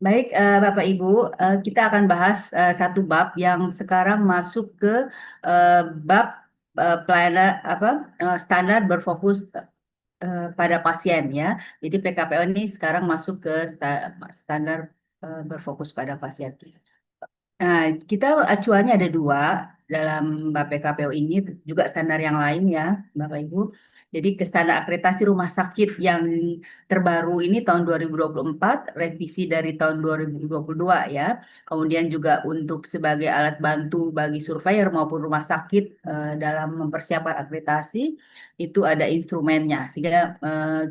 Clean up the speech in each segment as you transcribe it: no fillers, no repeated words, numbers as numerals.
Baik, Bapak Ibu, kita akan bahas satu bab yang sekarang masuk ke bab pelayanan standar berfokus pada pasien ya. Jadi PKPO ini sekarang masuk ke standar berfokus pada pasien. Nah, kita acuannya ada dua dalam BPKPO ini, juga standar yang lain ya, Bapak Ibu. Jadi ke standar akreditasi rumah sakit yang terbaru ini tahun 2024, revisi dari tahun 2022 ya. Kemudian juga untuk sebagai alat bantu bagi surveyor maupun rumah sakit dalam mempersiapkan akreditasi, itu ada instrumennya. Sehingga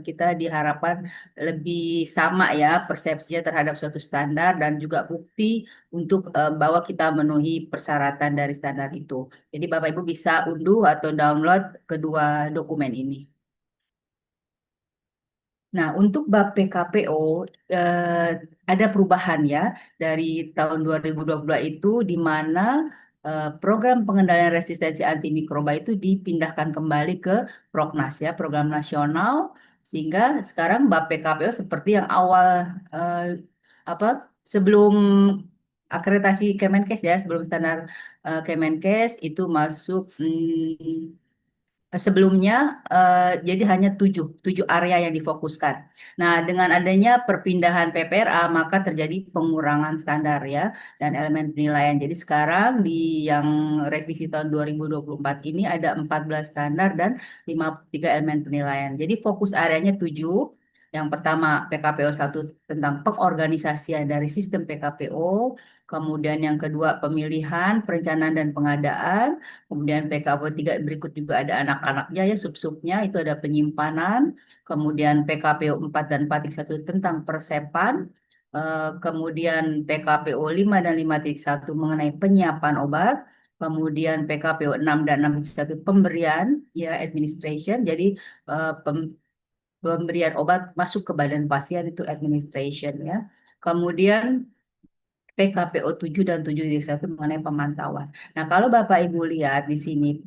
kita diharapkan lebih sama ya persepsinya terhadap suatu standar dan juga bukti untuk bahwa kita memenuhi persyaratan dari standar itu. Jadi Bapak Ibu bisa unduh atau download kedua dokumen ini. Nah, untuk bab PKPO ada perubahan ya dari tahun 2022 itu di mana program pengendalian resistensi antimikroba itu dipindahkan kembali ke Proknas ya, program nasional, sehingga sekarang bab PKPO seperti yang awal eh, apa sebelum akreditasi Kemenkes ya, sebelum standar Kemenkes itu masuk sebelumnya jadi hanya tujuh area yang difokuskan. Nah, dengan adanya perpindahan PPRA maka terjadi pengurangan standar ya dan elemen penilaian. Jadi sekarang di yang revisi tahun 2024 ini ada 14 standar dan 53 elemen penilaian. Jadi fokus areanya 7. Yang pertama PKPO 1 tentang pengorganisasian dari sistem PKPO, kemudian yang kedua pemilihan, perencanaan dan pengadaan. Kemudian PKPO 3 berikut juga ada anak-anaknya ya sub-subnya itu ada penyimpanan. Kemudian PKPO 4 dan 4.1 tentang persepan. Kemudian PKPO 5 dan 5.1 mengenai penyiapan obat. Kemudian PKPO 6 dan 6.1 pemberian ya administration. Jadi pemberian obat masuk ke badan pasien itu administration ya. Kemudian PKPO 7 dan 7.1 mengenai pemantauan. Nah, kalau Bapak Ibu lihat di sini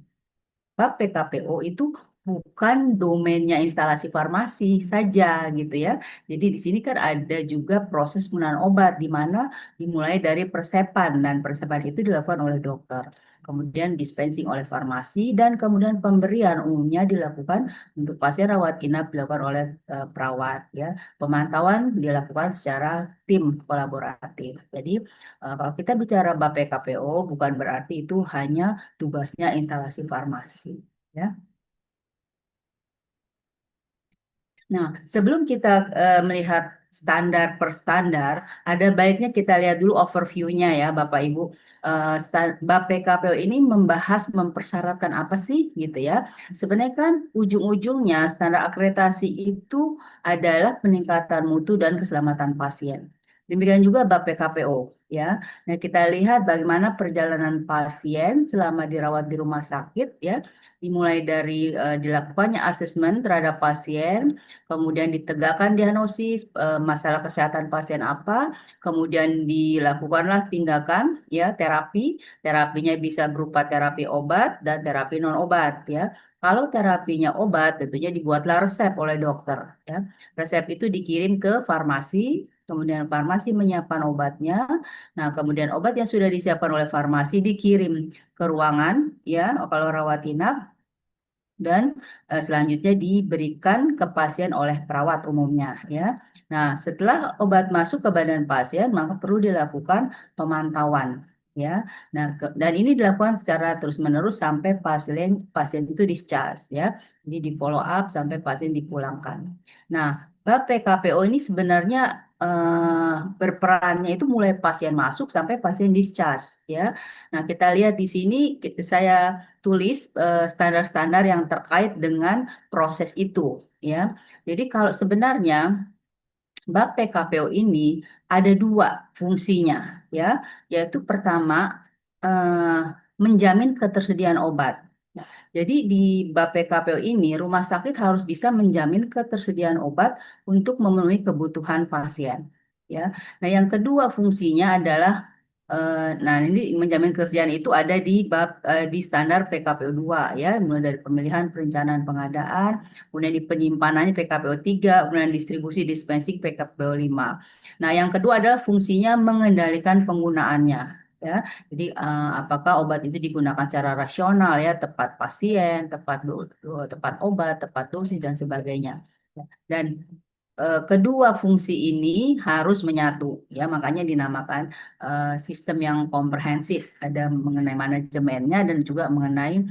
bab PKPO itu bukan domainnya instalasi farmasi saja gitu ya. Jadi di sini kan ada juga proses penggunaan obat di mana dimulai dari persepan dan persepan itu dilakukan oleh dokter. Kemudian dispensing oleh farmasi dan kemudian pemberian umumnya dilakukan untuk pasien rawat inap dilakukan oleh perawat ya. Pemantauan dilakukan secara tim kolaboratif. Jadi kalau kita bicara bab PKPO bukan berarti itu hanya tugasnya instalasi farmasi. Ya. Nah, sebelum kita melihat standar per standar, ada baiknya kita lihat dulu overview-nya ya, Bapak Ibu. Bab PKPO ini membahas mempersyaratkan apa sih gitu ya. Sebenarnya kan ujung-ujungnya standar akreditasi itu adalah peningkatan mutu dan keselamatan pasien. Demikian juga bab PKPO ya. Nah, kita lihat bagaimana perjalanan pasien selama dirawat di rumah sakit ya, dimulai dari dilakukannya asesmen terhadap pasien, kemudian ditegakkan diagnosis masalah kesehatan pasien apa, kemudian dilakukanlah tindakan ya terapi, terapinya bisa berupa terapi obat dan terapi non obat ya. Kalau terapinya obat tentunya dibuatlah resep oleh dokter ya. Resep itu dikirim ke farmasi. Kemudian farmasi menyiapkan obatnya. Nah, kemudian obat yang sudah disiapkan oleh farmasi dikirim ke ruangan ya, kalau rawat inap dan selanjutnya diberikan ke pasien oleh perawat umumnya ya. Nah, setelah obat masuk ke badan pasien maka perlu dilakukan pemantauan ya. Nah, dan ini dilakukan secara terus-menerus sampai pasien pasien itu discharge ya. Jadi di follow up sampai pasien dipulangkan. Nah, bab PKPO ini sebenarnya berperannya itu mulai pasien masuk sampai pasien discharge ya. Nah, kita lihat di sini saya tulis standar-standar yang terkait dengan proses itu ya. Jadi kalau sebenarnya bab PKPO ini ada dua fungsinya ya, yaitu pertama eh, menjamin ketersediaan obat. Jadi di bab PKPO ini rumah sakit harus bisa menjamin ketersediaan obat untuk memenuhi kebutuhan pasien ya. Nah, yang kedua fungsinya adalah Nah, ini menjamin kesejahteraan itu ada di di standar PKPU 2 ya, mulai dari pemilihan, perencanaan, pengadaan, kemudian di penyimpanannya PKPU 3, kemudian distribusi dispensing PKPU 5. Nah, yang kedua adalah fungsinya mengendalikan penggunaannya ya. Jadi apakah obat itu digunakan secara rasional ya, tepat pasien, tepat obat, tepat dosis dan sebagainya. Dan kedua fungsi ini harus menyatu ya, makanya dinamakan sistem yang komprehensif, ada mengenai manajemennya dan juga mengenai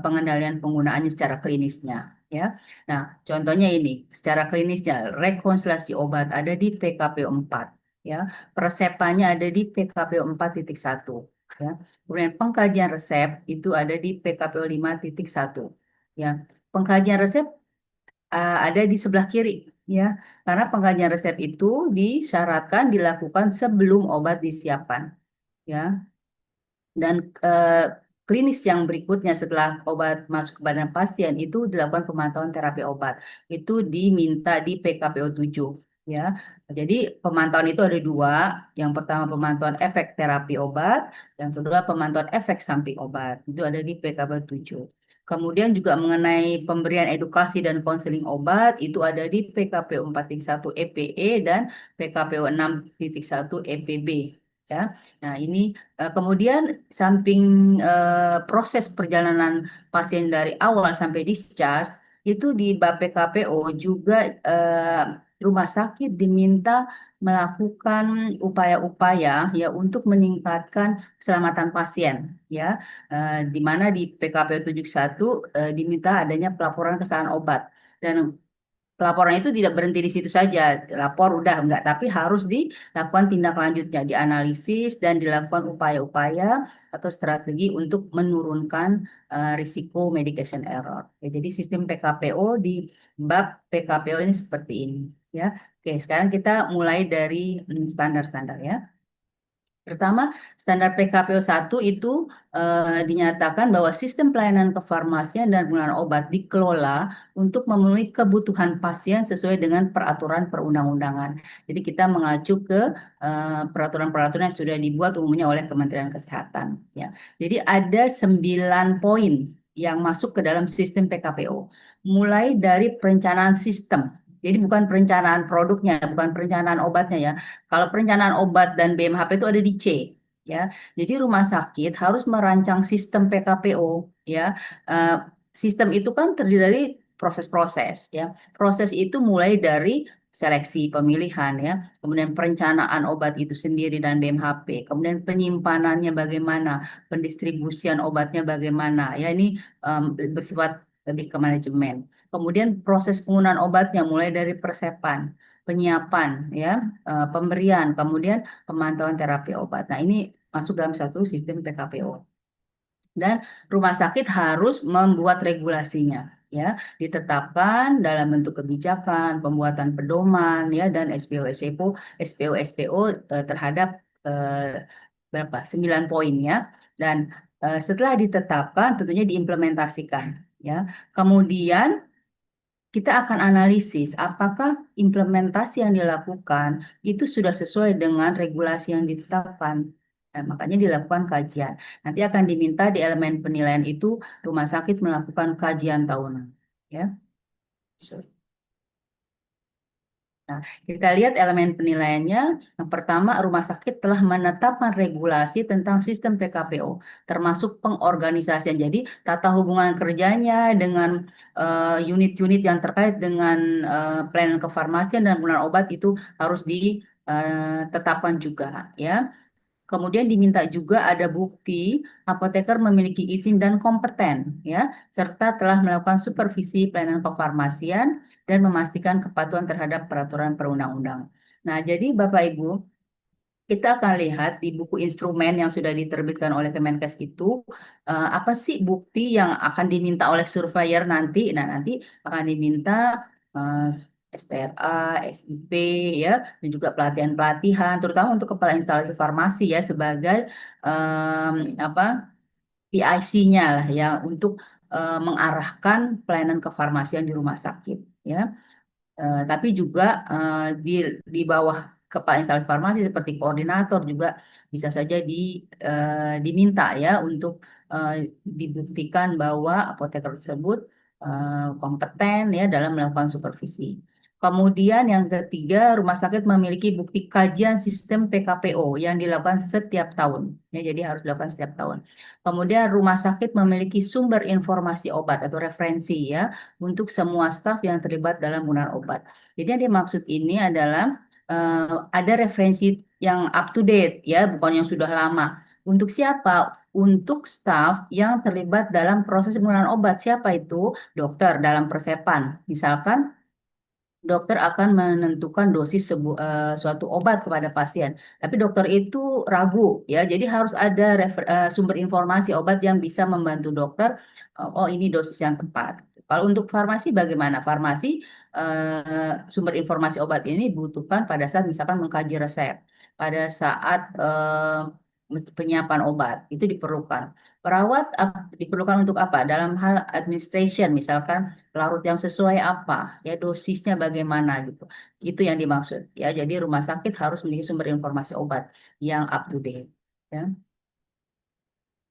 pengendalian penggunaannya secara klinisnya ya. Nah, contohnya ini secara klinisnya rekonsiliasi obat ada di PKPU 4 ya. Persepannya ada di PKPU 4.1 ya. Kemudian pengkajian resep itu ada di PKPU 5.1 ya. Pengkajian resep ada di sebelah kiri ya, karena pengkajian resep itu disyaratkan dilakukan sebelum obat disiapkan ya. Dan klinis yang berikutnya setelah obat masuk ke badan pasien itu dilakukan pemantauan terapi obat, itu diminta di PKPO 7 ya. Jadi pemantauan itu ada dua, yang pertama pemantauan efek terapi obat, yang kedua pemantauan efek samping obat, itu ada di PKPO 7. Kemudian juga mengenai pemberian edukasi dan konseling obat itu ada di PKPO 4.1 EPE dan PKPO 6.1 EPB ya. Nah, ini kemudian samping proses perjalanan pasien dari awal sampai discharge, itu di bab PKPO juga rumah sakit diminta melakukan upaya-upaya ya untuk meningkatkan keselamatan pasien ya. Di mana di PKPO 71 diminta adanya pelaporan kesalahan obat. Dan pelaporan itu tidak berhenti di situ saja, lapor udah enggak, tapi harus dilakukan tindak lanjutnya, dianalisis dan dilakukan upaya-upaya atau strategi untuk menurunkan risiko medication error. Ya, jadi sistem PKPO di bab PKPO ini seperti ini ya. Oke, sekarang kita mulai dari standar-standar ya. Pertama, standar PKPO 1 itu dinyatakan bahwa sistem pelayanan kefarmasian dan penggunaan obat dikelola untuk memenuhi kebutuhan pasien sesuai dengan peraturan perundang-undangan. Jadi kita mengacu ke peraturan-peraturan yang sudah dibuat umumnya oleh Kementerian Kesehatan. Ya. Jadi ada 9 poin yang masuk ke dalam sistem PKPO. Mulai dari perencanaan sistem. Jadi bukan perencanaan produknya, bukan perencanaan obatnya ya. Kalau perencanaan obat dan BMHP itu ada di C, ya. Jadi rumah sakit harus merancang sistem PKPO, ya. Eh, Sistem itu kan terdiri dari proses-proses, ya. Proses itu mulai dari seleksi pemilihan, ya. Kemudian perencanaan obat itu sendiri dan BMHP, kemudian penyimpanannya bagaimana, pendistribusian obatnya bagaimana, ya. Ini bersifat lebih ke manajemen. Kemudian proses penggunaan obatnya mulai dari persepan, penyiapan, ya, pemberian, kemudian pemantauan terapi obat. Nah, ini masuk dalam satu sistem PKPO. Dan rumah sakit harus membuat regulasinya, ya, ditetapkan dalam bentuk kebijakan, pembuatan pedoman, ya, dan SPO terhadap berapa? 9 poin ya. Dan setelah ditetapkan tentunya diimplementasikan, ya. Kemudian kita akan analisis apakah implementasi yang dilakukan itu sudah sesuai dengan regulasi yang ditetapkan. Nah, makanya dilakukan kajian. Nanti akan diminta di elemen penilaian itu rumah sakit melakukan kajian tahunan. Ya. Nah, kita lihat elemen penilaiannya. Yang pertama, rumah sakit telah menetapkan regulasi tentang sistem PKPO, termasuk pengorganisasian. Jadi, tata hubungan kerjanya dengan unit-unit yang terkait dengan pelayanan kefarmasian dan penggunaan obat itu harus ditetapkan juga, ya. Kemudian diminta juga ada bukti apoteker memiliki izin dan kompeten, ya, serta telah melakukan supervisi pelayanan kefarmasian dan memastikan kepatuhan terhadap peraturan perundang-undang. Nah, jadi Bapak Ibu, kita akan lihat di buku instrumen yang sudah diterbitkan oleh Kemenkes itu apa sih bukti yang akan diminta oleh surveyor nanti. Nah, nanti akan diminta eh, STRA, SIP ya, dan juga pelatihan-pelatihan terutama untuk kepala instalasi farmasi ya sebagai apa PIC-nya lah ya untuk mengarahkan pelayanan kefarmasian di rumah sakit ya. Tapi juga di bawah kepala instalasi farmasi seperti koordinator juga bisa saja diminta ya untuk eh, dibuktikan bahwa apoteker tersebut kompeten ya dalam melakukan supervisi. Kemudian yang ketiga, rumah sakit memiliki bukti kajian sistem PKPO yang dilakukan setiap tahun. Ya, jadi harus dilakukan setiap tahun. Kemudian rumah sakit memiliki sumber informasi obat atau referensi ya untuk semua staf yang terlibat dalam penggunaan obat. Jadi yang dimaksud ini adalah ada referensi yang up to date ya, bukan yang sudah lama. Untuk siapa? Untuk staf yang terlibat dalam proses penggunaan obat. Siapa itu? Dokter dalam persepan. Misalkan dokter akan menentukan dosis suatu obat kepada pasien. Tapi dokter itu ragu ya, jadi harus ada sumber informasi obat yang bisa membantu dokter. Oh, ini dosis yang tepat. Kalau untuk farmasi bagaimana? Farmasi sumber informasi obat ini dibutuhkan pada saat misalkan mengkaji resep, pada saat penyiapan obat itu diperlukan. Perawat diperlukan untuk apa? Dalam hal administration, misalkan larut yang sesuai apa, ya dosisnya bagaimana gitu. Itu yang dimaksud ya. Jadi rumah sakit harus memiliki sumber informasi obat yang up to date. Ya.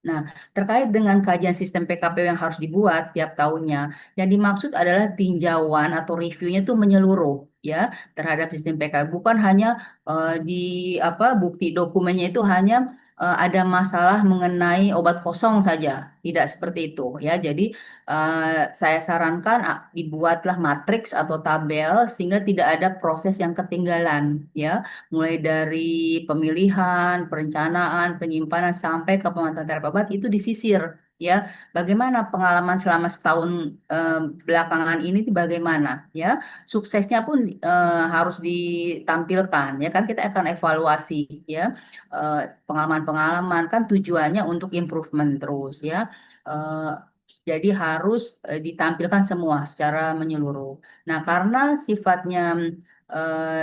Nah, terkait dengan kajian sistem PKPU yang harus dibuat setiap tahunnya, yang dimaksud adalah tinjauan atau reviewnya itu menyeluruh ya terhadap sistem PKPU, bukan hanya di apa bukti dokumennya itu hanya ada masalah mengenai obat kosong saja, tidak seperti itu ya. Jadi saya sarankan dibuatlah matriks atau tabel sehingga tidak ada proses yang ketinggalan ya, mulai dari pemilihan, perencanaan, penyimpanan sampai ke pemantapan terapi obat itu disisir ya. Bagaimana pengalaman selama setahun belakangan ini itu bagaimana ya? Suksesnya pun harus ditampilkan ya kan, kita akan evaluasi ya pengalaman-pengalaman kan tujuannya untuk improvement terus ya. Eh, jadi harus ditampilkan semua secara menyeluruh. Nah, karena sifatnya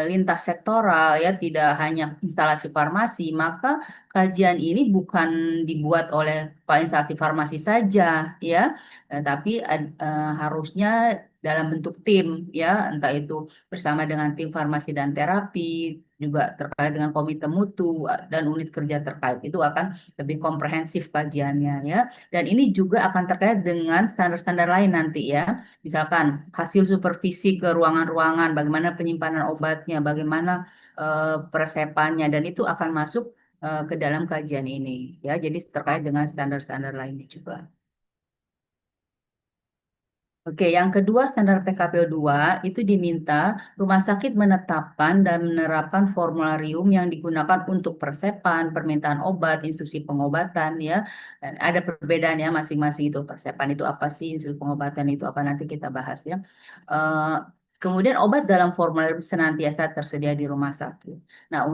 lintas sektoral ya, tidak hanya instalasi farmasi, maka kajian ini bukan dibuat oleh kepala instalasi farmasi saja ya, tapi harusnya dalam bentuk tim ya, entah itu bersama dengan tim farmasi dan terapi, juga terkait dengan komite mutu dan unit kerja terkait itu akan lebih komprehensif kajiannya ya. Dan ini juga akan terkait dengan standar-standar lain nanti ya. Misalkan hasil supervisi ke ruangan-ruangan, bagaimana penyimpanan obatnya, bagaimana peresepannya, dan itu akan masuk ke dalam kajian ini ya. Jadi terkait dengan standar-standar lainnya juga. Oke, yang kedua standar PKPO 2 itu diminta rumah sakit menetapkan dan menerapkan formularium yang digunakan untuk persepan, permintaan obat, instruksi pengobatan ya. Dan ada perbedaan ya masing-masing itu. Persepan itu apa sih, instruksi pengobatan itu apa, nanti kita bahas ya. Eh, Kemudian obat dalam formularium senantiasa tersedia di rumah sakit. Nah,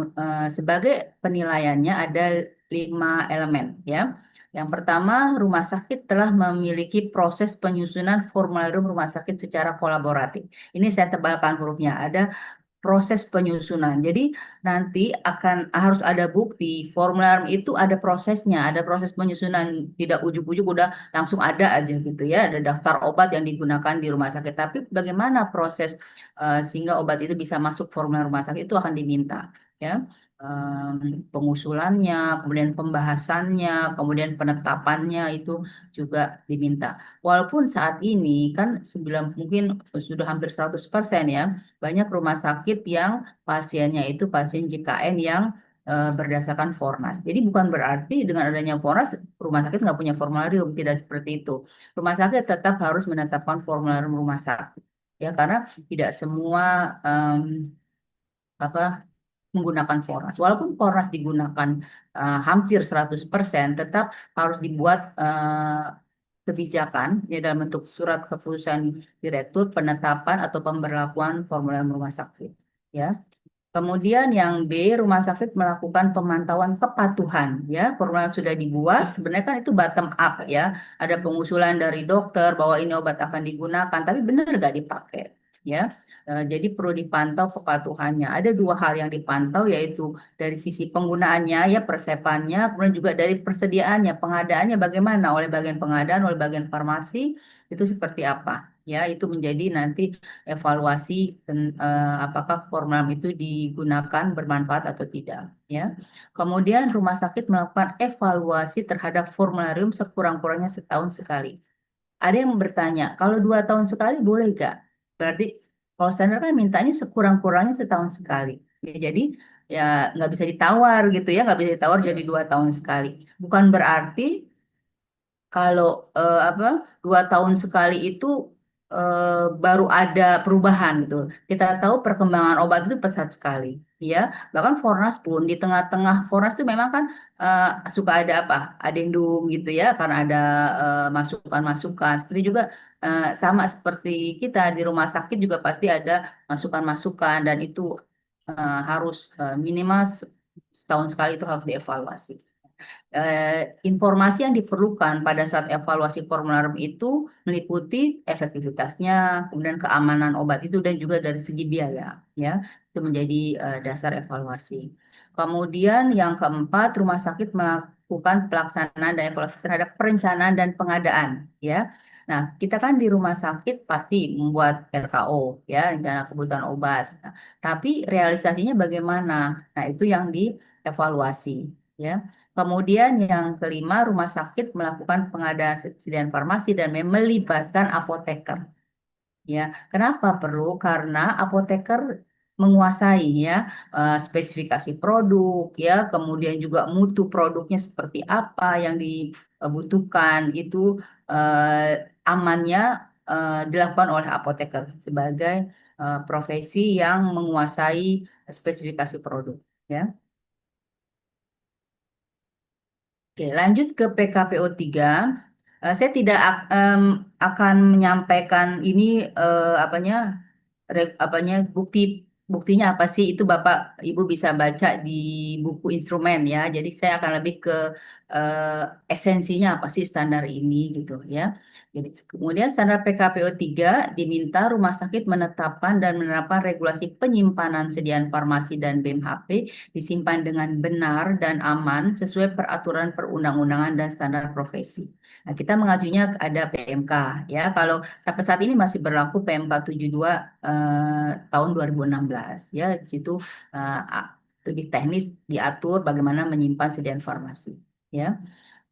sebagai penilaiannya ada 5 elemen ya. Yang pertama, rumah sakit telah memiliki proses penyusunan formularium rumah sakit secara kolaboratif. Ini saya tebalkan hurufnya, ada proses penyusunan. Jadi nanti akan harus ada bukti formularium itu ada prosesnya, ada proses penyusunan, tidak ujuk-ujuk udah langsung ada aja gitu ya, ada daftar obat yang digunakan di rumah sakit. Tapi bagaimana proses sehingga obat itu bisa masuk formulir rumah sakit itu akan diminta ya. Pengusulannya, kemudian pembahasannya, kemudian penetapannya itu juga diminta. Walaupun saat ini kan mungkin sudah hampir 100% ya, banyak rumah sakit yang pasiennya itu pasien JKN yang berdasarkan Fornas. Jadi bukan berarti dengan adanya Fornas rumah sakit nggak punya formularium, tidak seperti itu. Rumah sakit tetap harus menetapkan formularium rumah sakit. Ya, karena tidak semua apa menggunakan Fornas. Walaupun Fornas digunakan hampir 100%, tetap harus dibuat kebijakan ya dalam bentuk surat keputusan direktur penetapan atau pemberlakuan formulir rumah sakit. Ya. Kemudian yang B, rumah sakit melakukan pemantauan kepatuhan ya. Formulir yang sudah dibuat, sebenarnya kan itu bottom up ya. Ada pengusulan dari dokter bahwa ini obat akan digunakan, tapi benar nggak dipakai ya. Jadi perlu dipantau kepatuhannya. Ada 2 hal yang dipantau, yaitu dari sisi penggunaannya ya, persepannya, kemudian juga dari persediaannya, pengadaannya bagaimana oleh bagian pengadaan, oleh bagian farmasi itu seperti apa Ya, itu menjadi nanti evaluasi apakah formulir itu digunakan bermanfaat atau tidak. Ya, kemudian rumah sakit melakukan evaluasi terhadap formularium sekurang-kurangnya setahun sekali. Ada yang bertanya, kalau 2 tahun sekali boleh gak? Berarti kalau standar kan mintanya sekurang-kurangnya setahun sekali. Ya, jadi ya nggak bisa ditawar gitu ya, nggak bisa ditawar jadi 2 tahun sekali. Bukan berarti kalau apa 2 tahun sekali itu baru ada perubahan gitu. Kita tahu perkembangan obat itu pesat sekali, ya. Bahkan Fornas pun di tengah-tengah Fornas itu memang kan eh, suka ada apa, adendum gitu ya, karena ada masukan-masukan. Seperti juga sama seperti kita di rumah sakit juga pasti ada masukan-masukan dan itu harus minimal setahun sekali itu harus dievaluasi. Informasi yang diperlukan pada saat evaluasi formularium itu meliputi efektivitasnya, kemudian keamanan obat itu dan juga dari segi biaya, ya. Itu menjadi dasar evaluasi. Kemudian yang keempat, rumah sakit melakukan pelaksanaan dan evaluasi terhadap perencanaan dan pengadaan, ya. Nah, kita kan di rumah sakit pasti membuat RKO, ya, rencana kebutuhan obat. Nah, tapi realisasinya bagaimana? Nah, itu yang dievaluasi, ya. Kemudian yang kelima, rumah sakit melakukan pengadaan subsidi farmasi dan melibatkan apoteker. Ya, kenapa perlu? Karena apoteker menguasai ya spesifikasi produk ya, kemudian juga mutu produknya seperti apa yang dibutuhkan itu amannya dilakukan oleh apoteker sebagai profesi yang menguasai spesifikasi produk ya. Oke, lanjut ke PKPO 3. Saya tidak akan menyampaikan ini apanya apanya buktinya apa sih itu Bapak Ibu bisa baca di buku instrumen ya. Jadi saya akan lebih ke esensinya apa sih standar ini gitu ya. Jadi kemudian standar PKPO 3 diminta rumah sakit menetapkan dan menerapkan regulasi penyimpanan sediaan farmasi dan BMHP disimpan dengan benar dan aman sesuai peraturan perundang-undangan dan standar profesi. Nah, kita mengajunya ada PMK ya. Kalau sampai saat ini masih berlaku PMK 72 tahun 2016 ya. Di situ lebih teknis diatur bagaimana menyimpan sediaan farmasi ya.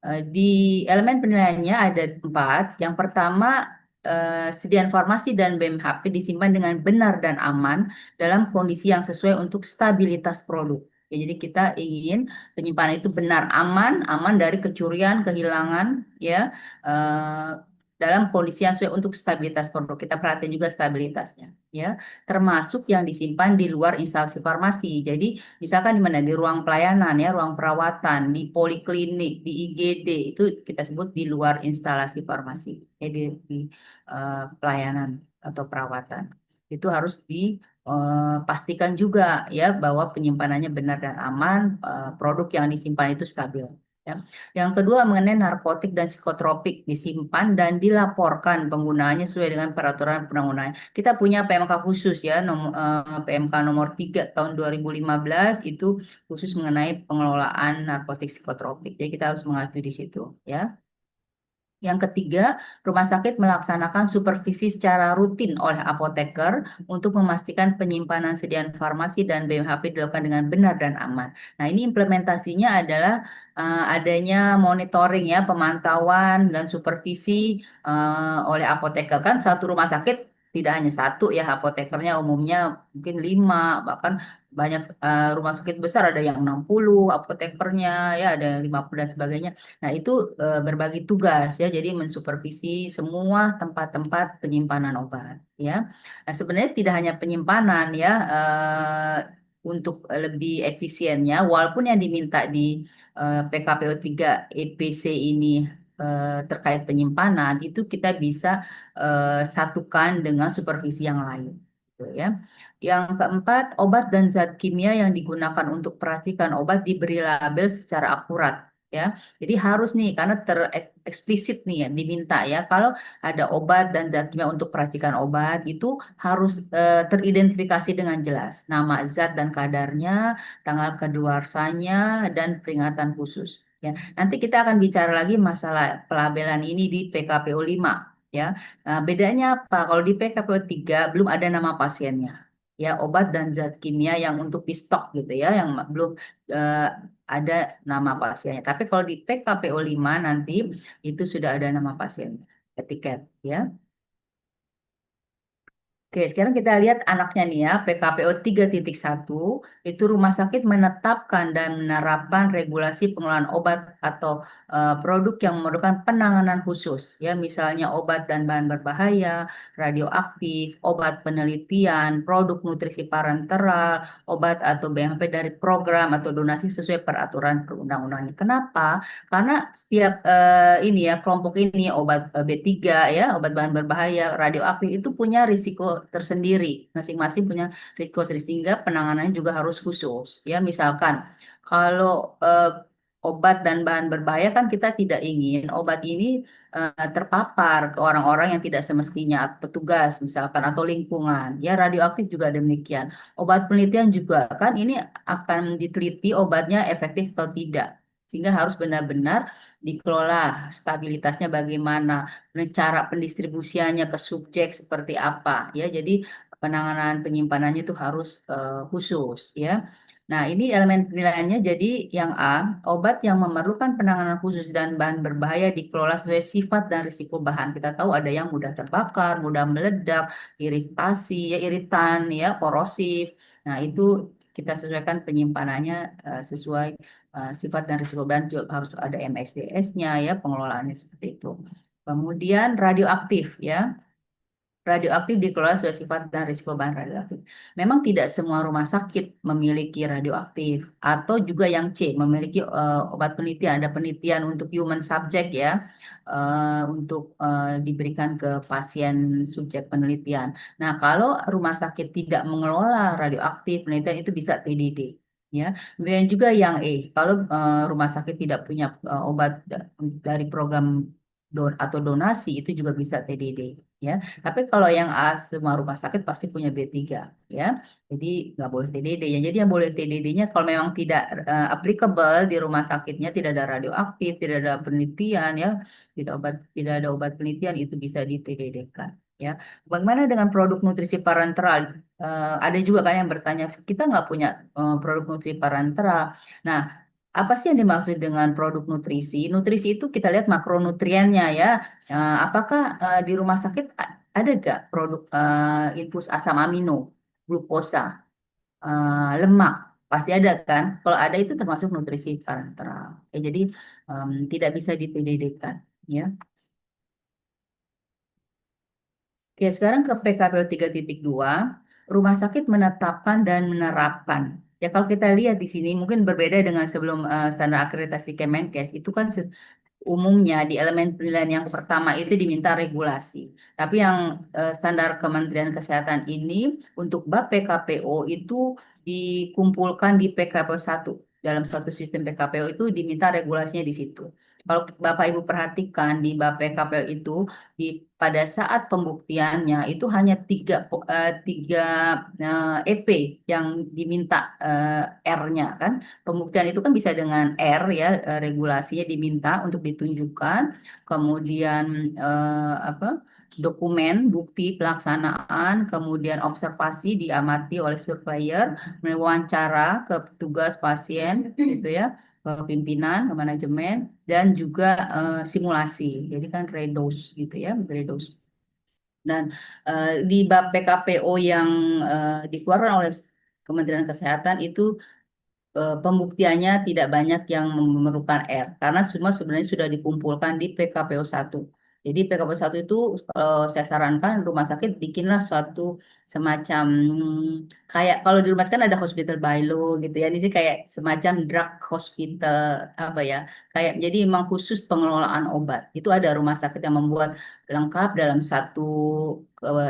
Di elemen penilaiannya ada 4. Yang pertama, sediaan farmasi dan BMHP disimpan dengan benar dan aman dalam kondisi yang sesuai untuk stabilitas produk. Ya, jadi kita ingin penyimpanan itu benar, aman, aman dari kecurian, kehilangan, ya, eh, dalam kondisi yang sesuai untuk stabilitas produk. Kita perhatikan juga stabilitasnya, ya, termasuk yang disimpan di luar instalasi farmasi. Jadi misalkan di mana di ruang pelayanan ya, ruang perawatan, di poliklinik, di IGD itu kita sebut di luar instalasi farmasi, ya di pelayanan atau perawatan. Itu harus dipastikan juga ya bahwa penyimpanannya benar dan aman, produk yang disimpan itu stabil. Ya. Yang kedua mengenai narkotik dan psikotropik disimpan dan dilaporkan penggunaannya sesuai dengan peraturan perundang-undangan. Kita punya PMK khusus ya, PMK nomor 3 tahun 2015 itu khusus mengenai pengelolaan narkotik psikotropik. Jadi kita harus mengacu di situ ya. Yang ketiga, rumah sakit melaksanakan supervisi secara rutin oleh apoteker untuk memastikan penyimpanan sediaan farmasi dan BMHP dilakukan dengan benar dan aman. Nah, ini implementasinya adalah adanya monitoring ya, pemantauan dan supervisi oleh apoteker. Kan satu rumah sakit tidak hanya satu ya apotekernya, umumnya mungkin 5, bahkan banyak rumah sakit besar ada yang 60 apotekernya ya, ada 50 dan sebagainya. Nah, itu berbagi tugas ya, jadi mensupervisi semua tempat-tempat penyimpanan obat ya. Nah, sebenarnya tidak hanya penyimpanan ya, untuk lebih efisiennya, walaupun yang diminta di PKPO 3 EPC ini terkait penyimpanan, itu kita bisa satukan dengan supervisi yang lain. Gitu ya. Yang keempat, obat dan zat kimia yang digunakan untuk peracikan obat diberi label secara akurat ya. Jadi harus nih karena tereksplisit nih ya diminta ya kalau ada obat dan zat kimia untuk peracikan obat itu harus teridentifikasi dengan jelas nama zat dan kadarnya, tanggal kedaluarsanya dan peringatan khusus. Ya, nanti kita akan bicara lagi masalah pelabelan ini di PKPO 5 ya. Nah, bedanya apa? Kalau di PKPO 3 belum ada nama pasiennya. Ya, obat dan zat kimia yang untuk di stok gitu ya, yang belum eh, ada nama pasiennya. Tapi kalau di PKPO 5 nanti itu sudah ada nama pasiennya, etiket ya. Oke, sekarang kita lihat anaknya nih ya, PKPO 3.1 itu rumah sakit menetapkan dan menerapkan regulasi pengelolaan obat atau produk yang memerlukan penanganan khusus ya, misalnya obat dan bahan berbahaya, radioaktif, obat penelitian, produk nutrisi parenteral, obat atau BMP dari program atau donasi sesuai peraturan perundang-undangannya. Kenapa? Karena setiap ini ya kelompok ini obat B3 ya, obat bahan berbahaya, radioaktif itu punya risiko tersendiri. Masing-masing punya risiko sendiri sehingga penanganannya juga harus khusus. Ya, misalkan kalau obat dan bahan berbahaya kan kita tidak ingin obat ini terpapar ke orang-orang yang tidak semestinya, petugas misalkan atau lingkungan. Ya, radioaktif juga demikian. Obat penelitian juga kan ini akan diteliti obatnya efektif atau tidak. Sehingga harus benar-benar dikelola stabilitasnya bagaimana, cara pendistribusiannya ke subjek seperti apa ya. Jadi penanganan penyimpanannya itu harus khusus ya. Nah, ini elemen penilaiannya. Jadi yang A, obat yang memerlukan penanganan khusus dan bahan berbahaya dikelola sesuai sifat dan risiko bahan. Kita tahu ada yang mudah terbakar, mudah meledak, iritasi, ya iritan, ya korosif. Nah, itu kita sesuaikan penyimpanannya sesuai sifat dan risiko bahan, juga harus ada MSDS-nya ya, pengelolaannya seperti itu. Kemudian radioaktif ya. Radioaktif dikelola sesuai sifat dan risiko bahan radioaktif. Memang tidak semua rumah sakit memiliki radioaktif atau juga yang C memiliki obat penelitian. Ada penelitian untuk human subject ya, untuk diberikan ke pasien subjek penelitian. Nah, kalau rumah sakit tidak mengelola radioaktif, penelitian itu bisa TDD. Ya, kemudian juga yang E, kalau rumah sakit tidak punya obat dari program atau donasi itu juga bisa TDD. Ya, tapi kalau yang A semua rumah sakit pasti punya B3 ya. Jadi nggak boleh TDD ya. Jadi yang boleh TDD-nya kalau memang tidak applicable di rumah sakitnya, tidak ada radioaktif, tidak ada penelitian ya, tidak ada obat penelitian itu bisa di TDD-kan ya. Bagaimana dengan produk nutrisi parenteral? Ada juga kan yang bertanya, kita nggak punya produk nutrisi parenteral. Nah, apa sih yang dimaksud dengan produk nutrisi? Nutrisi itu kita lihat makronutriennya ya. Apakah di rumah sakit ada gak produk infus asam amino, glukosa, lemak? Pasti ada kan? Kalau ada itu termasuk nutrisi parenteral. Jadi tidak bisa dipede-kan. Ya. Oke, sekarang ke PKPO 3.2, rumah sakit menetapkan dan menerapkan. Ya, kalau kita lihat di sini mungkin berbeda dengan sebelum standar akreditasi Kemenkes, itu kan umumnya di elemen penilaian yang pertama itu diminta regulasi. Tapi yang standar Kementerian Kesehatan ini untuk bab PKPO itu dikumpulkan di PKPO 1. Dalam suatu sistem PKPO itu diminta regulasinya di situ. Kalau Bapak Ibu perhatikan di bab PKPO itu pada saat pembuktiannya itu hanya tiga EP yang diminta R-nya kan. Pembuktian itu kan bisa dengan R ya, regulasinya diminta untuk ditunjukkan, kemudian apa? Dokumen bukti pelaksanaan, kemudian observasi diamati oleh surveyor, wawancara ke petugas pasien gitu ya, ke pimpinan, ke manajemen, dan juga simulasi. Jadi kan redos gitu ya, redos. Dan di bab PKPO yang dikeluarkan oleh Kementerian Kesehatan itu pembuktiannya tidak banyak yang memerlukan R karena semua sebenarnya sudah dikumpulkan di PKPO 1. Jadi PKPO 1 itu saya sarankan rumah sakit bikinlah suatu semacam kayak kalau di rumah sakit kan ada hospital by law gitu ya. Ini sih kayak semacam drug hospital apa ya. Kayak jadi memang khusus pengelolaan obat. Itu ada rumah sakit yang membuat lengkap dalam satu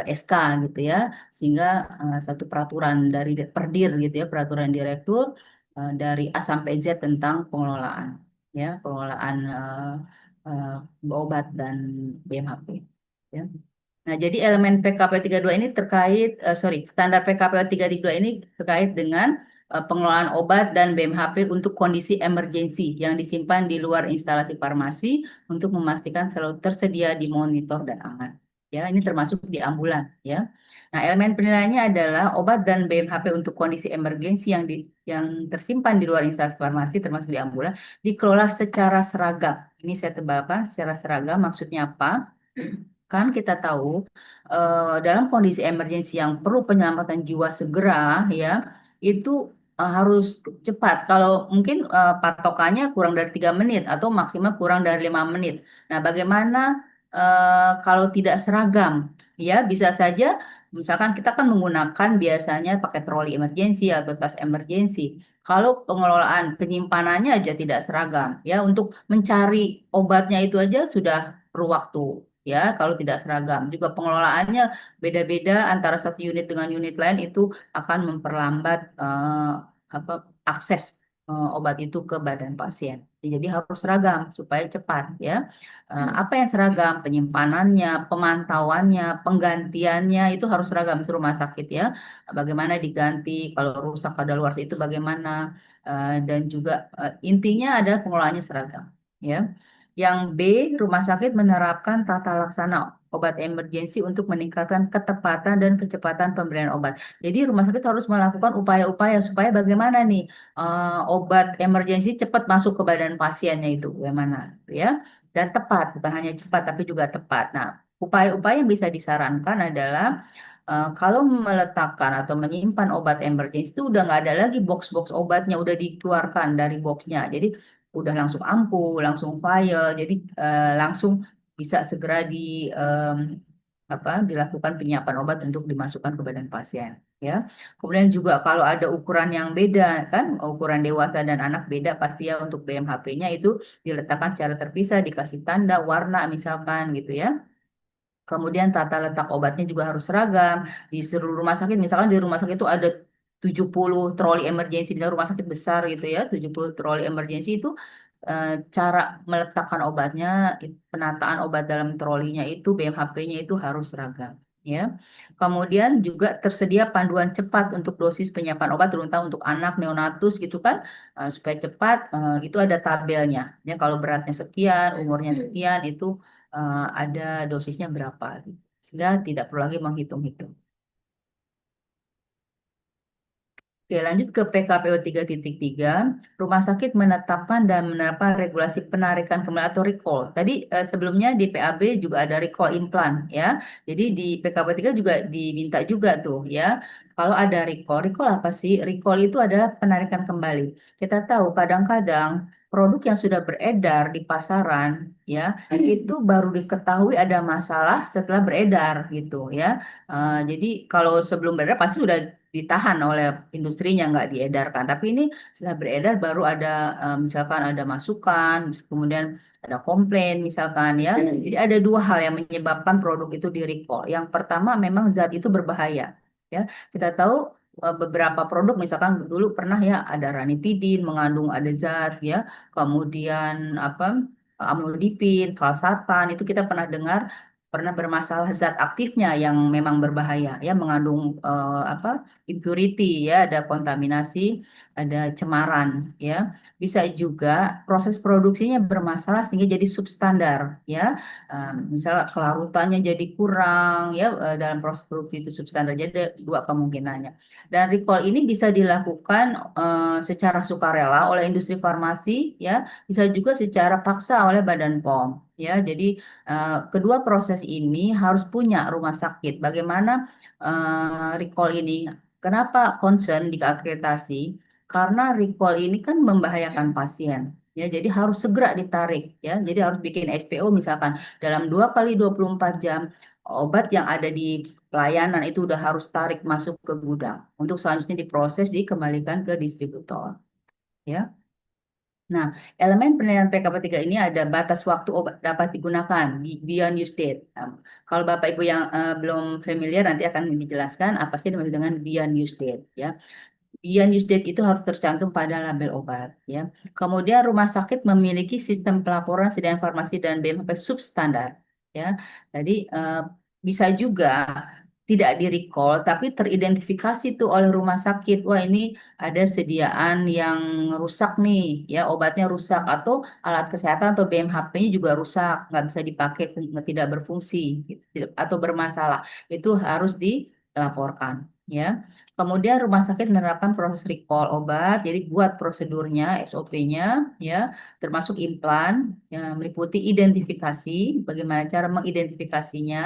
SK gitu ya. Sehingga satu peraturan dari Perdir gitu ya, peraturan direktur dari A sampai Z tentang pengelolaan ya pengelolaan obat dan BMHP ya. Nah, jadi elemen PKP 32 ini terkait sorry, standar PKP 32 ini terkait dengan pengelolaan obat dan BMHP untuk kondisi emergensi yang disimpan di luar instalasi farmasi untuk memastikan selalu tersedia, dimonitor dan aman. Ya, ini termasuk di ambulan ya. Nah, elemen penilaiannya adalah obat dan BMHP untuk kondisi emergensi yang tersimpan di luar instalasi farmasi termasuk di ambulan dikelola secara seragam. Ini saya tebalkan secara seragam maksudnya apa? Kan kita tahu dalam kondisi emergensi yang perlu penyelamatan jiwa segera ya itu harus cepat. Kalau mungkin patokannya kurang dari 3 menit atau maksimal kurang dari 5 menit. Nah, bagaimana kalau tidak seragam? Ya, bisa saja misalkan kita kan menggunakan biasanya pakai troli emergensi atau tas emergensi. Kalau pengelolaan penyimpanannya aja tidak seragam, ya untuk mencari obatnya itu aja sudah perlu waktu ya kalau tidak seragam. Juga pengelolaannya beda-beda antara satu unit dengan unit lain itu akan memperlambat apa akses obat itu ke badan pasien. Jadi harus seragam supaya cepat ya. Apa yang seragam? Penyimpanannya, pemantauannya, penggantiannya itu harus seragam di rumah sakit ya. Bagaimana diganti kalau rusak kadaluarsa itu bagaimana dan juga intinya adalah pengelolaannya seragam ya. Yang B, rumah sakit menerapkan tata laksana obat emergensi untuk meningkatkan ketepatan dan kecepatan pemberian obat. Jadi rumah sakit harus melakukan upaya-upaya supaya bagaimana nih obat emergensi cepat masuk ke badan pasiennya itu bagaimana ya dan tepat bukan hanya cepat tapi juga tepat. Nah, upaya-upaya yang bisa disarankan adalah kalau meletakkan atau menyimpan obat emergency itu udah nggak ada lagi box-box obatnya udah dikeluarkan dari boxnya. Jadi udah langsung ampul, langsung vial, jadi langsung bisa segera dilakukan penyiapan obat untuk dimasukkan ke badan pasien. Ya, kemudian juga kalau ada ukuran yang beda kan, ukuran dewasa dan anak beda pasti ya untuk BMHP-nya itu diletakkan secara terpisah, dikasih tanda, warna misalkan gitu ya. Kemudian tata letak obatnya juga harus seragam. Di seluruh rumah sakit, misalkan di rumah sakit itu ada 70 troli emergensi di rumah sakit besar gitu ya, 70 troli emergensi itu cara meletakkan obatnya, penataan obat dalam trolinya itu, BMHP-nya itu harus seragam. Ya, kemudian juga tersedia panduan cepat untuk dosis penyiapan obat, terutama untuk anak neonatus gitu kan, supaya cepat. Itu ada tabelnya. Ya, kalau beratnya sekian, umurnya sekian, itu ada dosisnya berapa, gitu. Sehingga tidak perlu lagi menghitung-hitung. Oke, lanjut ke PKPO 3.3. Rumah sakit menetapkan dan menerapkan regulasi penarikan kembali atau recall. Tadi sebelumnya di PAB juga ada recall implan ya. Jadi di PKPO 3 juga diminta juga tuh ya. Kalau ada recall, recall apa sih? Recall itu adalah penarikan kembali. Kita tahu kadang-kadang produk yang sudah beredar di pasaran ya, itu baru diketahui ada masalah setelah beredar gitu ya. Jadi kalau sebelum beredar pasti sudah ditahan oleh industrinya nggak diedarkan. Tapi ini setelah beredar baru ada misalkan ada masukan, kemudian ada komplain misalkan ya. Jadi ada dua hal yang menyebabkan produk itu di recall. Yang pertama memang zat itu berbahaya. Ya, kita tahu beberapa produk misalkan dulu pernah ya ada ranitidin mengandung ada zat ya, kemudian apa amlodipin, valsatan itu kita pernah dengar pernah bermasalah zat aktifnya yang memang berbahaya ya mengandung impurity ya ada kontaminasi ada cemaran ya bisa juga proses produksinya bermasalah sehingga jadi substandar ya. Misalnya kelarutannya jadi kurang ya dalam proses produksi itu substandar jadi ada dua kemungkinannya dan recall ini bisa dilakukan secara sukarela oleh industri farmasi ya bisa juga secara paksa oleh Badan POM ya jadi kedua proses ini harus punya rumah sakit. Bagaimana recall ini? Kenapa concern diakreditasi? Karena recall ini kan membahayakan pasien. Ya, jadi harus segera ditarik ya. Jadi harus bikin SPO misalkan dalam 2 kali 24 jam obat yang ada di pelayanan itu udah harus tarik masuk ke gudang untuk selanjutnya diproses dikembalikan ke distributor ya. Nah, elemen penilaian PKP 3 ini ada batas waktu obat dapat digunakan beyond use date. Nah, kalau Bapak Ibu yang belum familiar nanti akan dijelaskan apa sih yang dimaksud dengan beyond use date ya. Beyond use date itu harus tercantum pada label obat ya. Kemudian rumah sakit memiliki sistem pelaporan sediaan farmasi dan BMP substandar ya. Jadi bisa juga tidak di recall, tapi teridentifikasi tuh oleh rumah sakit. Wah, ini ada sediaan yang rusak nih, ya obatnya rusak atau alat kesehatan atau BMHP-nya juga rusak, nggak bisa dipakai, tidak berfungsi gitu, atau bermasalah. Itu harus dilaporkan, ya. Kemudian rumah sakit menerapkan proses recall obat, jadi buat prosedurnya, SOP-nya, ya, termasuk implan, yang meliputi identifikasi, bagaimana cara mengidentifikasinya.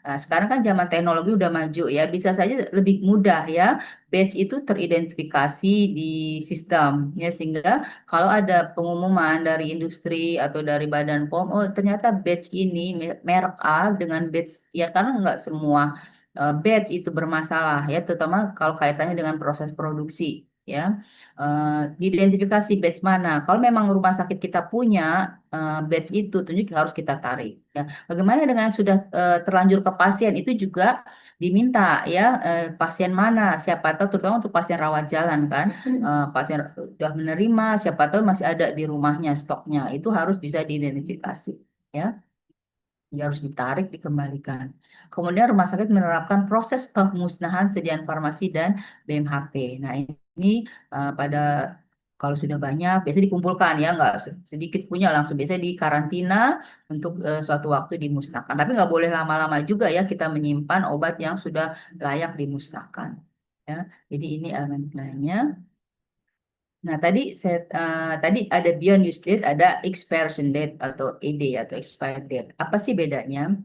Nah, sekarang kan zaman teknologi udah maju ya, bisa saja lebih mudah ya. Batch itu teridentifikasi di sistem ya, sehingga kalau ada pengumuman dari industri atau dari Badan POM, oh ternyata batch ini merek A dengan batch, ya karena nggak semua batch itu bermasalah ya, terutama kalau kaitannya dengan proses produksi ya. Diidentifikasi batch mana. Kalau memang rumah sakit kita punya batch itu, tunjuk harus kita tarik. Ya. Bagaimana dengan yang sudah terlanjur ke pasien itu juga diminta ya, pasien mana, siapa tahu terutama untuk pasien rawat jalan kan, pasien sudah menerima, siapa tahu masih ada di rumahnya stoknya, itu harus bisa diidentifikasi ya. Dia harus ditarik, dikembalikan. Kemudian rumah sakit menerapkan proses pemusnahan sediaan farmasi dan BMHP. Nah ini pada kalau sudah banyak biasanya dikumpulkan ya, nggak sedikit punya langsung biasanya dikarantina untuk suatu waktu dimusnahkan. Tapi nggak boleh lama-lama juga ya kita menyimpan obat yang sudah layak dimusnahkan. Ya, jadi ini elemen-elemennya. Nah, tadi ada beyond use date, ada expiration date atau ED atau expired date. Apa sih bedanya?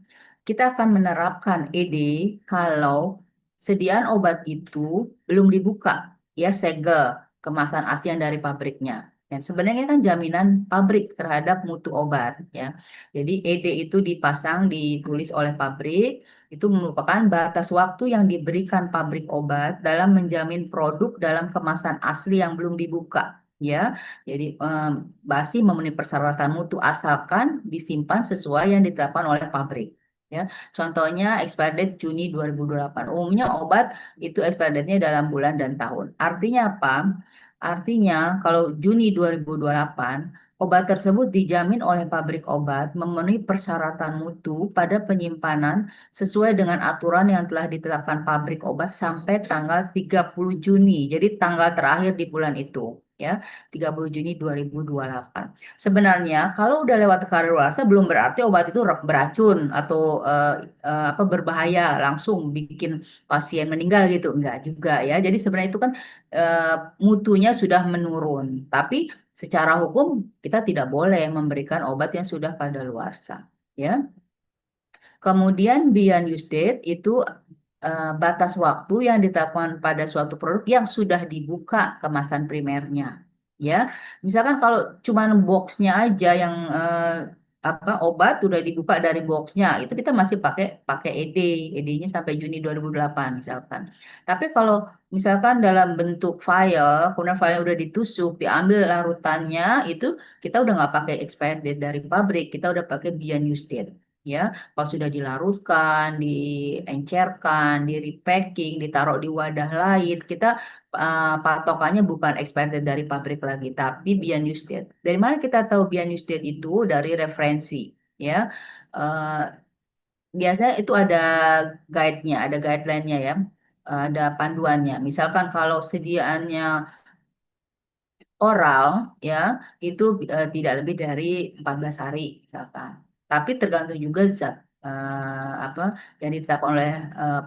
Kita akan menerapkan ED kalau sediaan obat itu belum dibuka, ya segel kemasan asli yang dari pabriknya. Dan sebenarnya kan jaminan pabrik terhadap mutu obat, ya. Jadi ED itu dipasang, ditulis oleh pabrik, itu merupakan batas waktu yang diberikan pabrik obat dalam menjamin produk dalam kemasan asli yang belum dibuka. Ya, jadi basi memenuhi persyaratan mutu asalkan disimpan sesuai yang ditetapkan oleh pabrik. Ya, contohnya expired date Juni 2028. Umumnya obat itu expired date-nya dalam bulan dan tahun. Artinya apa? Artinya kalau Juni 2028 obat tersebut dijamin oleh pabrik obat memenuhi persyaratan mutu pada penyimpanan sesuai dengan aturan yang telah ditetapkan pabrik obat sampai tanggal 30 Juni. Jadi tanggal terakhir di bulan itu, ya, 30 Juni 2028. Sebenarnya kalau udah lewat kadaluarsa belum berarti obat itu beracun atau apa berbahaya langsung bikin pasien meninggal gitu. Enggak juga ya. Jadi sebenarnya itu kan eh, mutunya sudah menurun. Tapi secara hukum kita tidak boleh memberikan obat yang sudah kadaluarsa, ya. Kemudian beyond use date itu batas waktu yang ditetapkan pada suatu produk yang sudah dibuka kemasan primernya. Ya, misalkan kalau cuman boxnya aja yang apa obat sudah dibuka dari boxnya, itu kita masih pakai pakai ED, ED-nya sampai Juni 2008 misalkan. Tapi kalau misalkan dalam bentuk file, kemudian file udah ditusuk, diambil larutannya, itu kita udah nggak pakai expired date dari pabrik, kita udah pakai beyond use date. Ya, kalau sudah dilarutkan, diencerkan, di repacking, ditaruh di wadah lain, kita patokannya bukan expired date dari pabrik lagi, tapi beyond use date. Dari mana kita tahu beyond use date itu? Dari referensi, ya. Eh, Biasanya itu ada guide-nya, ada guideline-nya ya, ada panduannya. Misalkan kalau sediaannya oral ya itu tidak lebih dari 14 hari misalkan. Tapi tergantung juga zat apa yang ditetapkan oleh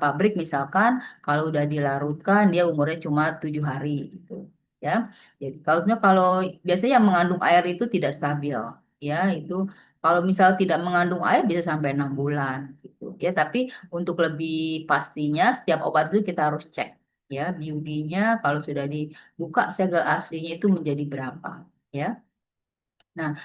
pabrik, misalkan kalau udah dilarutkan dia umurnya cuma 7 hari gitu ya. Jadi kalau biasanya yang mengandung air itu tidak stabil ya, itu kalau misal tidak mengandung air bisa sampai 6 bulan gitu ya. Tapi untuk lebih pastinya setiap obat itu kita harus cek ya BUD-nya, kalau sudah dibuka segel aslinya itu menjadi berapa ya. Nah,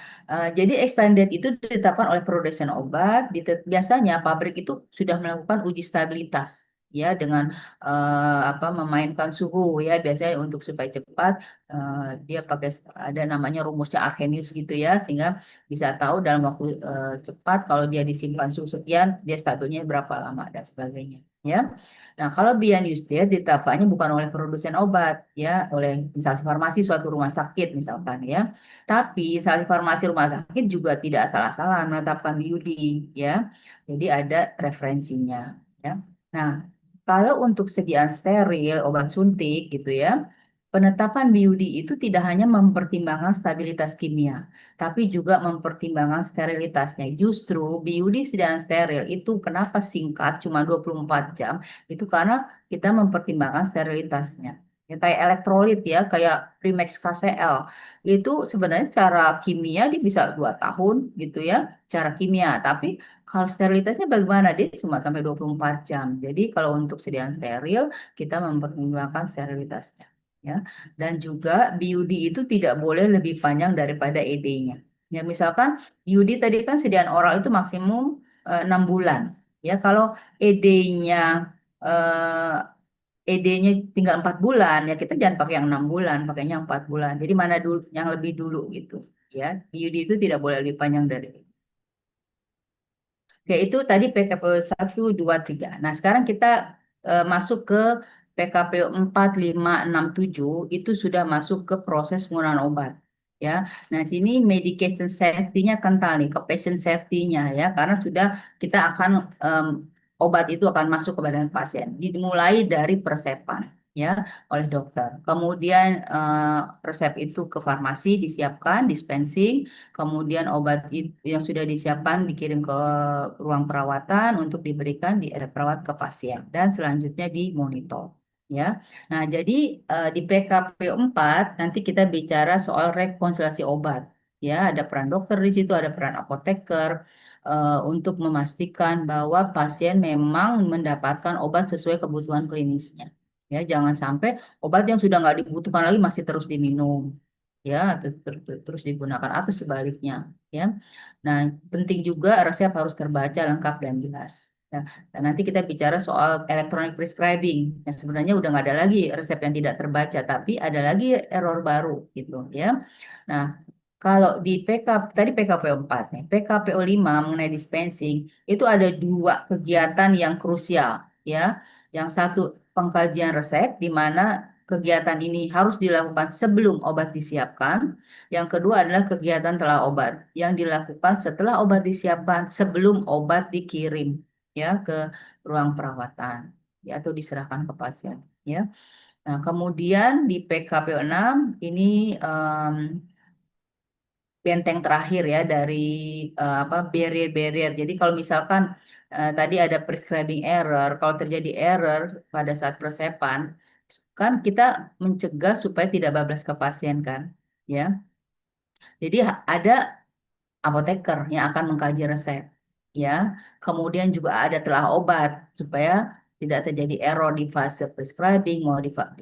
jadi expanded itu ditetapkan oleh produsen obat. Biasanya pabrik itu sudah melakukan uji stabilitas ya dengan apa memainkan suhu ya, biasanya untuk supaya cepat dia pakai ada namanya rumusnya Arrhenius gitu ya, sehingga bisa tahu dalam waktu cepat kalau dia disimpan suhu sekian dia stabilnya berapa lama dan sebagainya ya. Nah, kalau beyond use date ditetapkannya bukan oleh produsen obat ya, oleh instansi farmasi suatu rumah sakit misalkan ya. Tapi instansi farmasi rumah sakit juga tidak salah-salah menetapkan BUD ya. Jadi ada referensinya ya. Nah, Kalau untuk sediaan steril, obat suntik gitu ya, penetapan BUD itu tidak hanya mempertimbangkan stabilitas kimia, tapi juga mempertimbangkan sterilitasnya. Justru BUD sediaan steril itu kenapa singkat, cuma 24 jam, itu karena kita mempertimbangkan sterilitasnya. Ya, kayak elektrolit ya, kayak Primex KCl, itu sebenarnya secara kimia dia bisa 2 tahun gitu ya, secara kimia, tapi kalau sterilitasnya bagaimana? Dia cuma sampai 24 jam. Jadi kalau untuk sediaan steril, kita mempertimbangkan sterilitasnya. Ya. Dan juga BUD itu tidak boleh lebih panjang daripada ED-nya. Ya, misalkan BUD tadi kan sediaan oral itu maksimum 6 bulan. Ya, kalau ED-nya ED-nya tinggal 4 bulan, ya kita jangan pakai yang 6 bulan, pakainya yang 4 bulan. Jadi mana dulu yang lebih dulu gitu. Ya, BUD itu tidak boleh lebih panjang dari itu. Oke, itu tadi PKPU 1, 2, 3. Nah, sekarang kita masuk ke PKPU 4, 5, 6, 7. Itu sudah masuk ke proses penggunaan obat. Ya, nah sini medication safety-nya kental nih, ke patient safety-nya ya, karena sudah kita akan obat itu akan masuk ke badan pasien. Dimulai dari persepan ya oleh dokter. Kemudian resep itu ke farmasi disiapkan, dispensing. Kemudian obat yang sudah disiapkan dikirim ke ruang perawatan untuk diberikan di perawat ke pasien dan selanjutnya dimonitor. Ya, nah jadi di PKPO 4 nanti kita bicara soal rekonsiliasi obat. Ya, ada peran dokter di situ, ada peran apoteker untuk memastikan bahwa pasien memang mendapatkan obat sesuai kebutuhan klinisnya. Ya, jangan sampai obat yang sudah nggak dibutuhkan lagi masih terus diminum ya terus digunakan atau sebaliknya ya. Nah, penting juga resep harus terbaca lengkap dan jelas. Nah, dan nanti kita bicara soal electronic prescribing. Yang sebenarnya udah nggak ada lagi resep yang tidak terbaca, tapi ada lagi error baru gitu ya. Nah, kalau di tadi PKPO 4 nih, PKPO 5 mengenai dispensing itu ada 2 kegiatan yang krusial ya. Yang satu pengkajian resep di mana kegiatan ini harus dilakukan sebelum obat disiapkan. Yang kedua adalah kegiatan telah obat yang dilakukan setelah obat disiapkan sebelum obat dikirim ya ke ruang perawatan ya atau diserahkan ke pasien ya. Nah, kemudian di PKPO 6 ini benteng terakhir ya dari apa barrier-barrier. Jadi kalau misalkan tadi ada prescribing error, kalau terjadi error pada saat persepan, kan kita mencegah supaya tidak bablas ke pasien kan, ya. Jadi ada apoteker yang akan mengkaji resep, ya. Kemudian juga ada telah obat supaya tidak terjadi error di fase prescribing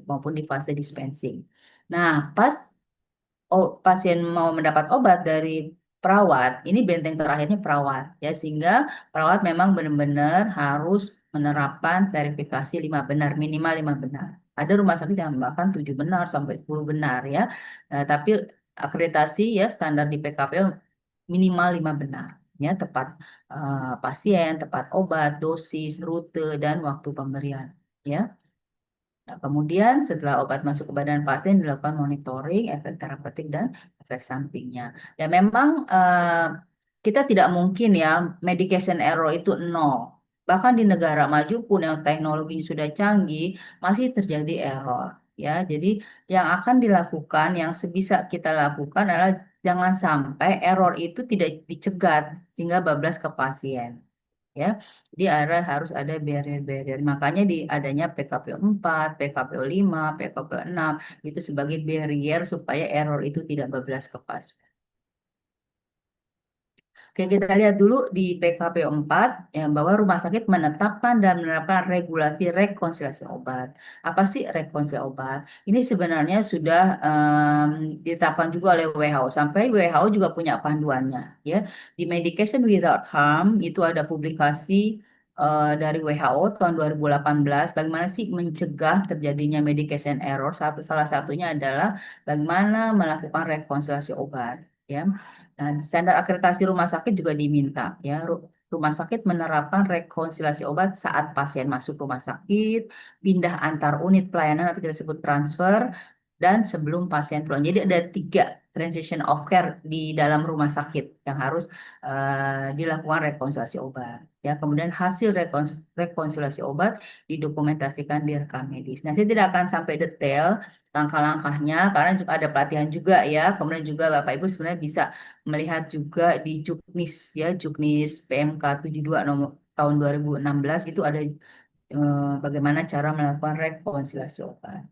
maupun di fase dispensing. Nah, pas pasien mau mendapat obat dari perawat, ini benteng terakhirnya perawat ya sehingga perawat memang benar-benar harus menerapkan verifikasi 5 benar, minimal 5 benar. Ada rumah sakit yang bahkan 7 benar sampai 10 benar ya. Tapi akreditasi ya standar di PKPU minimal 5 benar. Ya, tepat pasien, tepat obat, dosis, rute, dan waktu pemberian. Ya. Nah, kemudian setelah obat masuk ke badan pasien dilakukan monitoring efek terapeutik dan efek sampingnya. Ya memang kita tidak mungkin ya medication error itu nol. Bahkan di negara maju pun yang teknologinya sudah canggih masih terjadi error. Ya, jadi yang akan dilakukan, yang sebisa kita lakukan adalah jangan sampai error itu tidak dicegat sehingga bablas ke pasien ya. Jadi harus ada barrier-barrier. Makanya di adanya PKPO 4, PKPO 5, PKPO 6 itu sebagai barrier supaya error itu tidak bablas ke pasien. Oke, kita lihat dulu di PKPO 4 ya, bahwa rumah sakit menetapkan dan menerapkan regulasi rekonsiliasi obat. Apa sih rekonsiliasi obat? Ini sebenarnya sudah ditetapkan juga oleh WHO. Sampai WHO juga punya panduannya. Ya, di Medication Without Harm itu ada publikasi dari WHO tahun 2018. Bagaimana sih mencegah terjadinya medication error? Salah satunya adalah bagaimana melakukan rekonsiliasi obat. Ya. Dan standar akreditasi rumah sakit juga diminta ya. Rumah sakit menerapkan rekonsiliasi obat saat pasien masuk rumah sakit, pindah antar unit pelayanan atau kita sebut transfer, dan sebelum pasien pulang. Jadi ada 3 transition of care di dalam rumah sakit yang harus dilakukan rekonsiliasi obat. Ya, kemudian hasil rekonsiliasi obat didokumentasikan di rekam medis. Nah, saya tidak akan sampai detail langkah-langkahnya karena juga ada pelatihan juga ya. Kemudian juga Bapak Ibu sebenarnya bisa melihat juga di Juknis ya, Juknis PMK 72 nomor tahun 2016 itu ada bagaimana cara melakukan rekonsiliasi obat.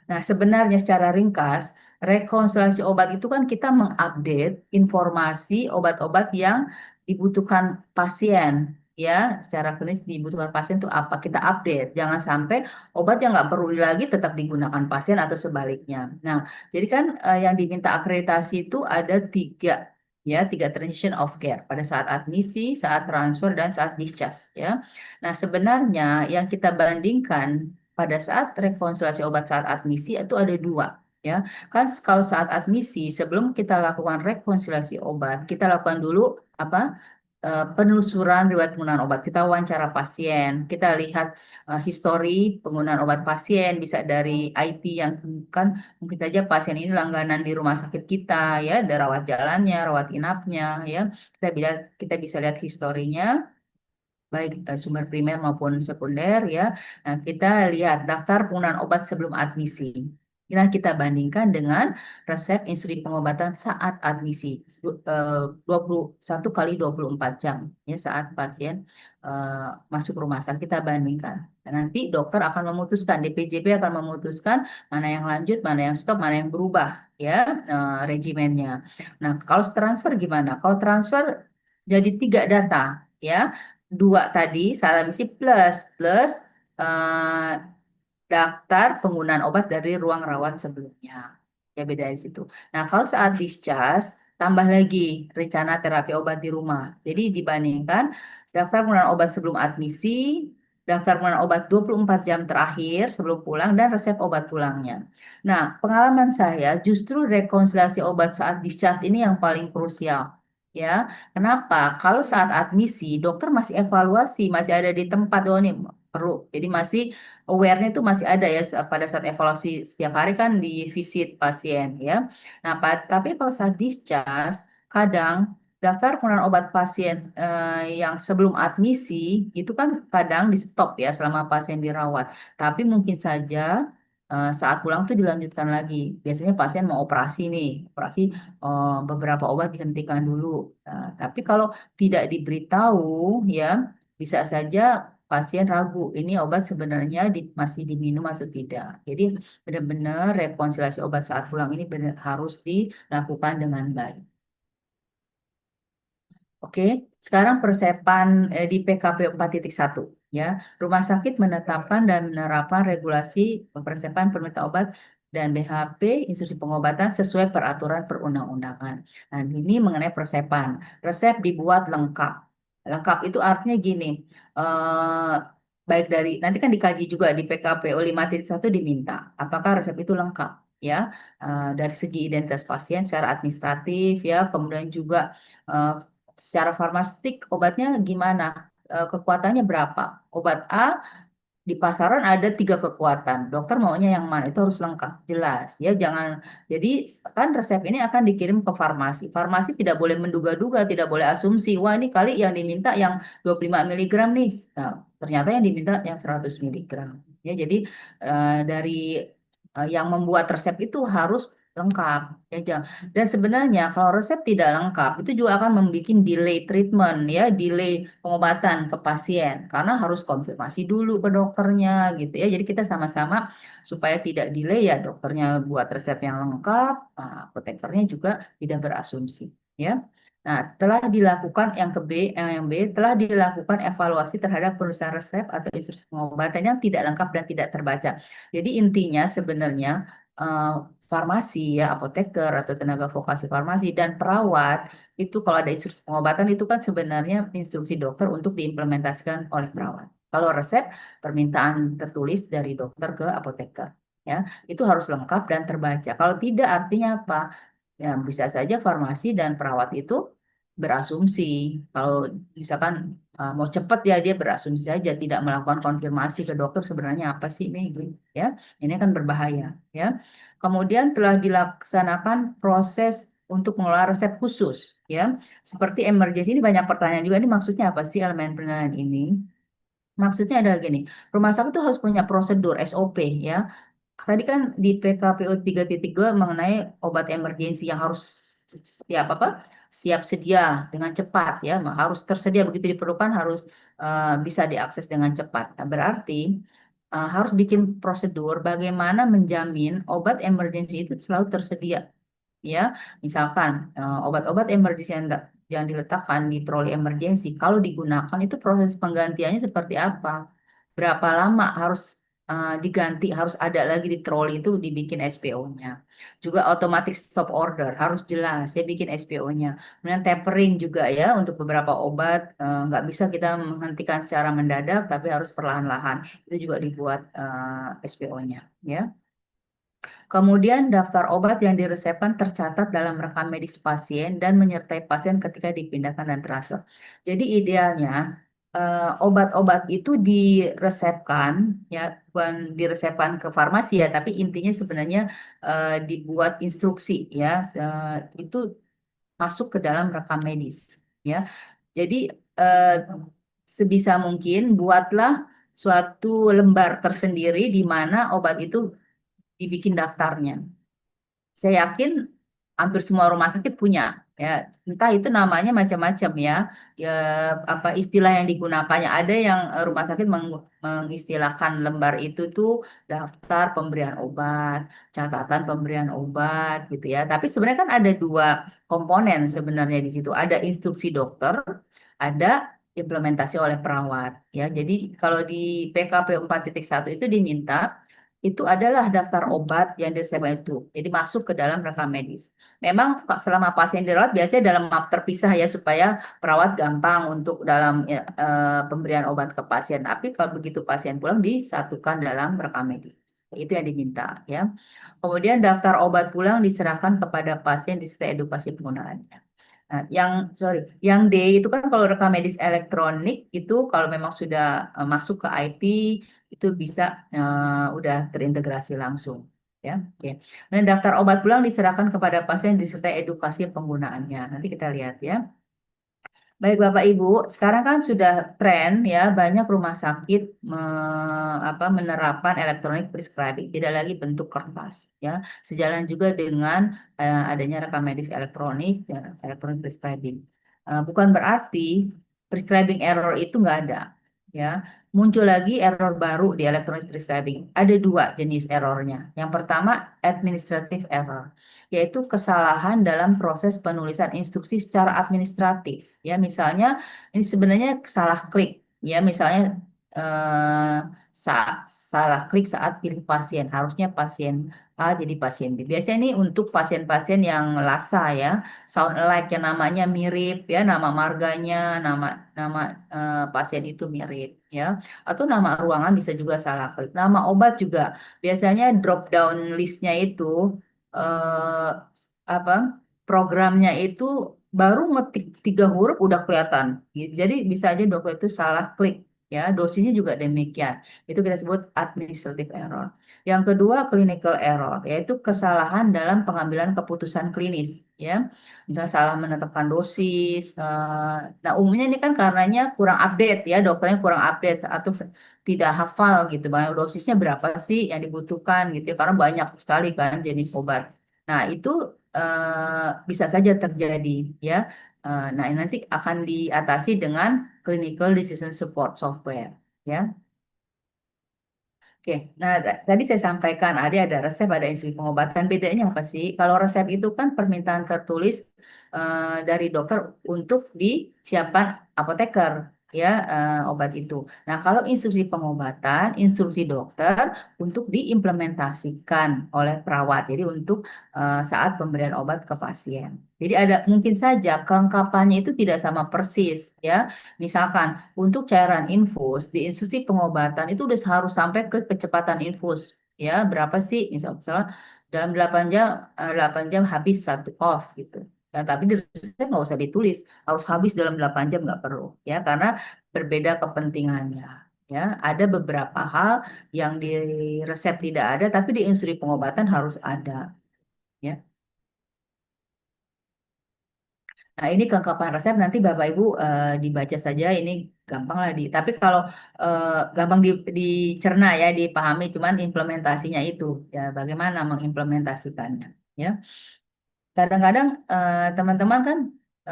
Nah, sebenarnya secara ringkas, rekonsiliasi obat itu kan kita mengupdate informasi obat-obat yang dibutuhkan pasien. Ya, secara klinis dibutuhkan pasien itu apa? Kita update. Jangan sampai obat yang nggak perlu lagi tetap digunakan pasien atau sebaliknya. Nah, jadi kan yang diminta akreditasi itu ada 3 ya, 3 transition of care pada saat admisi, saat transfer, dan saat discharge ya. Nah, sebenarnya yang kita bandingkan pada saat rekonsiliasi obat saat admisi itu ada 2 ya. Kan kalau saat admisi sebelum kita lakukan rekonsiliasi obat, kita lakukan dulu apa? Penelusuran riwayat penggunaan obat. Kita wawancara pasien, kita lihat histori penggunaan obat pasien, bisa dari IP yang kan mungkin saja pasien ini langganan di rumah sakit kita ya, ada rawat jalannya, rawat inapnya ya. Kita bisa lihat historinya baik sumber primer maupun sekunder ya. Nah, kita lihat daftar penggunaan obat sebelum admisi. Nah, kita bandingkan dengan resep instruksi pengobatan saat admisi 21 kali 24 jam ya saat pasien masuk rumah sakit kita bandingkan. Dan nanti dokter akan memutuskan, DPJP akan memutuskan mana yang lanjut, mana yang stop, mana yang berubah ya regimennya. Nah, kalau transfer gimana? Kalau transfer jadi 3 data ya, 2 tadi salah misi plus eh, daftar penggunaan obat dari ruang rawat sebelumnya. Ya beda di situ. Nah, kalau saat discharge tambah lagi rencana terapi obat di rumah. Jadi dibandingkan daftar penggunaan obat sebelum admisi, daftar penggunaan obat 24 jam terakhir sebelum pulang dan resep obat pulangnya. Nah, pengalaman saya justru rekonsiliasi obat saat discharge ini yang paling krusial. Ya, kenapa? Kalau saat admisi, dokter masih evaluasi, masih ada di tempat, oh nih perlu. Jadi masih aware-nya itu masih ada ya pada saat evaluasi setiap hari kan di visit pasien ya. Nah, tapi kalau saat discharge, kadang daftar penggunaan obat pasien yang sebelum admisi itu kan kadang di stop ya selama pasien dirawat. Tapi mungkin saja saat pulang tuh dilanjutkan lagi. Biasanya pasien mau operasi nih, operasi beberapa obat dihentikan dulu. Nah, tapi kalau tidak diberitahu ya bisa saja pasien ragu ini obat sebenarnya masih diminum atau tidak. Jadi benar-benar rekonsiliasi obat saat pulang ini harus dilakukan dengan baik. Oke, sekarang persepan di PKP 4.1 ya. Rumah sakit menetapkan dan menerapkan regulasi persepan permintaan obat dan BHP instruksi pengobatan sesuai peraturan perundang-undangan. Nah, ini mengenai persepan. Resep dibuat lengkap. Lengkap itu artinya gini, eh, baik dari nanti kan dikaji juga di PKPO 5.1 diminta apakah resep itu lengkap ya, dari segi identitas pasien secara administratif ya, kemudian juga eh, secara farmastik obatnya gimana? Kekuatannya berapa? Obat A di pasaran ada 3 kekuatan. Dokter maunya yang mana? Itu harus lengkap, jelas ya. Jangan jadi kan resep ini akan dikirim ke farmasi. Farmasi tidak boleh menduga-duga, tidak boleh asumsi. Wah, ini kali yang diminta yang 25 miligram nih. Nah, ternyata yang diminta yang 100 miligram. Ya, jadi dari yang membuat resep itu harus lengkap ya. Dan sebenarnya kalau resep tidak lengkap itu juga akan membuat delay treatment ya, delay pengobatan ke pasien karena harus konfirmasi dulu ke dokternya gitu ya. Jadi kita sama-sama supaya tidak delay ya dokternya buat resep yang lengkap, apotekernya juga tidak berasumsi ya. Nah, telah dilakukan yang B telah dilakukan evaluasi terhadap penulisan resep atau instruksi pengobatan yang tidak lengkap dan tidak terbaca. Jadi intinya sebenarnya eh, farmasi ya, apoteker atau tenaga vokasi farmasi dan perawat itu kalau ada instruksi pengobatan itu kan sebenarnya instruksi dokter untuk diimplementasikan oleh perawat. Kalau resep permintaan tertulis dari dokter ke apoteker ya, itu harus lengkap dan terbaca. Kalau tidak artinya apa? Ya, bisa saja farmasi dan perawat itu berasumsi kalau misalkan mau cepat ya dia berasumsi saja, tidak melakukan konfirmasi ke dokter sebenarnya apa sih ini, gitu, ya. Ini kan berbahaya, ya. Kemudian telah dilaksanakan proses untuk mengelola resep khusus, ya. Seperti emergency, ini banyak pertanyaan juga, ini maksudnya apa sih elemen penilaian ini? Maksudnya ada gini, rumah sakit itu harus punya prosedur SOP, ya. Tadi kan di PKPU 3.2 mengenai obat emergensi yang harus siap apa? Siap sedia dengan cepat, ya, harus tersedia begitu diperlukan, harus bisa diakses dengan cepat. Nah, berarti harus bikin prosedur bagaimana menjamin obat emergensi itu selalu tersedia, ya. Misalkan obat-obat emergensi yang diletakkan di troli emergensi kalau digunakan itu proses penggantiannya seperti apa, berapa lama harus diganti, harus ada lagi di troli itu, dibikin SPO-nya. Juga automatic stop order harus jelas ya, bikin SPO-nya. Kemudian tapering juga ya, untuk beberapa obat nggak bisa kita menghentikan secara mendadak tapi harus perlahan-lahan, itu juga dibuat SPO-nya, ya. Kemudian daftar obat yang diresepkan tercatat dalam rekam medis pasien dan menyertai pasien ketika dipindahkan dan transfer. Jadi idealnya obat-obat itu diresepkan, ya, bukan diresepkan ke farmasi ya, tapi intinya sebenarnya dibuat instruksi, ya, itu masuk ke dalam rekam medis, ya. Jadi eh, sebisa mungkin buatlah suatu lembar tersendiri di mana obat itu dibikin daftarnya. Saya yakin hampir semua rumah sakit punya, ya, entah itu namanya macam-macam, ya, ya, apa istilah yang digunakannya. Ada yang rumah sakit mengistilahkan lembar itu tuh daftar pemberian obat, catatan pemberian obat, gitu ya. Tapi sebenarnya kan ada dua komponen sebenarnya di situ. Ada instruksi dokter, ada implementasi oleh perawat, ya. Jadi kalau di PKP 4.1 itu diminta itu adalah daftar obat yang diresepkan itu. Jadi masuk ke dalam rekam medis. Memang selama pasien dirawat biasanya dalam map terpisah ya, supaya perawat gampang untuk dalam pemberian obat ke pasien. Tapi kalau begitu pasien pulang disatukan dalam rekam medis. Itu yang diminta, ya. Kemudian daftar obat pulang diserahkan kepada pasien disertai edukasi penggunaannya. Nah, yang D itu kan kalau rekam medis elektronik itu kalau memang sudah masuk ke IT itu bisa udah terintegrasi langsung, ya. Oke. Dan daftar obat pulang diserahkan kepada pasien disertai edukasi penggunaannya. Nanti kita lihat, ya. Baik Bapak Ibu, sekarang kan sudah tren ya, banyak rumah sakit menerapkan electronic prescribing, tidak lagi bentuk kertas, ya. Sejalan juga dengan adanya rekam medis elektronik dan electronic prescribing. Bukan berarti prescribing error itu nggak ada, ya. Muncul lagi error baru di electronic prescribing. Ada dua jenis errornya. Yang pertama administrative error, yaitu kesalahan dalam proses penulisan instruksi secara administratif. Ya, misalnya ini sebenarnya salah klik. Ya, misalnya eh, salah klik saat pilih pasien. Harusnya pasien A jadi pasien B. Biasanya ini untuk pasien-pasien yang lasa ya, sound alike, yang namanya mirip ya, nama marganya, nama nama pasien itu mirip, ya. Atau nama ruangan bisa juga salah klik. Nama obat juga biasanya drop down listnya itu eh, apa programnya itu baru ngetik 3 huruf udah kelihatan. Gitu. Jadi bisa aja dokter itu salah klik, ya. Dosisnya juga demikian. Itu kita sebut administrative error. Yang kedua clinical error, yaitu kesalahan dalam pengambilan keputusan klinis, ya. Misalnya salah menetapkan dosis. Nah, umumnya ini kan karenanya kurang update, ya, dokternya kurang update atau tidak hafal gitu, bahwa dosisnya berapa sih yang dibutuhkan gitu ya, karena banyak sekali kan jenis obat. Nah, itu bisa saja terjadi, ya. Nah, nanti akan diatasi dengan clinical decision support software, ya. Oke, nah tadi saya sampaikan ada resep, ada instruksi pengobatan. Bedanya apa sih? Kalau resep itu kan permintaan tertulis dari dokter untuk disiapkan apoteker, ya, obat itu. Nah, kalau instruksi pengobatan, instruksi dokter untuk diimplementasikan oleh perawat. Jadi untuk saat pemberian obat ke pasien. Jadi ada mungkin saja kelengkapannya itu tidak sama persis, ya. Misalkan untuk cairan infus di instruksi pengobatan itu udah harus sampai ke kecepatan infus, ya, berapa sih misalnya dalam 8 jam 8 jam habis satu off gitu, ya. Tapi di resep nggak usah ditulis harus habis dalam 8 jam, nggak perlu, ya, karena berbeda kepentingannya. Ya, ada beberapa hal yang di resep tidak ada, tapi di instruksi pengobatan harus ada. Ya. Nah, ini kelengkapan resep nanti Bapak Ibu dibaca saja, ini gampang lah di. Tapi kalau gampang dicerna ya, dipahami, cuman implementasinya itu ya bagaimana mengimplementasikannya. Ya. Kadang-kadang teman-teman kan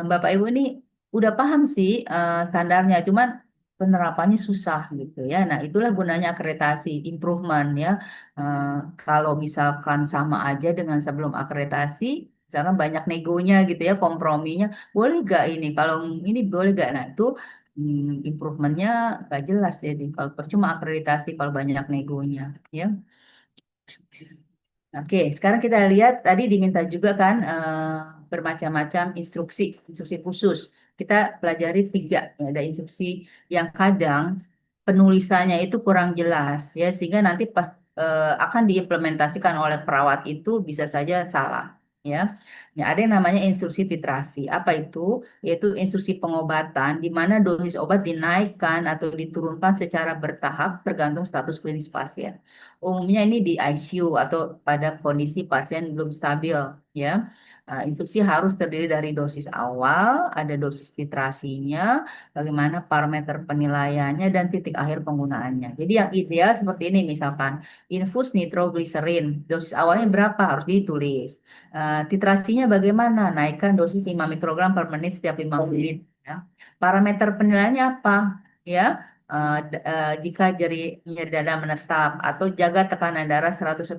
Bapak Ibu ini udah paham sih standarnya, cuman penerapannya susah gitu ya. Nah, itulah gunanya akreditasi, improvement ya. Eh, Kalau misalkan sama aja dengan sebelum akreditasi, misalkan banyak negonya gitu ya, komprominya, boleh gak ini? Kalau ini boleh gak? Nah, itu improvementnya gak jelas jadi. Kalau percuma akreditasi kalau banyak negonya ya. Oke, sekarang kita lihat tadi diminta juga kan bermacam-macam instruksi khusus. Kita pelajari tiga, ya, ada instruksi yang kadang penulisannya itu kurang jelas ya, sehingga nanti pas akan diimplementasikan oleh perawat itu bisa saja salah. Ya, ya ada yang namanya instruksi titrasi. Apa itu? Yaitu instruksi pengobatan di mana dosis obat dinaikkan atau diturunkan secara bertahap tergantung status klinis pasien. Umumnya ini di ICU atau pada kondisi pasien belum stabil, ya. Instruksi harus terdiri dari dosis awal, ada dosis titrasinya, bagaimana parameter penilaiannya, dan titik akhir penggunaannya. Jadi yang ideal seperti ini, misalkan infus nitrogliserin, dosis awalnya berapa harus ditulis. Titrasinya bagaimana? Naikkan dosis 5 mikrogram per menit setiap 5 menit. Ya. Parameter penilaiannya apa? Ya, jika nyeri dada menetap atau jaga tekanan darah 110-140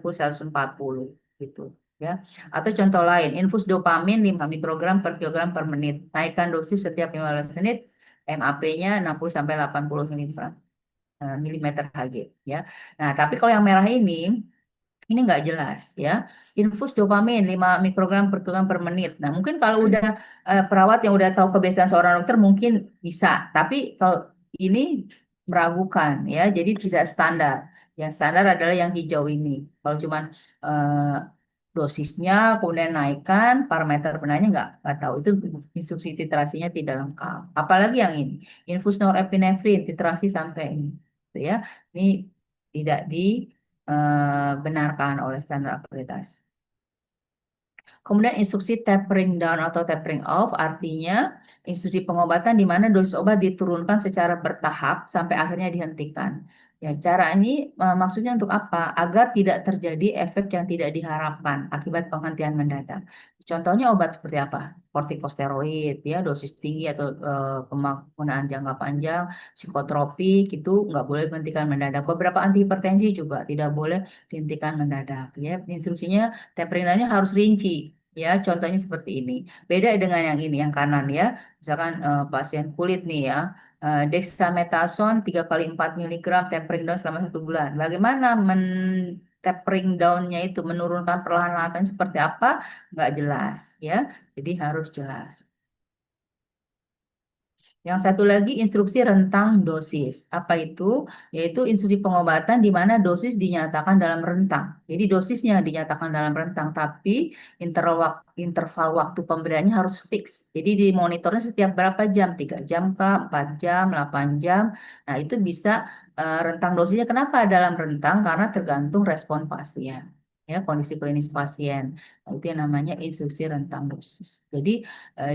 gitu ya. Atau contoh lain, infus dopamin 5 mikrogram per kilogram per menit. Naikkan dosis setiap 15 menit, MAP-nya 60 sampai 80 milimeter Hg ya. Nah, tapi kalau yang merah ini nggak jelas ya. Infus dopamin 5 mikrogram per kilogram per menit. Nah, mungkin kalau udah perawat yang udah tahu kebiasaan seorang dokter mungkin bisa. Tapi kalau ini meragukan ya, jadi tidak standar. Yang standar adalah yang hijau ini. Kalau cuman eh, dosisnya kemudian naikkan, parameter benarnya nggak tahu. Itu instruksi titrasinya tidak lengkap. Apalagi yang ini, infus norepinefrin titrasi sampai ini. Gitu ya. Ini tidak dibenarkan oleh standar akreditasi. Kemudian instruksi tapering down atau tapering off artinya instruksi pengobatan di mana dosis obat diturunkan secara bertahap sampai akhirnya dihentikan. Ya, cara ini maksudnya untuk apa? Agar tidak terjadi efek yang tidak diharapkan akibat penghentian mendadak. Contohnya obat seperti apa? Kortikosteroid, ya dosis tinggi atau penggunaan jangka panjang, psikotropik itu nggak boleh dihentikan mendadak. Beberapa antihipertensi juga tidak boleh dihentikan mendadak. Ya, instruksinya tapering down-nya harus rinci. Ya, contohnya seperti ini. Beda dengan yang ini, yang kanan ya. Misalkan pasien kulit nih ya, dexamethasone 3 kali 4 miligram tapering down selama 1 bulan. Bagaimana tapering down-nya itu menurunkan perlahan-lahan seperti apa? Nggak jelas ya. Jadi harus jelas. Yang satu lagi instruksi rentang dosis. Apa itu? Yaitu instruksi pengobatan di mana dosis dinyatakan dalam rentang. Jadi dosisnya dinyatakan dalam rentang, tapi interval waktu pemberiannya harus fix. Jadi dimonitornya setiap berapa jam? 3 jam kah? 4 jam? 8 jam? Nah, itu bisa rentang dosisnya. Kenapa dalam rentang? Karena tergantung respon pasien. Ya, kondisi klinis pasien. Nah, itu yang namanya instruksi rentang dosis. Jadi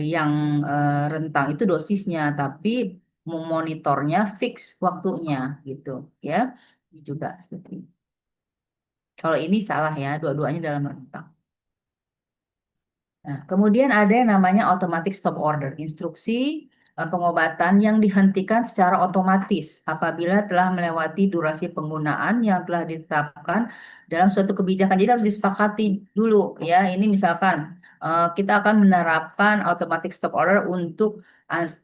yang rentang itu dosisnya, tapi memonitornya fix waktunya gitu ya. Ini juga seperti ini. Kalau ini salah ya, dua-duanya dalam rentang. Nah, kemudian ada yang namanya automatic stop order, instruksi pengobatan yang dihentikan secara otomatis apabila telah melewati durasi penggunaan yang telah ditetapkan dalam suatu kebijakan. Jadi harus disepakati dulu ya. Ini misalkan kita akan menerapkan automatic stop order untuk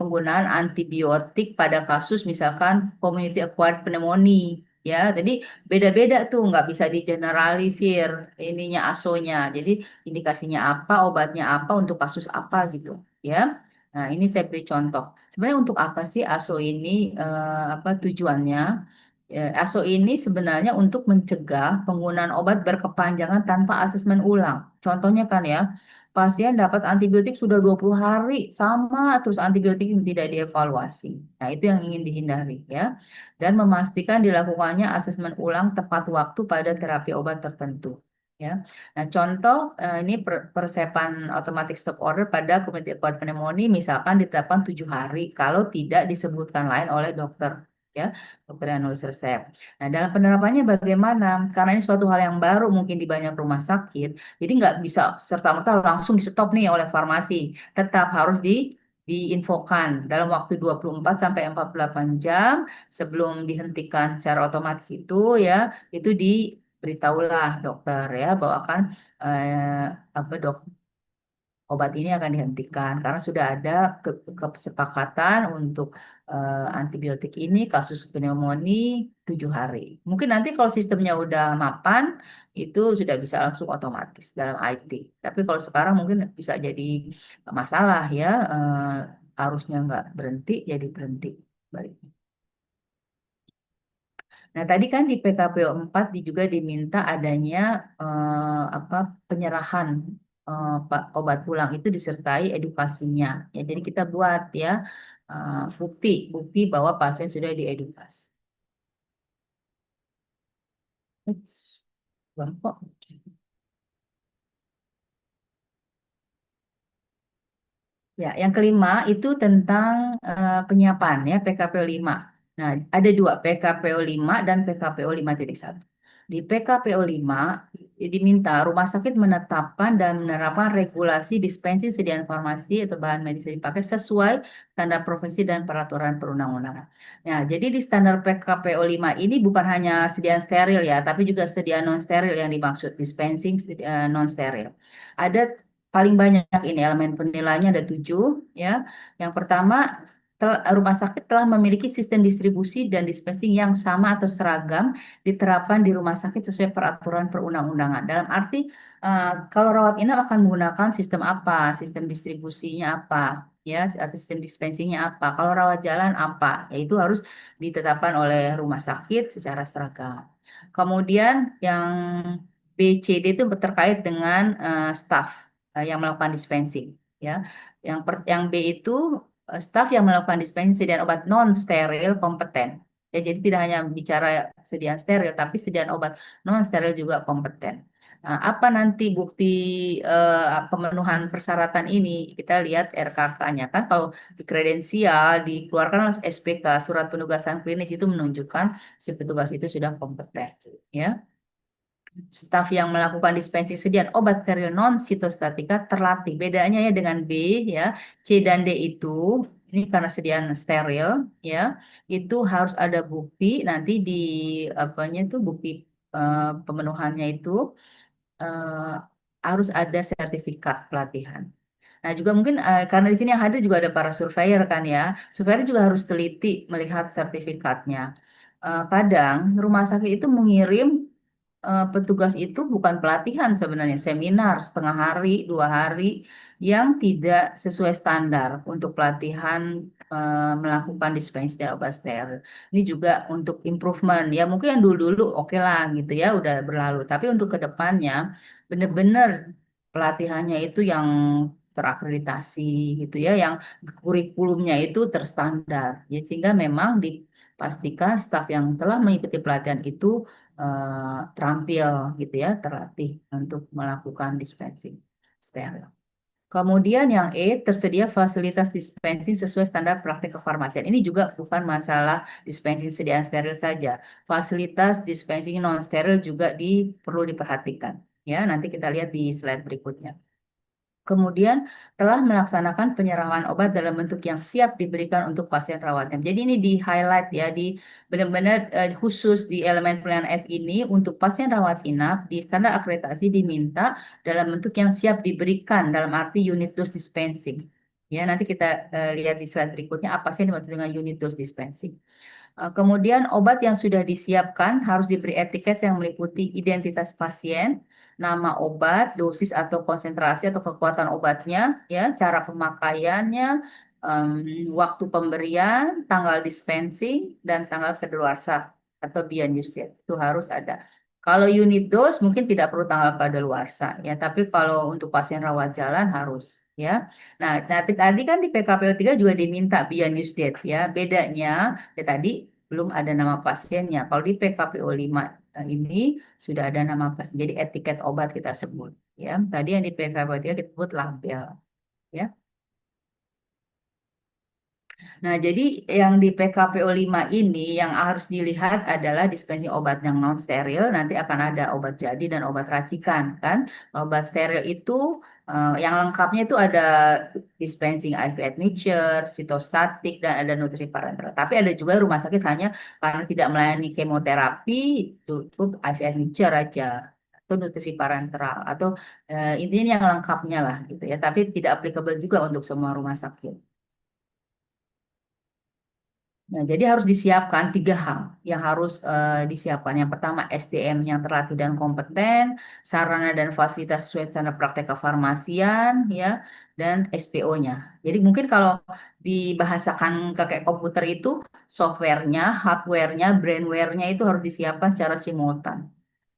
penggunaan antibiotik pada kasus misalkan community acquired pneumonia. Ya, jadi beda-beda tuh nggak bisa digeneralisir ininya ASO-nya. Jadi indikasinya apa, obatnya apa, untuk kasus apa gitu ya. Nah, ini saya beri contoh. Sebenarnya untuk apa sih ASO ini apa tujuannya? ASO ini sebenarnya untuk mencegah penggunaan obat berkepanjangan tanpa asesmen ulang. Contohnya kan ya, pasien dapat antibiotik sudah 20 hari sama terus antibiotik yang tidak dievaluasi. Nah, itu yang ingin dihindari ya. Dan memastikan dilakukannya asesmen ulang tepat waktu pada terapi obat tertentu. Ya, nah contoh ini persiapan automatic stop order pada community acquired pneumonia misalkan ditetapkan 7 hari kalau tidak disebutkan lain oleh dokter ya, dokter yang nulis resep. Nah, dalam penerapannya bagaimana? Karena ini suatu hal yang baru mungkin di banyak rumah sakit, jadi nggak bisa serta-merta langsung di stop nih oleh farmasi. Tetap harus diinfokan dalam waktu 24 sampai 48 jam sebelum dihentikan secara otomatis itu ya, itu diberitahulah dokter ya bahwa kan apa obat ini akan dihentikan karena sudah ada kesepakatan untuk antibiotik ini kasus pneumonia 7 hari. Mungkin nanti kalau sistemnya udah mapan itu sudah bisa langsung otomatis dalam IT. Tapi kalau sekarang mungkin bisa jadi masalah ya, harusnya nggak berhenti jadi berhenti. Baik. Nah, tadi kan di PKPO 4 juga diminta adanya apa penyerahan obat pulang itu disertai edukasinya. Ya, jadi kita buat ya bukti bukti bahwa pasien sudah diedukasi. Eits, belum kok. Ya, yang kelima itu tentang penyiapan ya PKPO 5. Nah, ada dua PKPO 5 dan PKPO 5.1. Di PKPO 5 diminta rumah sakit menetapkan dan menerapkan regulasi dispensing sediaan farmasi atau bahan medis yang dipakai sesuai standar profesi dan peraturan perundang-undangan. Nah, jadi di standar PKPO 5 ini bukan hanya sediaan steril ya, tapi juga sediaan non steril yang dimaksud dispensing non steril. Ada paling banyak ini elemen penilaiannya ada 7 ya. Yang pertama, rumah sakit telah memiliki sistem distribusi dan dispensing yang sama atau seragam diterapkan di rumah sakit sesuai peraturan perundang-undangan. Dalam arti kalau rawat inap akan menggunakan sistem apa, sistem distribusinya apa, ya, atau sistem dispensingnya apa. Kalau rawat jalan apa, yaitu harus ditetapkan oleh rumah sakit secara seragam. Kemudian yang BCD itu terkait dengan staf yang melakukan dispensing ya. Yang B itu staf yang melakukan dispensing dan obat non steril kompeten. Ya, jadi tidak hanya bicara sediaan steril tapi sediaan obat non steril juga kompeten. Nah, apa nanti bukti pemenuhan persyaratan ini? Kita lihat RKK-nya kan kalau di kredensial dikeluarkan oleh SPK surat penugasan klinis itu menunjukkan si petugas itu sudah kompeten ya. Staf yang melakukan dispensing sediaan obat steril non sitostatika terlatih. Bedanya ya dengan B ya, C dan D itu ini karena sediaan steril ya, itu harus ada bukti nanti di apanya itu bukti pemenuhannya itu eh, harus ada sertifikat pelatihan. Nah, juga mungkin karena di sini yang hadir juga ada para surveyor kan ya. Surveyor juga harus teliti melihat sertifikatnya. Kadang rumah sakit itu mengirim petugas itu bukan pelatihan sebenarnya, seminar 1/2 hari, 2 hari yang tidak sesuai standar untuk pelatihan melakukan dispensing dan obat steril. Ini juga untuk improvement. Ya mungkin yang dulu-dulu oke lah gitu ya, udah berlalu. Tapi untuk kedepannya benar-benar pelatihannya itu yang terakreditasi gitu ya, yang kurikulumnya itu terstandar. Jadi sehingga memang dipastikan staf yang telah mengikuti pelatihan itu terampil gitu ya, terlatih untuk melakukan dispensing steril. Kemudian yang E, tersedia fasilitas dispensing sesuai standar praktik kefarmasian. Ini juga bukan masalah dispensing sediaan steril saja. Fasilitas dispensing non steril juga perlu diperhatikan. Ya, nanti kita lihat di slide berikutnya. Kemudian telah melaksanakan penyerahan obat dalam bentuk yang siap diberikan untuk pasien rawat inap. Jadi ini di highlight ya, di benar-benar khusus di elemen penilaian F ini untuk pasien rawat inap di standar akreditasi diminta dalam bentuk yang siap diberikan dalam arti unit dose dispensing. Ya, nanti kita lihat di slide berikutnya apa sih yang dimaksud dengan unit dose dispensing. Kemudian obat yang sudah disiapkan harus diberi etiket yang meliputi identitas pasien, nama obat, dosis atau konsentrasi atau kekuatan obatnya, ya, cara pemakaiannya, waktu pemberian, tanggal dispensing, dan tanggal kedaluarsa atau beyond use date. Itu harus ada. Kalau unit dose mungkin tidak perlu tanggal kadaluarsa ya, tapi kalau untuk pasien rawat jalan harus ya. Nah, nanti tadi kan di PKPO 3 juga diminta beyond use date ya. Bedanya ya tadi belum ada nama pasiennya. Kalau di PKPO 5 ini sudah ada nama pasien. Jadi etiket obat kita sebut ya. Tadi yang di PKPO 3 kita sebut label ya. Nah, jadi yang di PKPO 5 ini yang harus dilihat adalah dispensing obat yang non steril. Nanti akan ada obat jadi dan obat racikan kan. Obat steril itu yang lengkapnya itu ada dispensing IV admixture, sitostatik dan ada nutriparenteral. Tapi ada juga rumah sakit hanya karena tidak melayani kemoterapi cukup IV admixture aja atau nutrisi parenteral atau intinya yang lengkapnya lah gitu ya. Tapi tidak applicable juga untuk semua rumah sakit. Nah, jadi harus disiapkan 3 hal yang harus disiapkan. Yang pertama SDM yang terlatih dan kompeten, sarana dan fasilitas sesuai standar praktek kefarmasian, ya, dan SPO-nya. Jadi mungkin kalau dibahasakan ke kayak komputer itu softwarenya, hardwarenya, brandware-nya itu harus disiapkan secara simultan.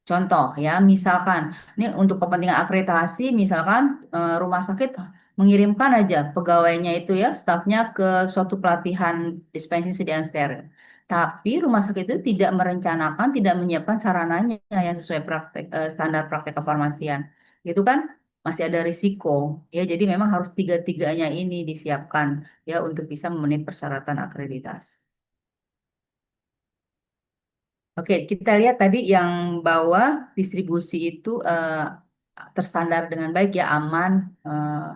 Contoh ya, misalkan ini untuk kepentingan akreditasi, misalkan rumah sakit mengirimkan aja pegawainya itu ya, stafnya ke suatu pelatihan dispensing sediaan steril. Tapi rumah sakit itu tidak merencanakan, tidak menyiapkan sarananya yang sesuai standar praktek kefarmasian. Itu kan masih ada risiko ya. Jadi memang harus tiga-tiganya ini disiapkan ya untuk bisa memenuhi persyaratan akreditasi. Oke, kita lihat tadi yang bawah distribusi itu terstandar dengan baik ya, aman, eh,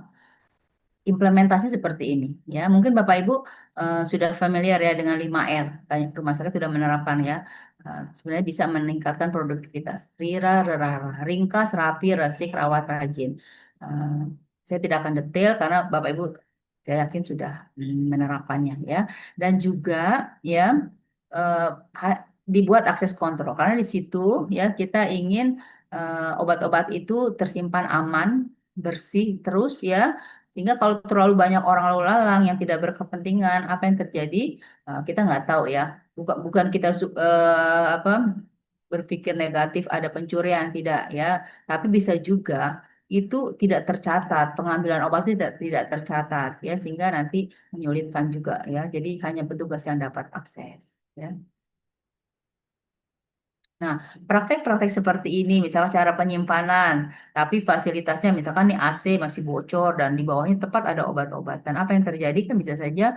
implementasi seperti ini ya. Mungkin Bapak Ibu sudah familiar ya dengan 5R. Banyak rumah sakit sudah menerapkan ya. Sebenarnya bisa meningkatkan produktivitas. Rira, rara, ringkas, rapi, resik, rawat, rajin. Eh, saya tidak akan detail karena Bapak Ibu saya yakin sudah menerapkannya ya. Dan juga ya eh, dibuat akses kontrol karena di situ ya kita ingin obat-obat itu tersimpan aman, bersih terus ya, sehingga kalau terlalu banyak orang lalu lalang yang tidak berkepentingan, apa yang terjadi kita nggak tahu ya. Bukan kita apa berpikir negatif ada pencurian tidak ya, tapi bisa juga itu tidak tercatat, pengambilan obat tidak tercatat ya, sehingga nanti menyulitkan juga ya. Jadi hanya petugas yang dapat akses ya. Nah, praktek-praktek seperti ini, misalnya cara penyimpanan, tapi fasilitasnya misalkan nih AC masih bocor dan di bawahnya tepat ada obat-obatan. Apa yang terjadi kan bisa saja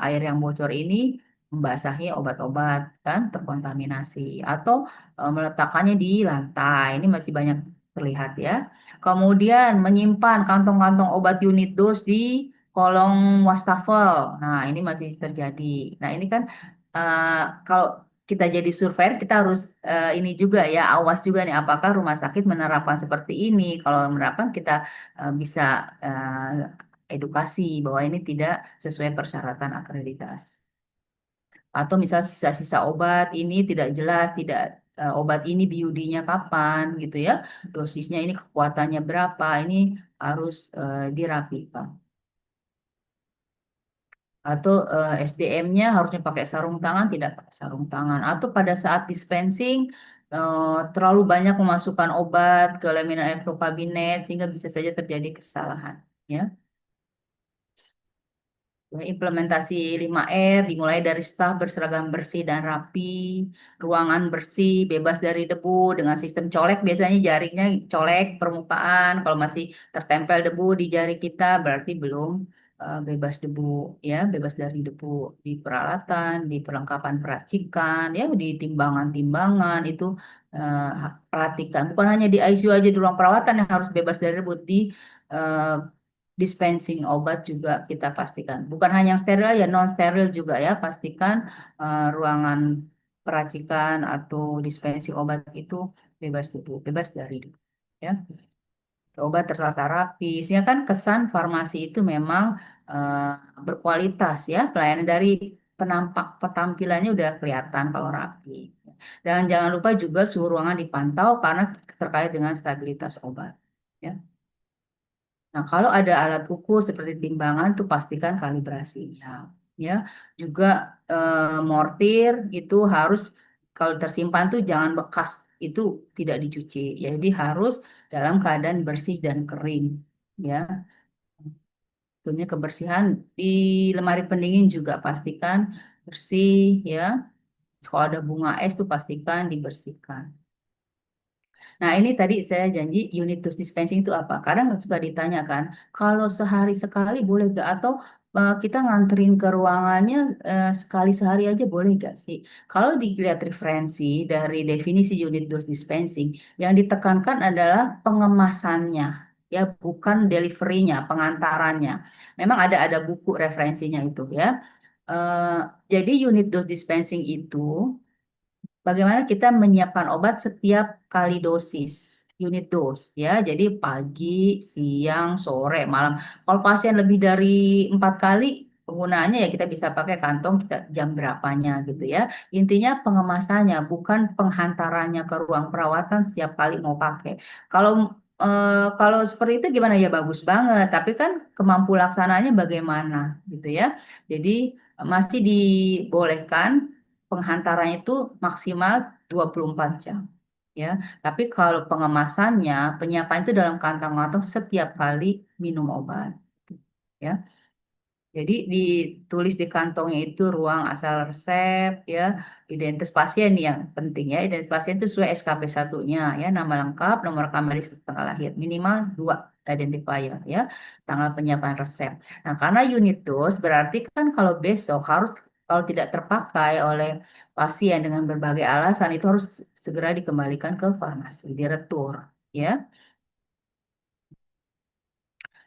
air yang bocor ini membasahi obat-obat kan terkontaminasi atau meletakkannya di lantai. Ini masih banyak terlihat ya. Kemudian menyimpan kantong-kantong obat unit dos di kolong wastafel. Nah, ini masih terjadi. Nah, ini kan eh, kalau kita jadi surveyor, kita harus ini juga ya, awas juga nih, apakah rumah sakit menerapkan seperti ini. Kalau menerapkan, kita bisa edukasi bahwa ini tidak sesuai persyaratan akreditasi. Atau misal sisa-sisa obat ini tidak jelas, tidak obat ini BUD-nya kapan gitu ya, dosisnya ini kekuatannya berapa, ini harus dirapikan. Atau SDM-nya harusnya pakai sarung tangan, tidak pakai sarung tangan. Atau pada saat dispensing terlalu banyak memasukkan obat ke laminar airflow kabinet sehingga bisa saja terjadi kesalahan. Ya. Implementasi 5R dimulai dari staf berseragam bersih dan rapi, ruangan bersih, bebas dari debu dengan sistem colek. Biasanya jaringnya colek permukaan. Kalau masih tertempel debu di jari kita berarti belum bebas debu, ya, bebas dari debu di peralatan, di perlengkapan peracikan, ya, di timbangan-timbangan itu perhatikan. Bukan hanya di ICU aja di ruang perawatan yang harus bebas dari debu di eh, dispensing obat juga kita pastikan. Bukan hanya yang steril ya, non steril juga ya. Pastikan ruangan peracikan atau dispensing obat itu bebas debu, bebas dari debu. Ya, obat tertata rapi. Sehingga kan kesan farmasi itu memang eh, berkualitas ya. Pelayanan dari petampilannya udah kelihatan kalau rapi. Dan jangan lupa juga suhu ruangan dipantau karena terkait dengan stabilitas obat. Ya. Nah, kalau ada alat ukur seperti timbangan, tuh pastikan kalibrasinya. Ya, juga mortir itu harus kalau tersimpan tuh jangan bekas itu tidak dicuci. Jadi harus dalam keadaan bersih dan kering, ya. Tentunya kebersihan di lemari pendingin juga pastikan bersih, ya. Kalau ada bunga es tuh pastikan dibersihkan. Nah, ini tadi saya janji unit dose dispensing itu apa? Kadang suka ditanyakan, kalau sehari sekali boleh gak? Atau kita nganterin ke ruangannya sekali sehari aja boleh gak sih? Kalau dilihat referensi dari definisi unit dose dispensing, yang ditekankan adalah pengemasannya, ya bukan deliverynya, pengantarannya. Memang ada buku referensinya itu ya. Eh, jadi unit dose dispensing itu bagaimana kita menyiapkan obat setiap kali dosis, unit dose ya. Jadi pagi, siang, sore, malam. Kalau pasien lebih dari 4 kali penggunaannya ya kita bisa pakai kantong kita jam berapanya gitu ya. Intinya pengemasannya bukan penghantarannya ke ruang perawatan setiap kali mau pakai. Kalau kalau seperti itu gimana ya bagus banget, tapi kan kemampu laksananya bagaimana gitu ya. Jadi masih dibolehkan penghantarannya itu maksimal 24 jam ya. Tapi kalau pengemasannya, penyiapan itu dalam kantong-kantong setiap kali minum obat ya. Jadi ditulis di kantongnya itu ruang asal resep ya, identitas pasien yang penting ya. Identitas pasien itu sesuai SKP satunya ya, nama lengkap, nomor kamar tanggal lahir, minimal 2 identifier ya, tanggal penyiapan resep. Nah, karena unit dose berarti kan kalau besok harus kalau tidak terpakai oleh pasien dengan berbagai alasan itu harus segera dikembalikan ke farmasi, diretur ya.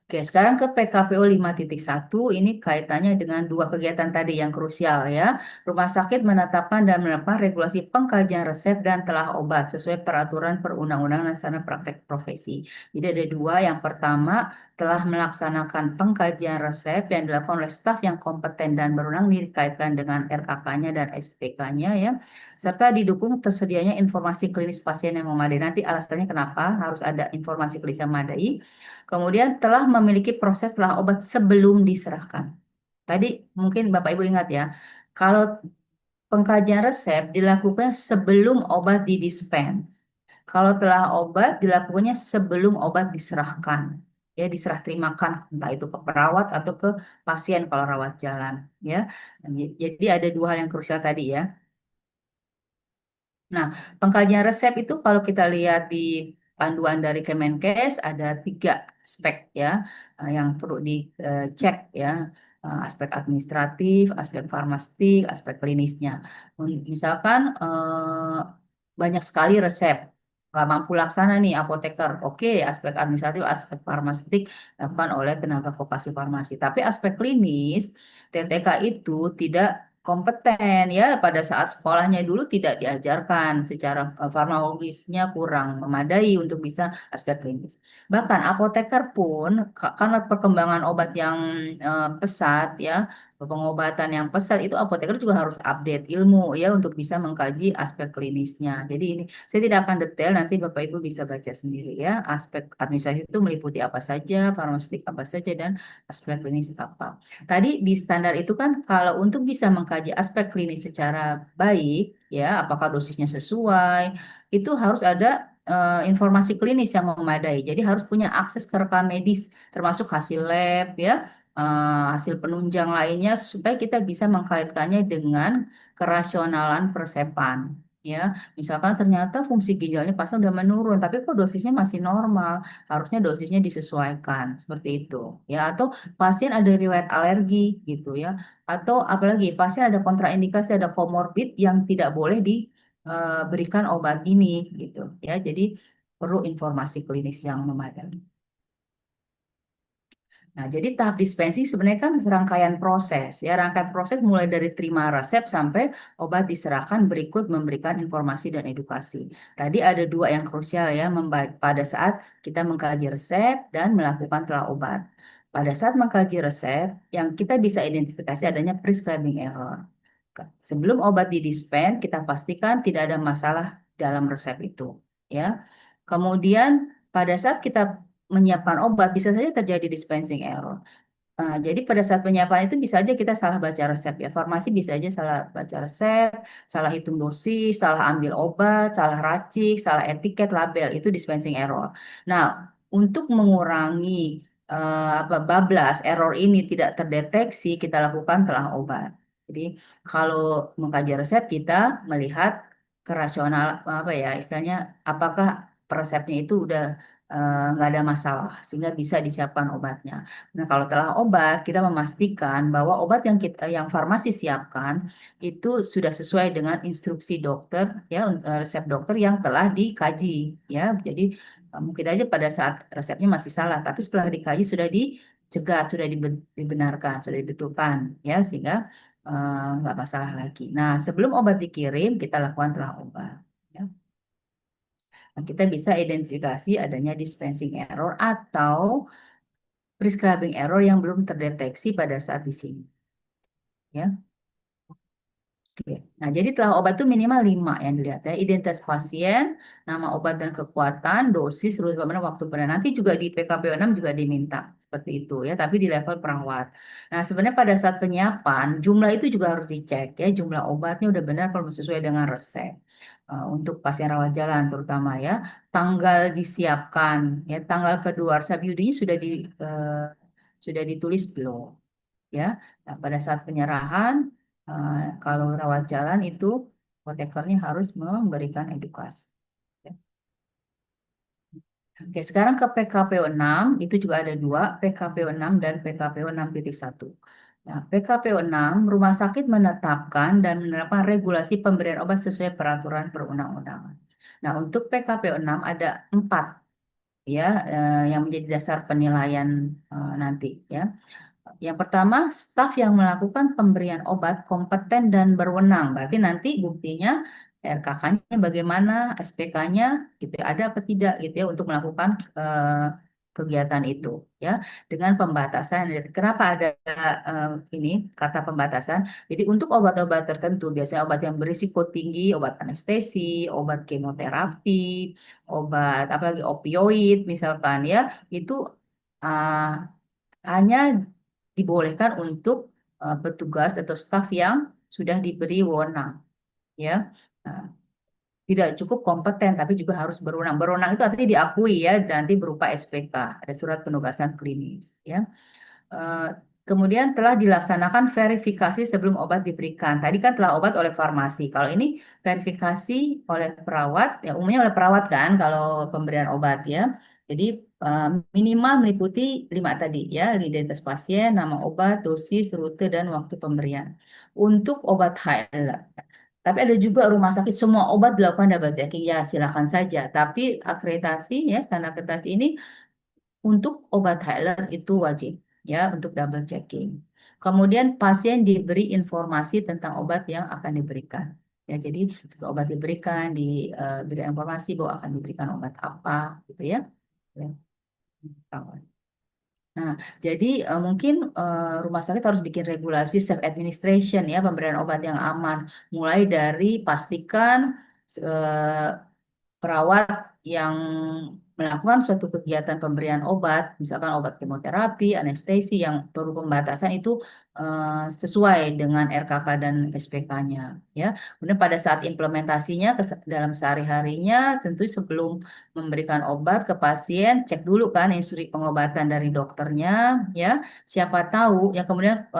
Oke, sekarang ke PKPU 5.1 ini kaitannya dengan dua kegiatan tadi yang krusial ya. Rumah sakit menetapkan dan menerapkan regulasi pengkajian resep dan telah obat sesuai peraturan perundang-undangan dan standar praktek profesi. Jadi ada dua, yang pertama telah melaksanakan pengkajian resep yang dilakukan oleh staf yang kompeten dan berwenang dikaitkan dengan RKK-nya dan SPK-nya ya, serta didukung tersedianya informasi klinis pasien yang memadai. Nanti alasannya kenapa harus ada informasi klinis yang memadai. Kemudian telah memiliki proses telah obat sebelum diserahkan. Tadi mungkin Bapak Ibu ingat ya, kalau pengkajian resep dilakukan sebelum obat didispense. Kalau telah obat dilakukannya sebelum obat diserahkan. Ya, diserah terimakan entah itu ke perawat atau ke pasien kalau rawat jalan ya. Jadi ada dua hal yang krusial tadi ya. Nah, pengkajian resep itu kalau kita lihat di panduan dari Kemenkes ada 3 aspek ya yang perlu dicek ya. Aspek administratif, aspek farmaseutik, aspek klinisnya. Misalkan banyak sekali resep, nggak mampu laksana nih apoteker. Oke, aspek administratif, aspek farmaseutik dilakukan oleh tenaga vokasi farmasi. Tapi aspek klinis, TTK itu tidak kompeten ya, pada saat sekolahnya dulu tidak diajarkan secara farmakologisnya kurang memadai untuk bisa aspek klinis. Bahkan apoteker pun karena perkembangan obat yang pesat ya, pengobatan yang pesat itu apoteker juga harus update ilmu ya untuk bisa mengkaji aspek klinisnya. Jadi ini saya tidak akan detail, nanti Bapak Ibu bisa baca sendiri ya. Aspek administrasi itu meliputi apa saja, farmaseutik apa saja, dan aspek klinis apa. Tadi di standar itu kan kalau untuk bisa mengkaji aspek klinis secara baik, ya, apakah dosisnya sesuai, itu harus ada informasi klinis yang memadai. Jadi harus punya akses ke rekam medis, termasuk hasil lab, ya, hasil penunjang lainnya, supaya kita bisa mengkaitkannya dengan kerasionalan persepan. Ya, misalkan ternyata fungsi ginjalnya pasien udah menurun, tapi kok dosisnya masih normal, harusnya dosisnya disesuaikan seperti itu. Ya, atau pasien ada riwayat alergi gitu ya, atau apalagi pasien ada kontraindikasi, ada komorbid yang tidak boleh diberikan obat ini gitu ya. Jadi perlu informasi klinis yang memadai. Nah, jadi tahap dispensing sebenarnya kan serangkaian proses ya, rangkaian proses mulai dari terima resep sampai obat diserahkan berikut memberikan informasi dan edukasi. Tadi ada dua yang krusial ya, pada saat kita mengkaji resep dan melakukan telah obat. Pada saat mengkaji resep, yang kita bisa identifikasi adanya prescribing error. Sebelum obat didispen, kita pastikan tidak ada masalah dalam resep itu ya. Kemudian pada saat kita menyiapkan obat bisa saja terjadi dispensing error. Jadi pada saat penyiapan itu bisa aja kita salah baca resep ya. Farmasi bisa aja salah baca resep, salah hitung dosis, salah ambil obat, salah racik, salah etiket, label, itu dispensing error. Nah, untuk mengurangi bablas error ini tidak terdeteksi, kita lakukan telah obat. Jadi kalau mengkaji resep kita melihat kerasional apa ya istilahnya, apakah resepnya itu udah nggak ada masalah sehingga bisa disiapkan obatnya. Nah, kalau telah obat, kita memastikan bahwa obat yang farmasi siapkan itu sudah sesuai dengan instruksi dokter, ya, resep dokter yang telah dikaji, ya. Jadi mungkin aja pada saat resepnya masih salah, tapi setelah dikaji sudah dicegat, sudah dibenarkan, sudah dibetulkan, ya, sehingga nggak masalah lagi. Nah, sebelum obat dikirim, kita lakukan telah obat. Ya. Nah, kita bisa identifikasi adanya dispensing error atau prescribing error yang belum terdeteksi pada saat di sini. Ya. Oke. Nah, jadi telah obat itu minimal 5 yang dilihat ya. Identitas pasien, nama obat dan kekuatan, dosis, rute pemberian, waktu pemberian. Nanti juga di PKPO 6 juga diminta seperti itu ya, tapi di level perawat. Nah, sebenarnya pada saat penyiapan, jumlah itu juga harus dicek ya. Jumlah obatnya udah benar kalau sesuai dengan resep. Untuk pasien rawat jalan terutama ya. Tanggal disiapkan ya, tanggal kedua resep UD-nya sudah ditulis belum? Ya. Nah, pada saat penyerahan, kalau rawat jalan itu apotekernya harus memberikan edukasi. Ya. Oke, sekarang ke PKPO 6, itu juga ada dua, PKPO 6 dan PKPO 6.1. Nah, PKPO 6, rumah sakit menetapkan dan menerapkan regulasi pemberian obat sesuai peraturan perundang-undangan. Nah, untuk PKPO 6 ada 4 ya, yang menjadi dasar penilaian nanti ya. Yang pertama, staf yang melakukan pemberian obat kompeten dan berwenang. Berarti nanti buktinya RKK-nya bagaimana, SPK-nya gitu ya, ada apa tidak gitu ya untuk melakukan kegiatan itu ya dengan pembatasan. Kenapa ada ini kata pembatasan? Jadi untuk obat-obat tertentu, biasanya obat yang berisiko tinggi, obat anestesi, obat kemoterapi, obat apalagi opioid misalkan ya, itu uh, hanya dibolehkan untuk petugas atau staf yang sudah diberi wewenang, ya. Nah, tidak cukup kompeten, tapi juga harus berwenang. Berwenang itu artinya diakui ya, nanti berupa SPK, ada surat penugasan klinis, ya. Eh, Kemudian telah dilaksanakan verifikasi sebelum obat diberikan. Tadi kan telah obat oleh farmasi. Kalau ini verifikasi oleh perawat, ya umumnya oleh perawat kan kalau pemberian obat ya. Jadi eh, minimal meliputi 5 tadi ya, identitas pasien, nama obat, dosis, rute, dan waktu pemberian. Untuk obat HL. Tapi ada juga rumah sakit semua obat dilakukan double checking. Ya silakan saja. Tapi akreditasi ya standar akreditasi ini untuk obat Hyler itu wajib ya untuk double checking. Kemudian pasien diberi informasi tentang obat yang akan diberikan. Ya, jadi sebelum obat diberikan, diberikan informasi bahwa akan diberikan obat apa, gitu ya. Ya. Nah, jadi mungkin rumah sakit harus bikin regulasi self administration ya pemberian obat yang aman. Mulai dari pastikan eh, perawat yang melakukan suatu kegiatan pemberian obat, misalkan obat kemoterapi, anestesi yang perlu pembatasan itu sesuai dengan RKK dan SPK-nya, ya. Kemudian pada saat implementasinya dalam sehari-harinya, tentu sebelum memberikan obat ke pasien, cek dulu kan instruksi pengobatan dari dokternya, ya. Siapa tahu ya kemudian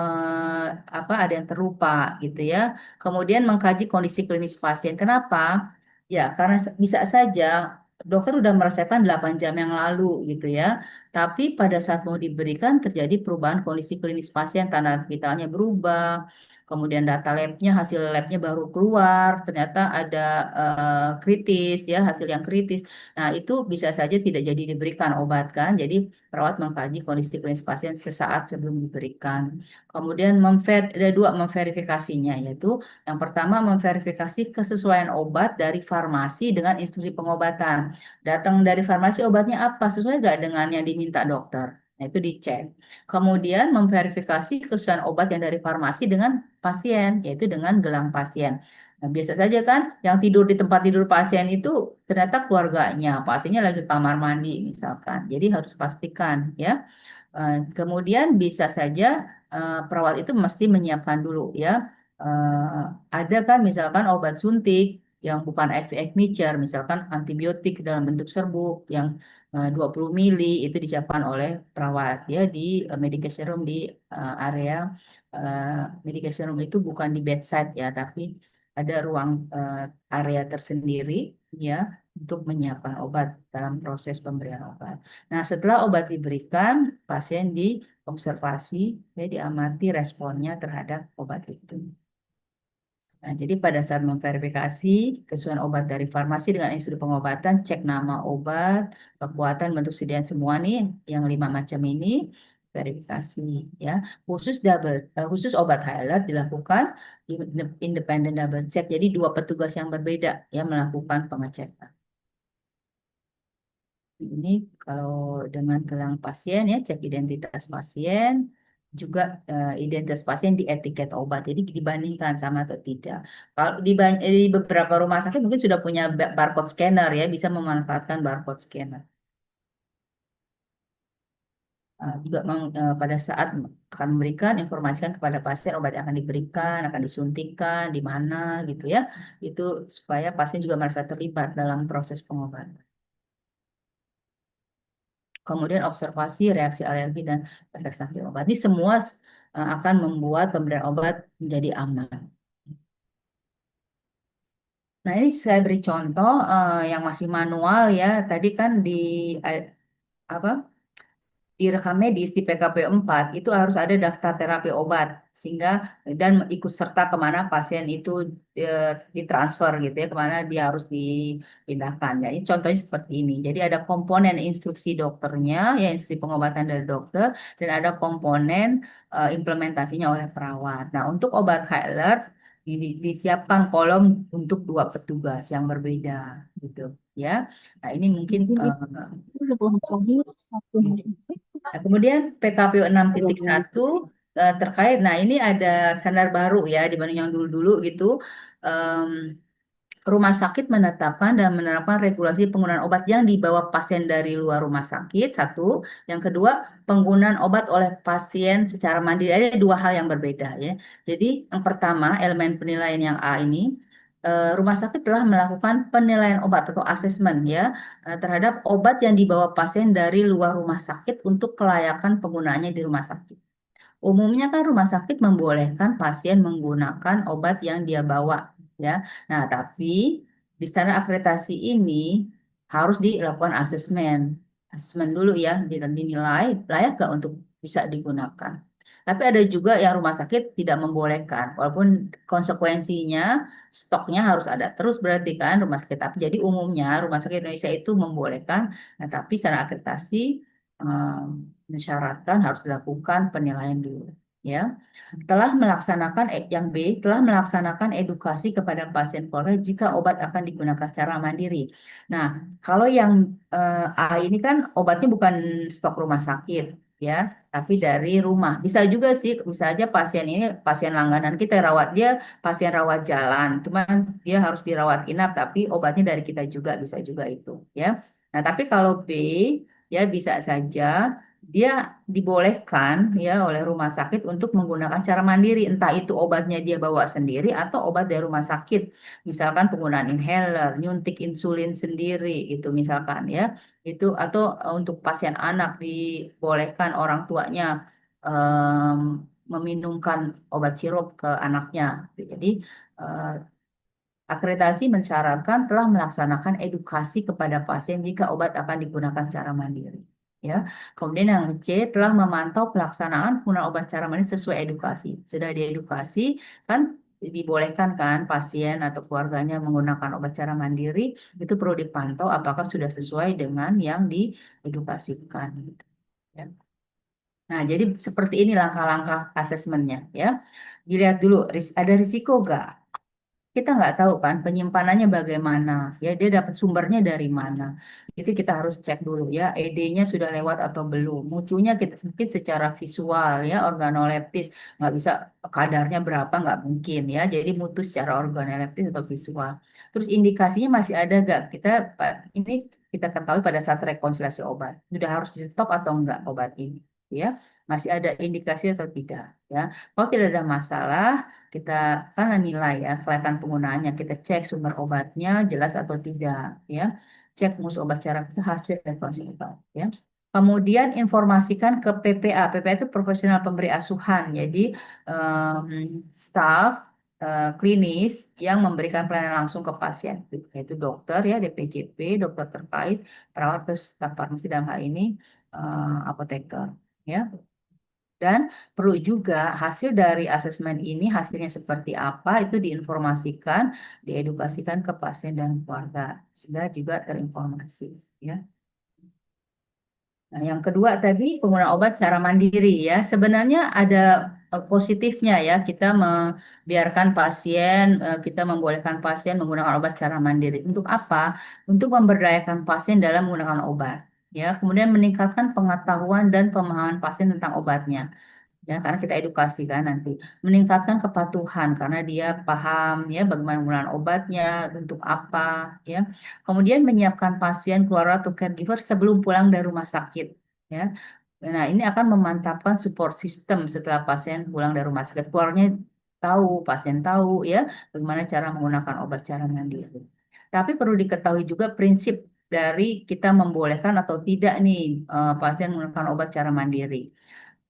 apa ada yang terlupa gitu ya. Kemudian mengkaji kondisi klinis pasien. Kenapa? Ya, karena bisa saja dokter udah meresepkan 8 jam yang lalu gitu ya. Tapi pada saat mau diberikan terjadi perubahan kondisi klinis pasien, tanda vitalnya berubah, kemudian data labnya, hasil labnya baru keluar, ternyata ada kritis ya, hasil yang kritis. Nah, itu bisa saja tidak jadi diberikan obat kan. Jadi perawat mengkaji kondisi klinis pasien sesaat sebelum diberikan. Kemudian ada dua memverifikasinya, yaitu yang pertama, memverifikasi kesesuaian obat dari farmasi dengan instruksi pengobatan. Datang dari farmasi obatnya apa? Sesuai nggak dengan yang diminta dokter? Nah, itu dicek. Kemudian memverifikasi kesesuaian obat yang dari farmasi dengan pasien, yaitu dengan gelang pasien. Nah, biasa saja kan yang tidur di tempat tidur pasien itu ternyata keluarganya, pasiennya lagi kamar mandi misalkan. Jadi harus pastikan ya. Kemudian bisa saja perawat itu mesti menyiapkan dulu ya. Eh, ada kan misalkan obat suntik yang bukan IV mixture, misalkan antibiotik dalam bentuk serbuk yang 20 mili itu disiapkan oleh perawat ya di medication room di area medication room itu bukan di bedside ya, tapi ada ruang area tersendiri ya untuk menyiapkan obat dalam proses pemberian obat. Nah, setelah obat diberikan, pasien diobservasi, ya diamati responnya terhadap obat itu. Nah, jadi pada saat memverifikasi kesesuaian obat dari farmasi dengan institusi pengobatan, cek nama obat, kekuatan, bentuk sediaan semua nih, yang 5 macam ini, verifikasi ya. Khusus obat Hyler dilakukan independent double check. Jadi dua petugas yang berbeda yang melakukan pengecekan. Ini kalau dengan gelang pasien ya, cek identitas pasien, juga identitas pasien di etiket obat. Jadi dibandingkan sama atau tidak. Kalau di beberapa rumah sakit mungkin sudah punya barcode scanner ya, bisa memanfaatkan barcode scanner. Juga pada saat akan memberikan informasikan kepada pasien obat yang akan diberikan, akan disuntikan, di mana gitu ya. Itu supaya pasien juga merasa terlibat dalam proses pengobatan. Kemudian observasi reaksi alergi dan efek samping obat. Ini semua akan membuat pemberian obat menjadi aman. Nah, ini saya beri contoh yang masih manual ya. Tadi kan eh, apa di rekam medis di PKP 4 itu harus ada daftar terapi obat sehingga dan ikut serta kemana pasien itu ditransfer gitu ya, kemana dia harus dipindahkan. Jadi contohnya seperti ini. Jadi ada komponen instruksi dokternya ya, instruksi pengobatan dari dokter, dan ada komponen implementasinya oleh perawat. Nah, untuk obat Hyler disiapkan kolom untuk dua petugas yang berbeda gitu ya. Nah, ini mungkin Mungkin itu sebelum pagi satu hari Nah, kemudian PKPU organisasi 6.1 terkait, nah ini ada standar baru ya dibanding yang dulu-dulu gitu. Em, Rumah sakit menetapkan dan menerapkan regulasi penggunaan obat yang dibawa pasien dari luar rumah sakit, satu. Yang kedua, penggunaan obat oleh pasien secara mandiri. Ada dua hal yang berbeda ya. Jadi yang pertama, elemen penilaian yang A ini, rumah sakit telah melakukan penilaian obat atau asesmen ya terhadap obat yang dibawa pasien dari luar rumah sakit untuk kelayakan penggunaannya di rumah sakit. Umumnya kan rumah sakit membolehkan pasien menggunakan obat yang dia bawa, ya. Nah, tapi di standar akreditasi ini harus dilakukan asesmen, asesmen dulu ya, dinilai layak gak untuk bisa digunakan. Tapi ada juga yang rumah sakit tidak membolehkan, walaupun konsekuensinya stoknya harus ada terus berarti kan rumah sakit. Tapi jadi umumnya rumah sakit Indonesia itu membolehkan, nah, tapi secara akreditasi mensyaratkan harus dilakukan penilaian dulu ya. Yang B telah melaksanakan edukasi kepada pasien Polri jika obat akan digunakan secara mandiri. Nah, kalau yang A ini kan obatnya bukan stok rumah sakit ya, tapi dari rumah. Bisa juga sih, bisa aja pasien ini pasien langganan kita rawat dia pasien rawat jalan, cuman dia harus dirawat inap tapi obatnya dari kita juga bisa juga itu ya. Nah, tapi kalau B ya bisa saja dia dibolehkan ya oleh rumah sakit untuk menggunakan cara mandiri, entah itu obatnya dia bawa sendiri atau obat dari rumah sakit, misalkan penggunaan inhaler, nyuntik insulin sendiri itu misalkan ya, itu atau untuk pasien anak dibolehkan orang tuanya em, meminumkan obat sirup ke anaknya. Jadi eh, akreditasi mensyaratkan telah melaksanakan edukasi kepada pasien jika obat akan digunakan secara mandiri. Ya, kemudian yang C telah memantau pelaksanaan penggunaan obat secara mandiri sesuai edukasi. Sudah diedukasi kan dibolehkan kan pasien atau keluarganya menggunakan obat secara mandiri, itu perlu dipantau apakah sudah sesuai dengan yang diedukasikan. Gitu, ya. Nah, jadi seperti ini langkah-langkah asesmennya ya. Dilihat dulu ada risiko nggak? Kita nggak tahu kan penyimpanannya bagaimana ya, dia dapat sumbernya dari mana, itu kita harus cek dulu ya, ED-nya sudah lewat atau belum, mutunya kita mungkin secara visual ya, organoleptis nggak bisa kadarnya berapa, nggak mungkin ya, jadi mutu secara organoleptis atau visual. Terus indikasinya masih ada nggak, ini kita ketahui pada saat rekonsiliasi obat sudah harus di stop atau enggak obat ini ya, masih ada indikasi atau tidak, ya. Kalau tidak ada masalah, kita kan nilai ya kelayakan penggunaannya, kita cek sumber obatnya jelas atau tidak, ya, cek mutu obat secara hasil evaluasi obat, ya. Kemudian informasikan ke PPA. PPA itu profesional pemberi asuhan. Jadi staf klinis yang memberikan pelayanan langsung ke pasien, yaitu dokter ya, DPJP, dokter terkait, perawat, terus staf farmasi dalam hal ini apoteker, ya. Dan perlu juga hasil dari asesmen ini hasilnya seperti apa itu diinformasikan, diedukasikan ke pasien dan keluarga sehingga juga terinformasi, ya. Nah, yang kedua tadi penggunaan obat secara mandiri ya. Sebenarnya ada positifnya ya kita membiarkan pasien, kita membolehkan pasien menggunakan obat secara mandiri. Untuk apa? Untuk memberdayakan pasien dalam menggunakan obat. Ya, kemudian meningkatkan pengetahuan dan pemahaman pasien tentang obatnya. Ya, karena kita edukasi kan nanti meningkatkan kepatuhan karena dia paham ya bagaimana penggunaan obatnya untuk apa ya. Kemudian menyiapkan pasien keluarga atau caregiver sebelum pulang dari rumah sakit ya. Nah, ini akan memantapkan support system setelah pasien pulang dari rumah sakit. Keluarganya tahu, pasien tahu ya bagaimana cara menggunakan obat secara mandiri. Tapi perlu diketahui juga prinsip dari kita membolehkan atau tidak nih pasien menggunakan obat secara mandiri.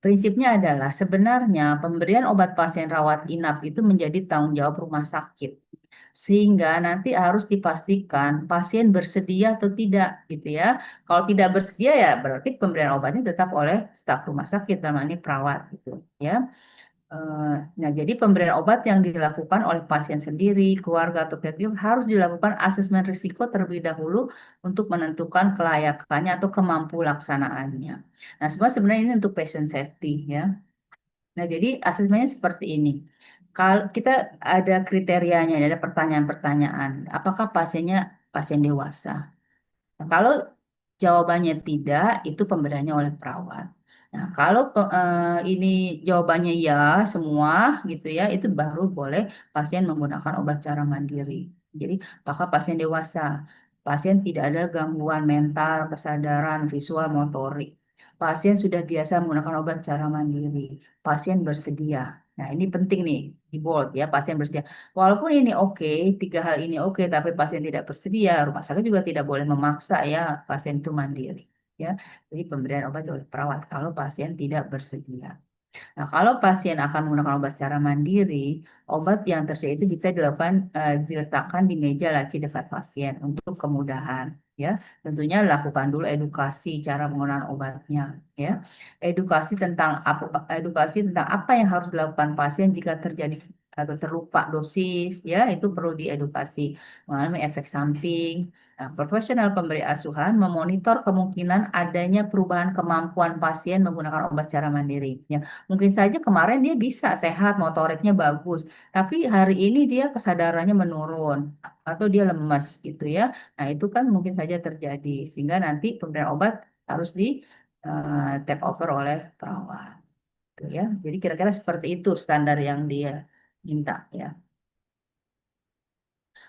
Prinsipnya adalah sebenarnya pemberian obat pasien rawat inap itu menjadi tanggung jawab rumah sakit. Sehingga nanti harus dipastikan pasien bersedia atau tidak gitu ya. Kalau tidak bersedia ya berarti pemberian obatnya tetap oleh staf rumah sakit, namanya perawat gitu ya. Nah, jadi pemberian obat yang dilakukan oleh pasien sendiri, keluarga atau caregiver harus dilakukan asesmen risiko terlebih dahulu untuk menentukan kelayakannya atau kemampu laksanaannya. Nah, sebenarnya ini untuk patient safety ya. Nah, jadi asesmennya seperti ini. Kalau kita ada kriterianya, ada pertanyaan-pertanyaan. Apakah pasiennya pasien dewasa? Nah, kalau jawabannya tidak, itu pemberiannya oleh perawat. Nah, kalau ini jawabannya ya semua gitu ya, itu baru boleh pasien menggunakan obat cara mandiri. Jadi, apakah pasien dewasa? Pasien tidak ada gangguan mental, kesadaran, visual, motorik. Pasien sudah biasa menggunakan obat cara mandiri. Pasien bersedia. Nah, ini penting nih di bold ya, pasien bersedia. Walaupun ini oke, tiga hal ini oke, tapi pasien tidak bersedia, rumah sakit juga tidak boleh memaksa ya pasien itu mandiri. Ya, jadi pemberian obat oleh perawat kalau pasien tidak bersedia. Nah, kalau pasien akan menggunakan obat secara mandiri, obat yang tersedia itu bisa diletakkan di meja laci dekat pasien untuk kemudahan. Ya, tentunya lakukan dulu edukasi cara penggunaan obatnya. Ya, edukasi tentang apa yang harus dilakukan pasien jika terjadi atau terlupa dosis. Ya, itu perlu diedukasi mengalami efek samping. Nah, profesional pemberi asuhan memonitor kemungkinan adanya perubahan kemampuan pasien menggunakan obat secara mandiri. Ya, mungkin saja kemarin dia bisa sehat, motoriknya bagus, tapi hari ini dia kesadarannya menurun atau dia lemas gitu ya. Nah, itu kan mungkin saja terjadi sehingga nanti pemberian obat harus di take over oleh perawat gitu ya. Jadi kira-kira seperti itu standar yang dia minta ya.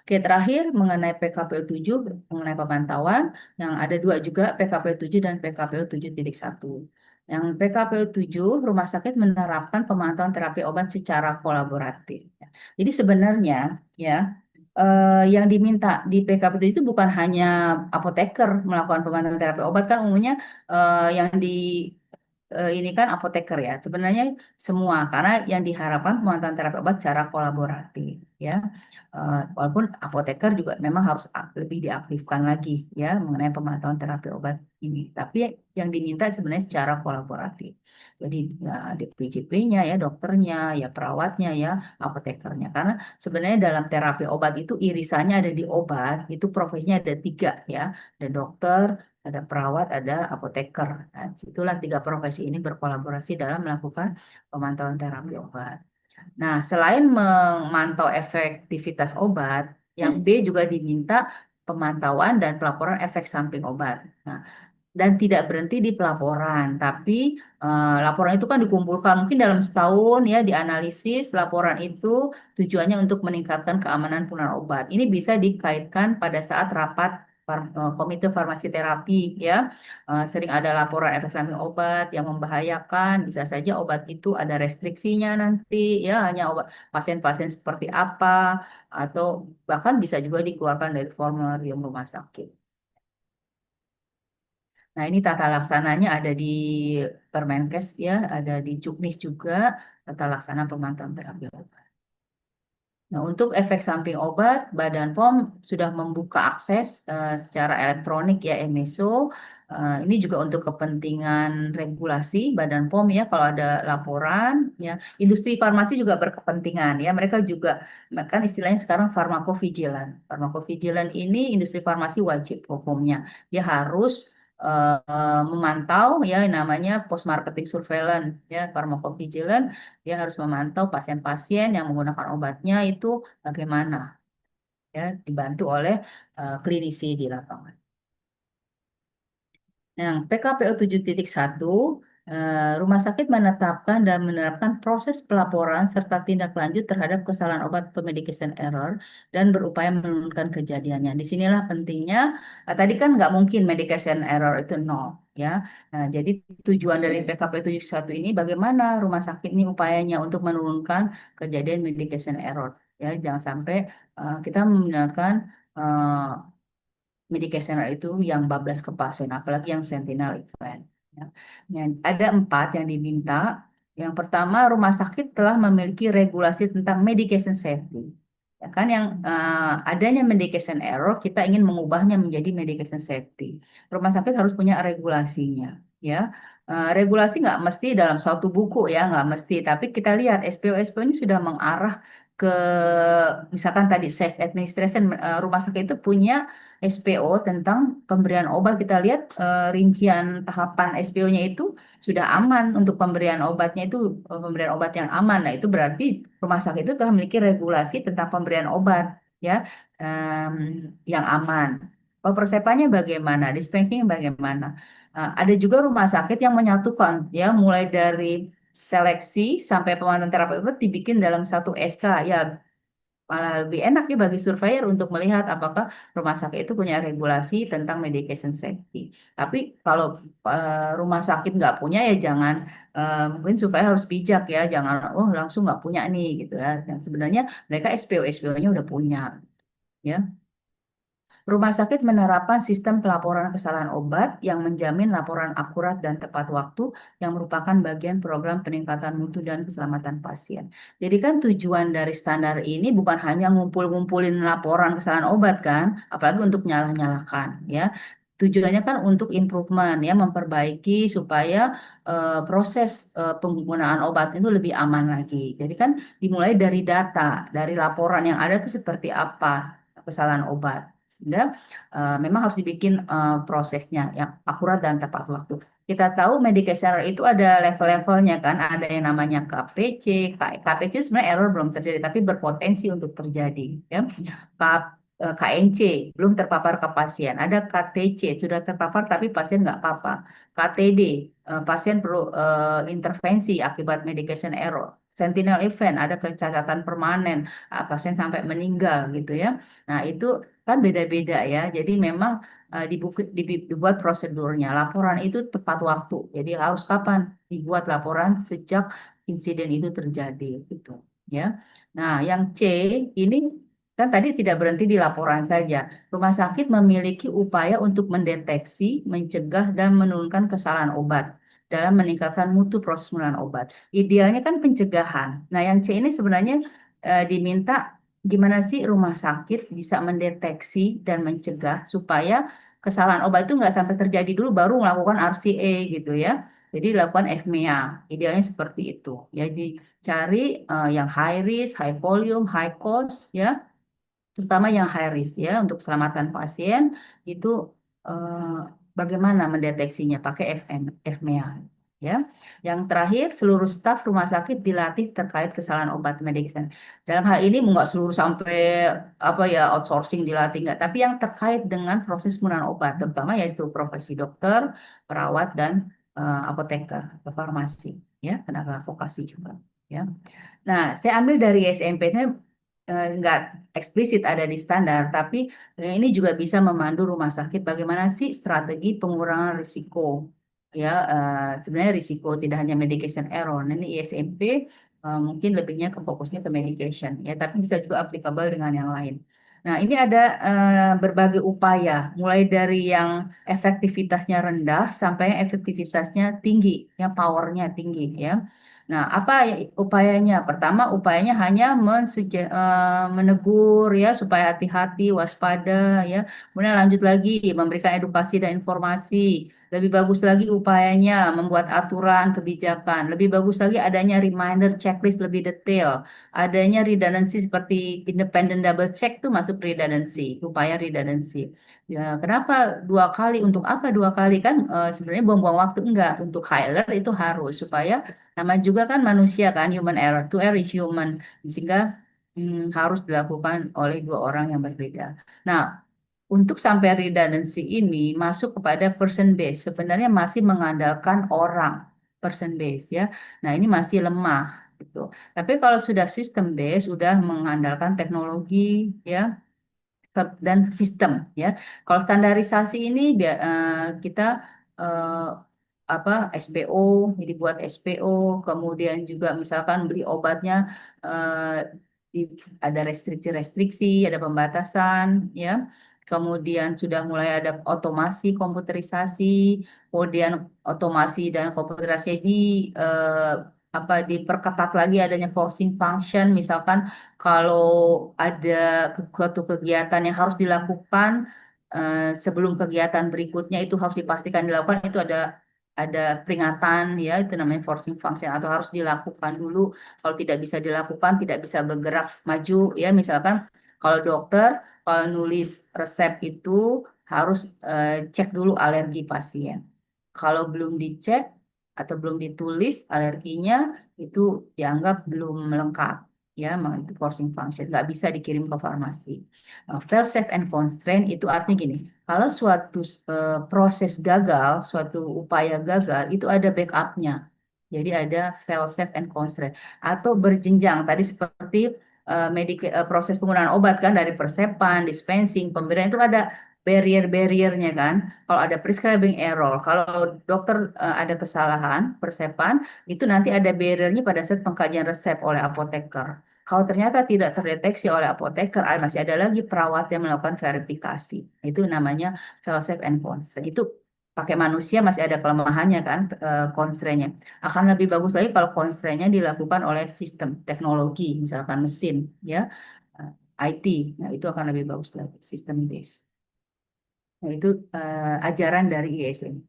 Oke, terakhir mengenai PKPU 7, mengenai pemantauan, yang ada dua juga, PKPU 7 dan PKPU 7.1. Yang PKPU 7, rumah sakit menerapkan pemantauan terapi obat secara kolaboratif. Jadi sebenarnya ya, yang diminta di PKPU 7 itu bukan hanya apoteker melakukan pemantauan terapi obat, kan umumnya yang di ini kan apoteker ya. Sebenarnya semua karena yang diharapkan pemantauan terapi obat secara kolaboratif ya. Walaupun apoteker juga memang harus lebih diaktifkan lagi ya mengenai pemantauan terapi obat ini. Tapi yang diminta sebenarnya secara kolaboratif. Jadi ya PJP-nya ya, dokternya, ya perawatnya ya, apotekernya. Karena sebenarnya dalam terapi obat itu irisannya ada di obat, itu profesinya ada tiga ya. Ada dokter, ada perawat, ada apoteker. Nah, itulah tiga profesi ini berkolaborasi dalam melakukan pemantauan terapi obat. Nah, selain memantau efektivitas obat, yang B juga diminta pemantauan dan pelaporan efek samping obat. Nah, dan tidak berhenti di pelaporan, tapi laporan itu kan dikumpulkan mungkin dalam setahun ya dianalisis laporan itu tujuannya untuk meningkatkan keamanan penggunaan obat. Ini bisa dikaitkan pada saat rapat Komite Farmasi Terapi ya. Sering ada laporan efek samping obat yang membahayakan. Bisa saja obat itu ada restriksinya nanti ya, hanya obat pasien-pasien seperti apa, atau bahkan bisa juga dikeluarkan dari formularium rumah sakit. Nah, ini tata laksananya ada di Permenkes ya, ada di Juknis juga, tata laksana pemantauan terapi obat. Nah, untuk efek samping obat, Badan POM sudah membuka akses secara elektronik ya, EMESO. Ini juga untuk kepentingan regulasi Badan POM ya, kalau ada laporan ya. Industri farmasi juga berkepentingan ya, mereka juga kan istilahnya sekarang farmakovigilan. Farmakovigilan ini industri farmasi wajib hukumnya. Dia harus memantau ya, namanya post marketing surveillance ya, farmakovigilan. Dia harus memantau pasien-pasien yang menggunakan obatnya itu bagaimana, ya, dibantu oleh klinisi di lapangan. Nah, PKPO 7.1, rumah sakit menetapkan dan menerapkan proses pelaporan serta tindak lanjut terhadap kesalahan obat atau medication error dan berupaya menurunkan kejadiannya. Disinilah pentingnya, tadi kan nggak mungkin medication error itu nol, ya. Nah, jadi tujuan dari PKPO 7.1 ini bagaimana rumah sakit ini upayanya untuk menurunkan kejadian medication error. Ya, jangan sampai kita menggunakan medication itu yang bablas ke pasien, apalagi yang sentinel event. Ya. Ada 4 yang diminta. Yang pertama, rumah sakit telah memiliki regulasi tentang medication safety. Ya kan, yang adanya medication error, kita ingin mengubahnya menjadi medication safety. Rumah sakit harus punya regulasinya. Ya, regulasi nggak mesti dalam suatu buku ya, nggak mesti. Tapi kita lihat SPO ini sudah mengarah ke, misalkan tadi safe administration, rumah sakit itu punya SPO tentang pemberian obat. Kita lihat rincian tahapan SPO-nya itu sudah aman untuk pemberian obatnya itu, pemberian obat yang aman. Nah, itu berarti rumah sakit itu telah memiliki regulasi tentang pemberian obat ya, em, yang aman. Kalau persepannya bagaimana, dispensingnya bagaimana? Ada juga rumah sakit yang menyatukan ya, mulai dari seleksi sampai pemantauan terapi obat dibikin dalam satu SK ya. Malah lebih enak ya bagi surveyor untuk melihat apakah rumah sakit itu punya regulasi tentang medication safety. Tapi kalau rumah sakit nggak punya ya jangan, mungkin surveyor harus bijak ya, jangan oh langsung nggak punya nih gitu ya. Dan sebenarnya mereka SPO-nya udah punya ya. Rumah sakit menerapkan sistem pelaporan kesalahan obat yang menjamin laporan akurat dan tepat waktu yang merupakan bagian program peningkatan mutu dan keselamatan pasien. Jadi kan tujuan dari standar ini bukan hanya ngumpul-ngumpulin laporan kesalahan obat kan, apalagi untuk nyalah-nyalahkan ya. Tujuannya kan untuk improvement ya, memperbaiki supaya proses penggunaan obat itu lebih aman lagi. Jadi kan dimulai dari data, dari laporan yang ada itu seperti apa kesalahan obat. Sehingga memang harus dibikin prosesnya yang akurat dan tepat waktu. Kita tahu medication error itu ada level-levelnya kan, ada yang namanya KPC, KPC sebenarnya error belum terjadi tapi berpotensi untuk terjadi. Ya. KNC belum terpapar ke pasien, ada KTC sudah terpapar tapi pasien nggak apa-apa, KTD pasien perlu intervensi akibat medication error. Sentinel event ada kecacatan permanen, pasien sampai meninggal gitu ya. Nah, itu kan beda-beda ya. Jadi memang dibuat prosedurnya. Laporan itu tepat waktu. Jadi harus kapan dibuat laporan sejak insiden itu terjadi gitu ya. Nah, yang C ini kan tadi tidak berhenti di laporan saja. Rumah sakit memiliki upaya untuk mendeteksi, mencegah dan menurunkan kesalahan obat dalam meningkatkan mutu proses penggunaan obat. Idealnya kan pencegahan. Nah, yang C ini sebenarnya diminta gimana sih rumah sakit bisa mendeteksi dan mencegah supaya kesalahan obat itu nggak sampai terjadi dulu baru melakukan RCA gitu ya. Jadi dilakukan FMEA, idealnya seperti itu. Ya, dicari yang high risk, high volume, high cost ya, terutama yang high risk ya untuk keselamatan pasien itu eh, bagaimana mendeteksinya pakai FMEA ya. Yang terakhir, seluruh staf rumah sakit dilatih terkait kesalahan obat medicine. Dalam hal ini nggak seluruh sampai apa ya outsourcing dilatih nggak, tapi yang terkait dengan proses penggunaan obat, terutama yaitu profesi dokter, perawat dan apoteker atau farmasi ya, tenaga vokasi juga ya. Nah, saya ambil dari SMP-nya nggak eksplisit ada di standar, tapi ini juga bisa memandu rumah sakit bagaimana sih strategi pengurangan risiko. Ya, sebenarnya risiko tidak hanya medication error. Nah, ini ISMP mungkin lebihnya ke fokusnya ke medication, ya, tapi bisa juga applicable dengan yang lain. Nah, ini ada berbagai upaya, mulai dari yang efektivitasnya rendah sampai yang efektivitasnya tinggi, yang powernya tinggi, ya. Nah, apa upayanya? Pertama, upayanya hanya menegur ya supaya hati-hati, waspada ya. Kemudian lanjut lagi memberikan edukasi dan informasi. Lebih bagus lagi upayanya membuat aturan kebijakan. Lebih bagus lagi adanya reminder checklist lebih detail. Adanya redundancy seperti independent double check tuh masuk redundancy, upaya redundancy. Ya, kenapa dua kali? Untuk apa dua kali kan? Sebenarnya buang-buang waktu enggak. Untuk high alert itu harus supaya nama juga kan manusia kan, human error, to err is human, sehingga harus dilakukan oleh dua orang yang berbeda. Nah, untuk sampai redundancy ini masuk kepada person base, sebenarnya masih mengandalkan orang person base ya. Nah, ini masih lemah gitu. Tapi kalau sudah system base, sudah mengandalkan teknologi ya dan sistem ya. Kalau standarisasi ini kita eh, apa SPO, jadi buat SPO, kemudian juga misalkan beli obatnya eh, ada restriksi-restriksi, ada pembatasan ya. Kemudian sudah mulai ada otomasi, komputerisasi, kemudian otomasi dan komputerisasi di eh, diperketat lagi adanya forcing function, misalkan kalau ada suatu kegiatan yang harus dilakukan sebelum kegiatan berikutnya itu harus dipastikan dilakukan, itu ada peringatan ya, itu namanya forcing function, atau harus dilakukan dulu, kalau tidak bisa dilakukan tidak bisa bergerak maju ya. Misalkan kalau dokter kalau nulis resep itu harus cek dulu alergi pasien. Kalau belum dicek atau belum ditulis alerginya, itu dianggap belum lengkap ya, itu forcing function nggak bisa dikirim ke farmasi. Fail safe and constraint itu artinya gini, kalau suatu proses gagal, suatu upaya gagal itu ada backupnya. Jadi ada fail safe and constraint atau berjenjang tadi seperti proses penggunaan obat kan, dari persepan, dispensing, pemberian itu ada barrier-barriernya kan. Kalau ada prescribing error, kalau dokter ada kesalahan persepan, itu nanti ada barriernya pada saat pengkajian resep oleh apoteker. Kalau ternyata tidak terdeteksi oleh apoteker, masih ada lagi perawat yang melakukan verifikasi. Itu namanya fail safe and constraint. Itu pakai manusia masih ada kelemahannya kan, constraint-nya. Akan lebih bagus lagi kalau constraint-nya dilakukan oleh sistem teknologi, misalkan mesin, ya, IT. Nah, itu akan lebih bagus lagi, sistem base. Nah, itu ajaran dari ISM.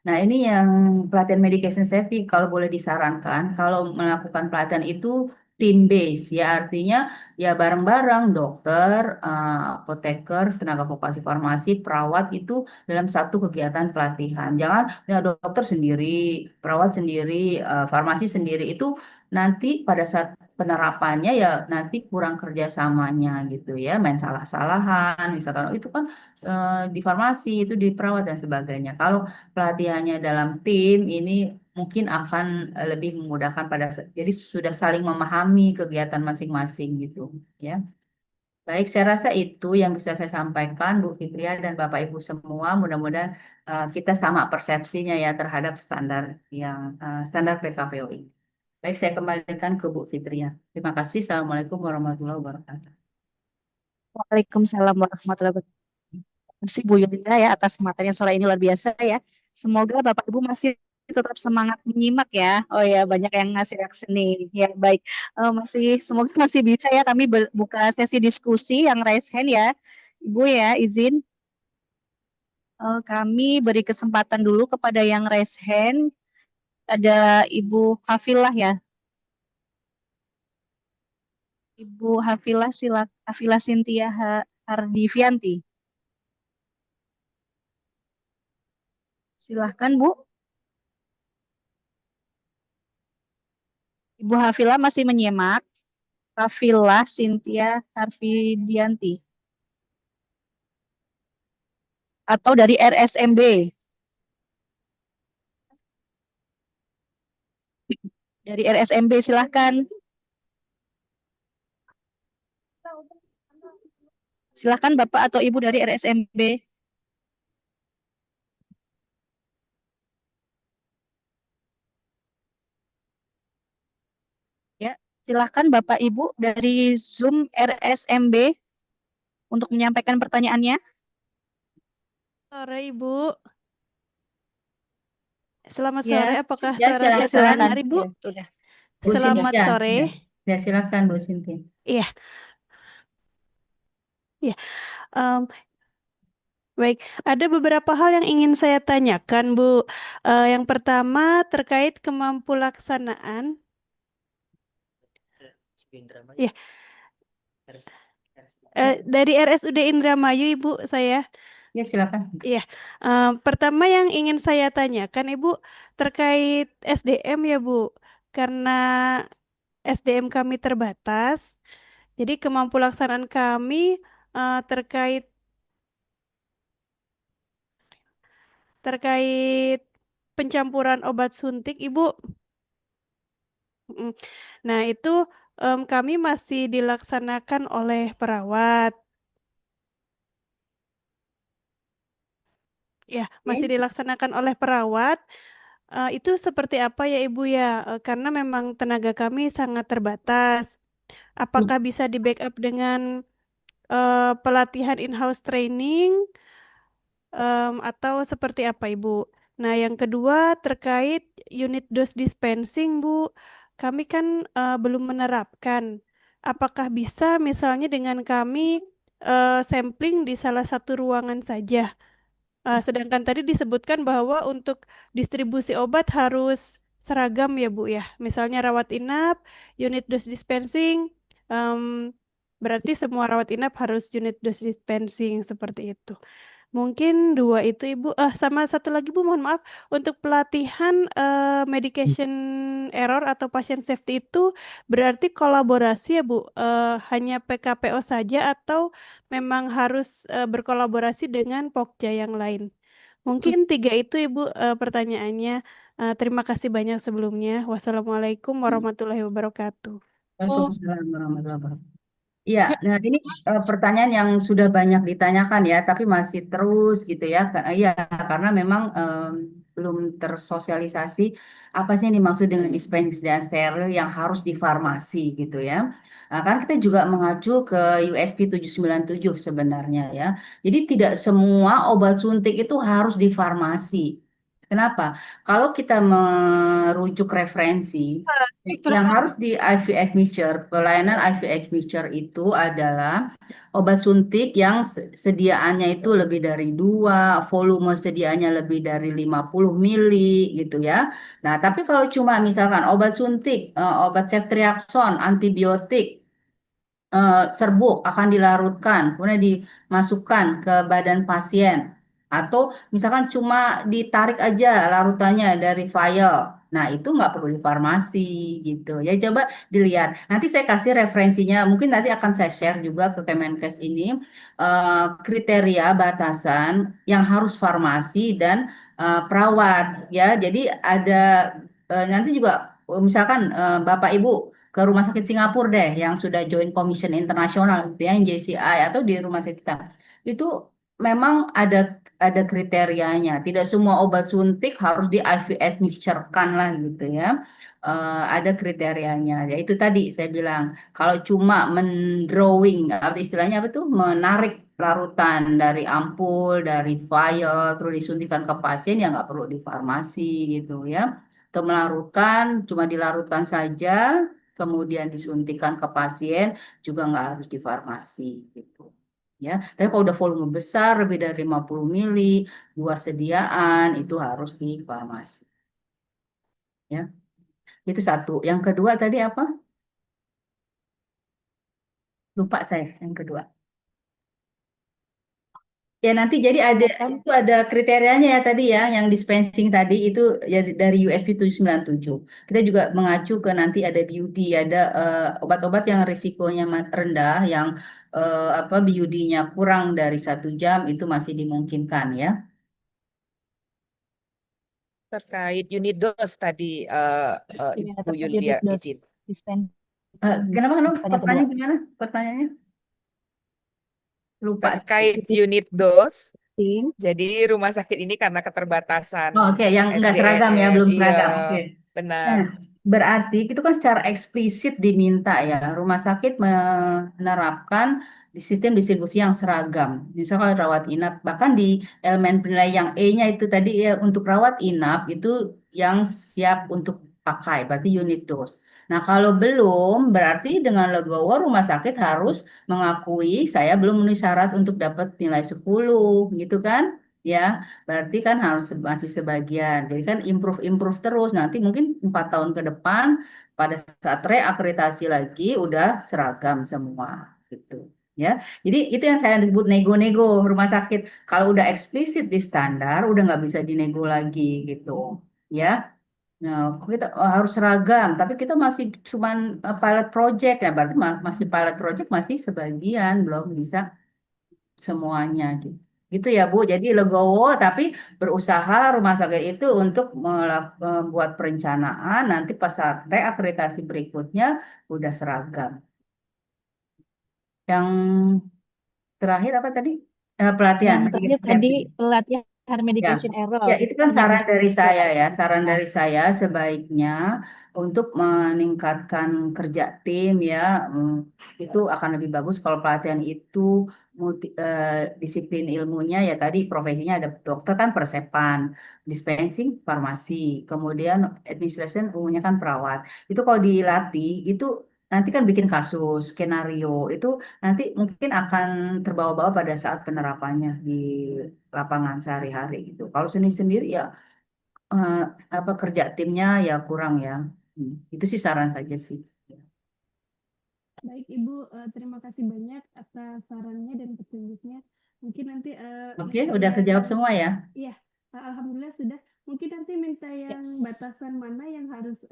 Nah, ini yang pelatihan medication safety, kalau boleh disarankan, kalau melakukan pelatihan itu team base, ya artinya ya bareng-bareng dokter, apoteker, tenaga vokasi farmasi, perawat itu dalam satu kegiatan pelatihan. Jangan ya dokter sendiri, perawat sendiri, farmasi sendiri, itu nanti pada saat penerapannya ya nanti kurang kerjasamanya gitu ya, main salah-salahan, misalkan "Oh, itu kan di farmasi, itu di perawat dan sebagainya." Kalau pelatihannya dalam tim ini mungkin akan lebih memudahkan jadi sudah saling memahami kegiatan masing-masing gitu ya. Baik, saya rasa itu yang bisa saya sampaikan Bu Fitria dan Bapak Ibu semua. Mudah-mudahan kita sama persepsinya ya terhadap standar PKPOI. Baik, saya kembalikan ke Bu Fitria. Terima kasih. Assalamualaikum warahmatullahi wabarakatuh. Waalaikumsalam warahmatullahi wabarakatuh. Terima kasih Bu Yulia ya atas materi yang sore ini luar biasa ya. Semoga Bapak Ibu masih tetap semangat menyimak ya. Oh ya, banyak yang ngasih reaksi nih. Ya, baik. Semoga masih bisa ya kami buka sesi diskusi yang raise hand ya. Ibu ya, izin kami beri kesempatan dulu kepada yang raise hand. Ada Ibu Hafilah ya. Ibu Hafilah Hafilah Sintia Hardivianti. Silahkan Bu. Ibu Hafilah masih menyimak. Hafilah Sintia Harvidianti. Atau dari RSMB. Dari RSMB silahkan. Silakan Bapak atau Ibu dari RSMB. Ya, silakan Bapak Ibu dari Zoom RSMB untuk menyampaikan pertanyaannya. Sore Ibu. Selamat Ya, sore, apakah Ya, suara saya silakan. silakan. terdengar Ibu? Ya, sudah. Bu Selamat Cynthia. sore. Ya, silakan Bu Cynthia. Iya, iya. Em, baik, ada beberapa hal yang ingin saya tanyakan, Bu. Yang pertama terkait kemampu laksanaan. Iya, dari RSUD Indramayu, Ibu, saya. Ya, silakan. Iya, pertama yang ingin saya tanyakan, Ibu, terkait SDM ya, Bu. Karena SDM kami terbatas, jadi kemampu laksanaan kami terkait terkait pencampuran obat suntik, Ibu. Mm. Nah, itu kami masih dilaksanakan oleh perawat. Ya, masih Oke. dilaksanakan oleh perawat. Itu seperti apa ya, Ibu ya? Karena memang tenaga kami sangat terbatas. Apakah bisa di backup dengan pelatihan in-house training atau seperti apa, Ibu? Nah, yang kedua terkait unit dose dispensing, Bu. Kami kan belum menerapkan. Apakah bisa misalnya dengan kami sampling di salah satu ruangan saja? Sedangkan tadi disebutkan bahwa untuk distribusi obat harus seragam ya, Bu ya. Misalnya rawat inap, unit dose dispensing, em, berarti semua rawat inap harus unit dose dispensing seperti itu. Mungkin dua itu Ibu. Sama satu lagi Bu, mohon maaf. Untuk pelatihan medication error atau patient safety itu berarti kolaborasi ya Bu. Hanya PKPO saja atau memang harus berkolaborasi dengan Pokja yang lain. Mungkin tiga itu Ibu pertanyaannya. Terima kasih banyak sebelumnya. Wassalamualaikum warahmatullahi wabarakatuh. Waalaikumsalam warahmatullahi wabarakatuh. Iya, nah ini pertanyaan yang sudah banyak ditanyakan ya, tapi masih terus gitu ya. Iya, karena memang belum tersosialisasi apa sih yang dimaksud dengan dispense dan steril yang harus di farmasi gitu ya. Nah, kan kita juga mengacu ke USP 797 sebenarnya ya. Jadi tidak semua obat suntik itu harus di farmasi. Kenapa? Kalau kita merujuk referensi, yang harus di IVF mixture, pelayanan IVF mixture itu adalah obat suntik yang sediaannya itu lebih dari 2, volume sediaannya lebih dari 50 mili gitu ya. Nah, tapi kalau cuma misalkan obat suntik, obat ceftriaxone, antibiotik, serbuk akan dilarutkan, kemudian dimasukkan ke badan pasien. Atau misalkan cuma ditarik aja larutannya dari vial. Nah, itu nggak perlu di farmasi gitu. Ya, coba dilihat. Nanti saya kasih referensinya. Mungkin nanti akan saya share juga ke Kemenkes ini kriteria batasan yang harus farmasi dan perawat. Ya, jadi ada nanti juga misalkan Bapak Ibu ke rumah sakit Singapura deh yang sudah join commission internasional gitu ya, yang JCI atau di rumah sakit kita. Itu memang ada kriterianya. Tidak semua obat suntik harus di IV administer-kan lah gitu ya. Ada kriterianya. Ya itu tadi saya bilang kalau cuma mendrawing apa istilahnya apa tuh menarik larutan dari ampul, dari vial, terus disuntikan ke pasien ya nggak perlu di farmasi gitu ya. Atau melarutkan, cuma dilarutkan saja, kemudian disuntikan ke pasien juga nggak harus di farmasi gitu ya. Tapi kalau udah volume besar lebih dari 50 mili, dua sediaan itu harus di farmasi ya. Itu satu. Yang kedua tadi apa? Lupa saya yang kedua. Ya nanti jadi itu ada kriterianya ya tadi ya yang dispensing tadi itu ya dari USP 797. Kita juga mengacu ke nanti ada BUD, ada obat-obat yang risikonya rendah yang apa BUD-nya kurang dari 1 jam itu masih dimungkinkan ya. Terkait unit dose tadi, Ya, Ibu terkait Yulia unit dose izin. dispensing. Kenapa Pertanyaan kedua. pertanyaan gimana? Pertanyaannya? lupa. Terkait unit dose, jadi rumah sakit ini karena keterbatasan Oh, oke, yang enggak seragam ya, SDM, belum iya, seragam. Oke. benar. Nah, berarti itu kan secara eksplisit diminta ya, rumah sakit menerapkan di sistem distribusi yang seragam. Misalnya kalau rawat inap, bahkan di elemen penilaian yang E-nya itu tadi ya, untuk rawat inap itu yang siap untuk pakai, berarti unit dose. Nah, kalau belum, berarti dengan legowo rumah sakit harus mengakui saya belum memenuhi syarat untuk dapat nilai 10, gitu kan? Ya, berarti kan harus masih sebagian. Jadi kan improve terus. Nanti mungkin 4 tahun ke depan pada saat reakreditasi lagi udah seragam semua gitu. Ya, jadi itu yang saya sebut nego-nego rumah sakit. Kalau udah eksplisit di standar, udah nggak bisa dinego lagi gitu. Ya, nah kita harus seragam. Tapi kita masih cuman pilot project ya, berarti masih pilot project masih sebagian belum bisa semuanya gitu. Gitu ya Bu. Jadi legowo tapi berusaha rumah sakit itu untuk membuat perencanaan nanti pas saat reakreditasi berikutnya udah seragam. Yang terakhir apa tadi? Pelatihan. Yang terakhir tadi pelatihan Ya, medication ya error. itu kan Banyak saran dari saya ya. Saran Nah, dari saya sebaiknya untuk meningkatkan kerja tim ya, itu akan lebih bagus kalau pelatihan itu disiplin ilmunya ya tadi profesinya ada dokter kan persepan, dispensing farmasi, kemudian administration umumnya kan perawat. Itu kalau dilatih itu nanti kan bikin kasus, skenario itu nanti mungkin akan terbawa-bawa pada saat penerapannya di lapangan sehari-hari gitu. Kalau sendiri ya eh, apa kerja timnya ya kurang ya. Itu sih saran saja sih. Baik Ibu, terima kasih banyak atas sarannya dan petunjuknya. Mungkin nanti Oke, minta udah yang kejawab semua ya. iya, alhamdulillah sudah. Mungkin nanti minta yang batasan mana yang harus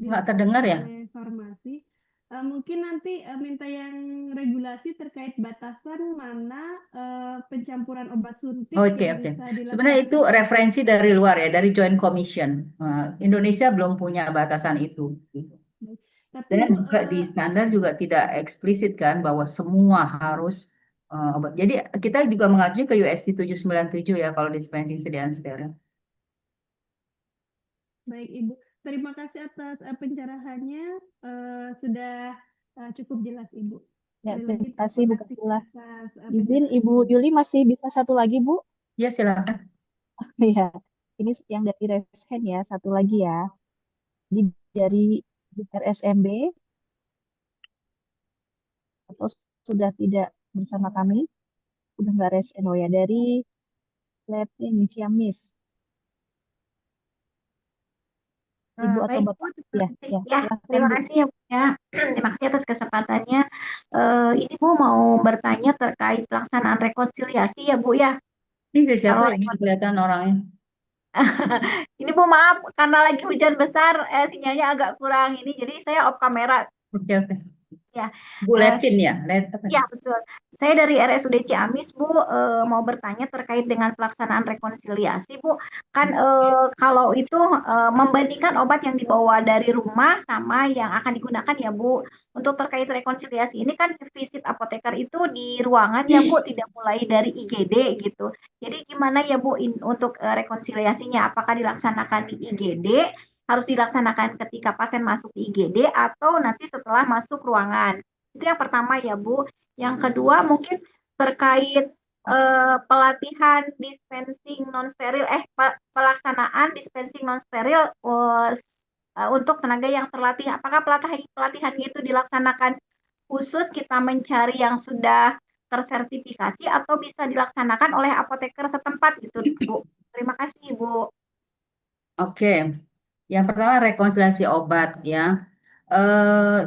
Nggak terdengar ya? oleh farmasi. Mungkin nanti minta yang regulasi terkait batasan mana pencampuran obat suntik Oke, yang oke. bisa Sebenarnya itu dilakukan. referensi dari luar ya, dari Joint Commission. Indonesia belum punya batasan itu. Gitu. Baik. Tapi Dan Bu, juga di standar juga tidak eksplisit kan bahwa semua harus obat. Jadi kita juga mengacu ke USP 797 ya kalau dispensing sediaan steril. baik Ibu, terima kasih atas pencerahannya. Sudah cukup jelas Ibu. ya, Sekali terima lagi kasih Bu terima kasih Kasila. atas Izin penjelasan. Ibu Juli masih bisa satu lagi Bu? Ya silakan. Iya, ini yang dari Reshen ya, satu lagi ya. Dari RSMB atau sudah tidak bersama kami? Udah nggak resen, oh ya, dari Letin Ciamis. Ibu atau Baik, Bapak? Bu, Ya, ya, ya, silahkan terima Bu. kasih ya Bu ya. Terima kasih atas kesempatannya. Ini Bu mau bertanya terkait pelaksanaan rekonsiliasi ya Bu ya. Ini siapa Kalau ini kelihatan orangnya? ini Bu maaf karena lagi hujan besar, sinyalnya agak kurang ini, jadi saya off kamera Oke, oke. ya. Buletin ya, Ya, betul. Saya dari RSUD Ciamis, Bu, mau bertanya terkait dengan pelaksanaan rekonsiliasi, Bu. Kan kalau itu membandingkan obat yang dibawa dari rumah sama yang akan digunakan ya, Bu. Untuk terkait rekonsiliasi ini kan visit apoteker itu di ruangan ya, Bu, tidak mulai dari IGD gitu. Jadi gimana ya, Bu, untuk rekonsiliasinya? Apakah dilaksanakan di IGD? Harus dilaksanakan ketika pasien masuk di IGD atau nanti setelah masuk ruangan? Itu yang pertama ya, Bu. Yang kedua mungkin terkait pelatihan dispensing non steril pelaksanaan dispensing non steril untuk tenaga yang terlatih. Apakah pelatihan itu dilaksanakan khusus kita mencari yang sudah tersertifikasi atau bisa dilaksanakan oleh apoteker setempat gitu, Bu? Terima kasih, Bu. Oke, yang pertama rekonsiliasi obat ya.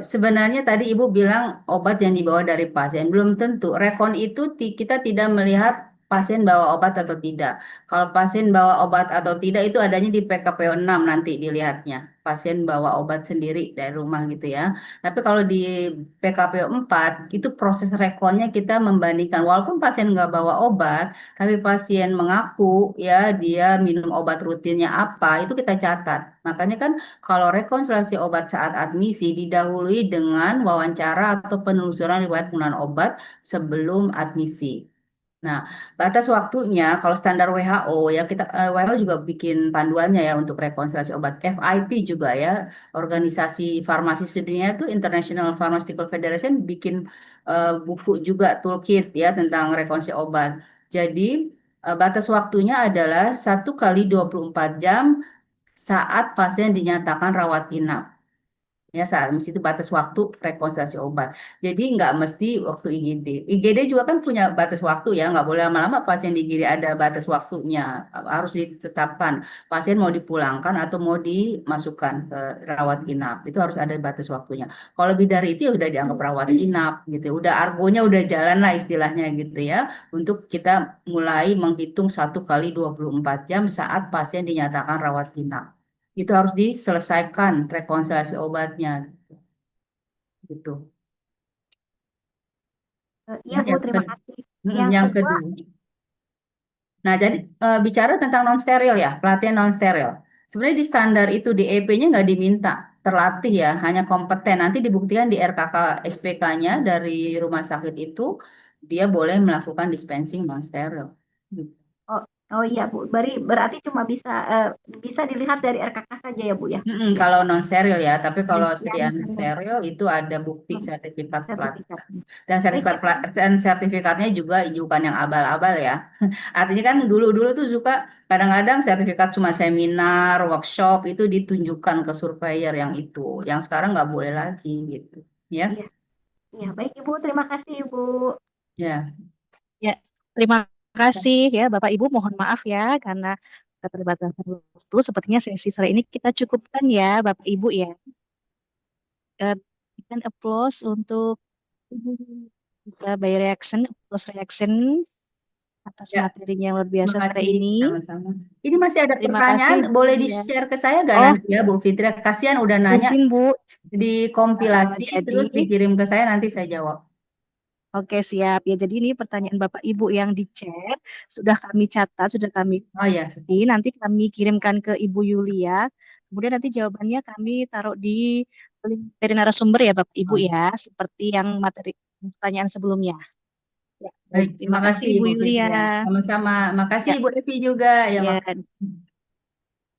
Sebenarnya tadi Ibu bilang obat yang dibawa dari pasien belum tentu. Rekon itu kita tidak melihat pasien bawa obat atau tidak. Kalau pasien bawa obat atau tidak itu adanya di PKPO 6 nanti dilihatnya. Pasien bawa obat sendiri dari rumah gitu ya. Tapi kalau di PKPO 4 itu proses rekonnya kita membandingkan walaupun pasien nggak bawa obat, tapi pasien mengaku ya dia minum obat rutinnya apa, itu kita catat. Makanya kan kalau rekonstruksi obat saat admisi didahului dengan wawancara atau penelusuran riwayat penggunaan obat sebelum admisi. Nah, batas waktunya kalau standar WHO ya kita WHO juga bikin panduannya ya untuk rekonsiliasi obat. FIP juga ya, organisasi farmasi dunia itu International Pharmaceutical Federation bikin buku juga toolkit ya tentang rekonsiliasi obat. Jadi batas waktunya adalah 1 kali 24 jam saat pasien dinyatakan rawat inap. Ya, saat mesti itu batas waktu rekonsiliasi obat. Jadi nggak mesti waktu IGD. IGD juga kan punya batas waktu ya, nggak boleh lama-lama pasien di IGD ada batas waktunya. Harus ditetapkan pasien mau dipulangkan atau mau dimasukkan ke rawat inap. Itu harus ada batas waktunya. Kalau lebih dari itu ya udah dianggap rawat inap gitu. Udah argonya udah jalan lah istilahnya gitu ya. Untuk kita mulai menghitung 1 kali 24 jam saat pasien dinyatakan rawat inap itu harus diselesaikan rekonsiliasi obatnya gitu. Iya Nah, Bu, terima kasih. Yang yang kedua, kedua. Nah, jadi bicara tentang non steril ya, pelatihan non steril. Sebenarnya di standar itu di EP-nya nggak diminta terlatih ya, hanya kompeten. Nanti dibuktikan di RKK SPK-nya dari rumah sakit itu dia boleh melakukan dispensing non steril. oh, oh iya Bu, berarti cuma bisa dilihat dari RKK saja ya Bu ya? Kalau non steril ya, tapi kalau Yang sediaan steril itu ada bukti sertifikat sertifikat. pelatihan. Dan sertifikat dan sertifikatnya juga bukan yang abal-abal ya. Artinya kan dulu-dulu tuh suka kadang-kadang sertifikat cuma seminar, workshop itu ditunjukkan ke surveyor yang itu. Yang sekarang nggak boleh lagi gitu. Ya, Iya, iya baik Ibu, terima kasih Ibu. ya. Ya, terima kasih ya Bapak Ibu. Mohon maaf ya karena keterbatasan waktu. Sepertinya sesi sore ini kita cukupkan ya Bapak Ibu ya. Berikan applause untuk by reaction, applause reaction atas Ya, materinya yang luar terima biasa sore kasih ini. sama-sama. Ini masih ada Terima pertanyaan, kasih boleh ya. di-share ke saya nggak Oh, nanti ya Bu Fitri? Kasihan udah nanya izin Bu. dikompilasi Jadi, terus dikirim ke saya nanti saya jawab. oke siap. Ya, jadi ini pertanyaan Bapak Ibu yang di chat sudah kami catat, sudah kami Oh ya, nanti kami kirimkan ke Ibu Yulia. Kemudian nanti jawabannya kami taruh di link dari narasumber ya Bapak Ibu ya, seperti yang materi pertanyaan sebelumnya. Ya, baik, terima kasih kasih Ibu Ibu Yulia. Fitria. Sama-sama. Makasih Ya, Ibu Evi juga. Ya, ya.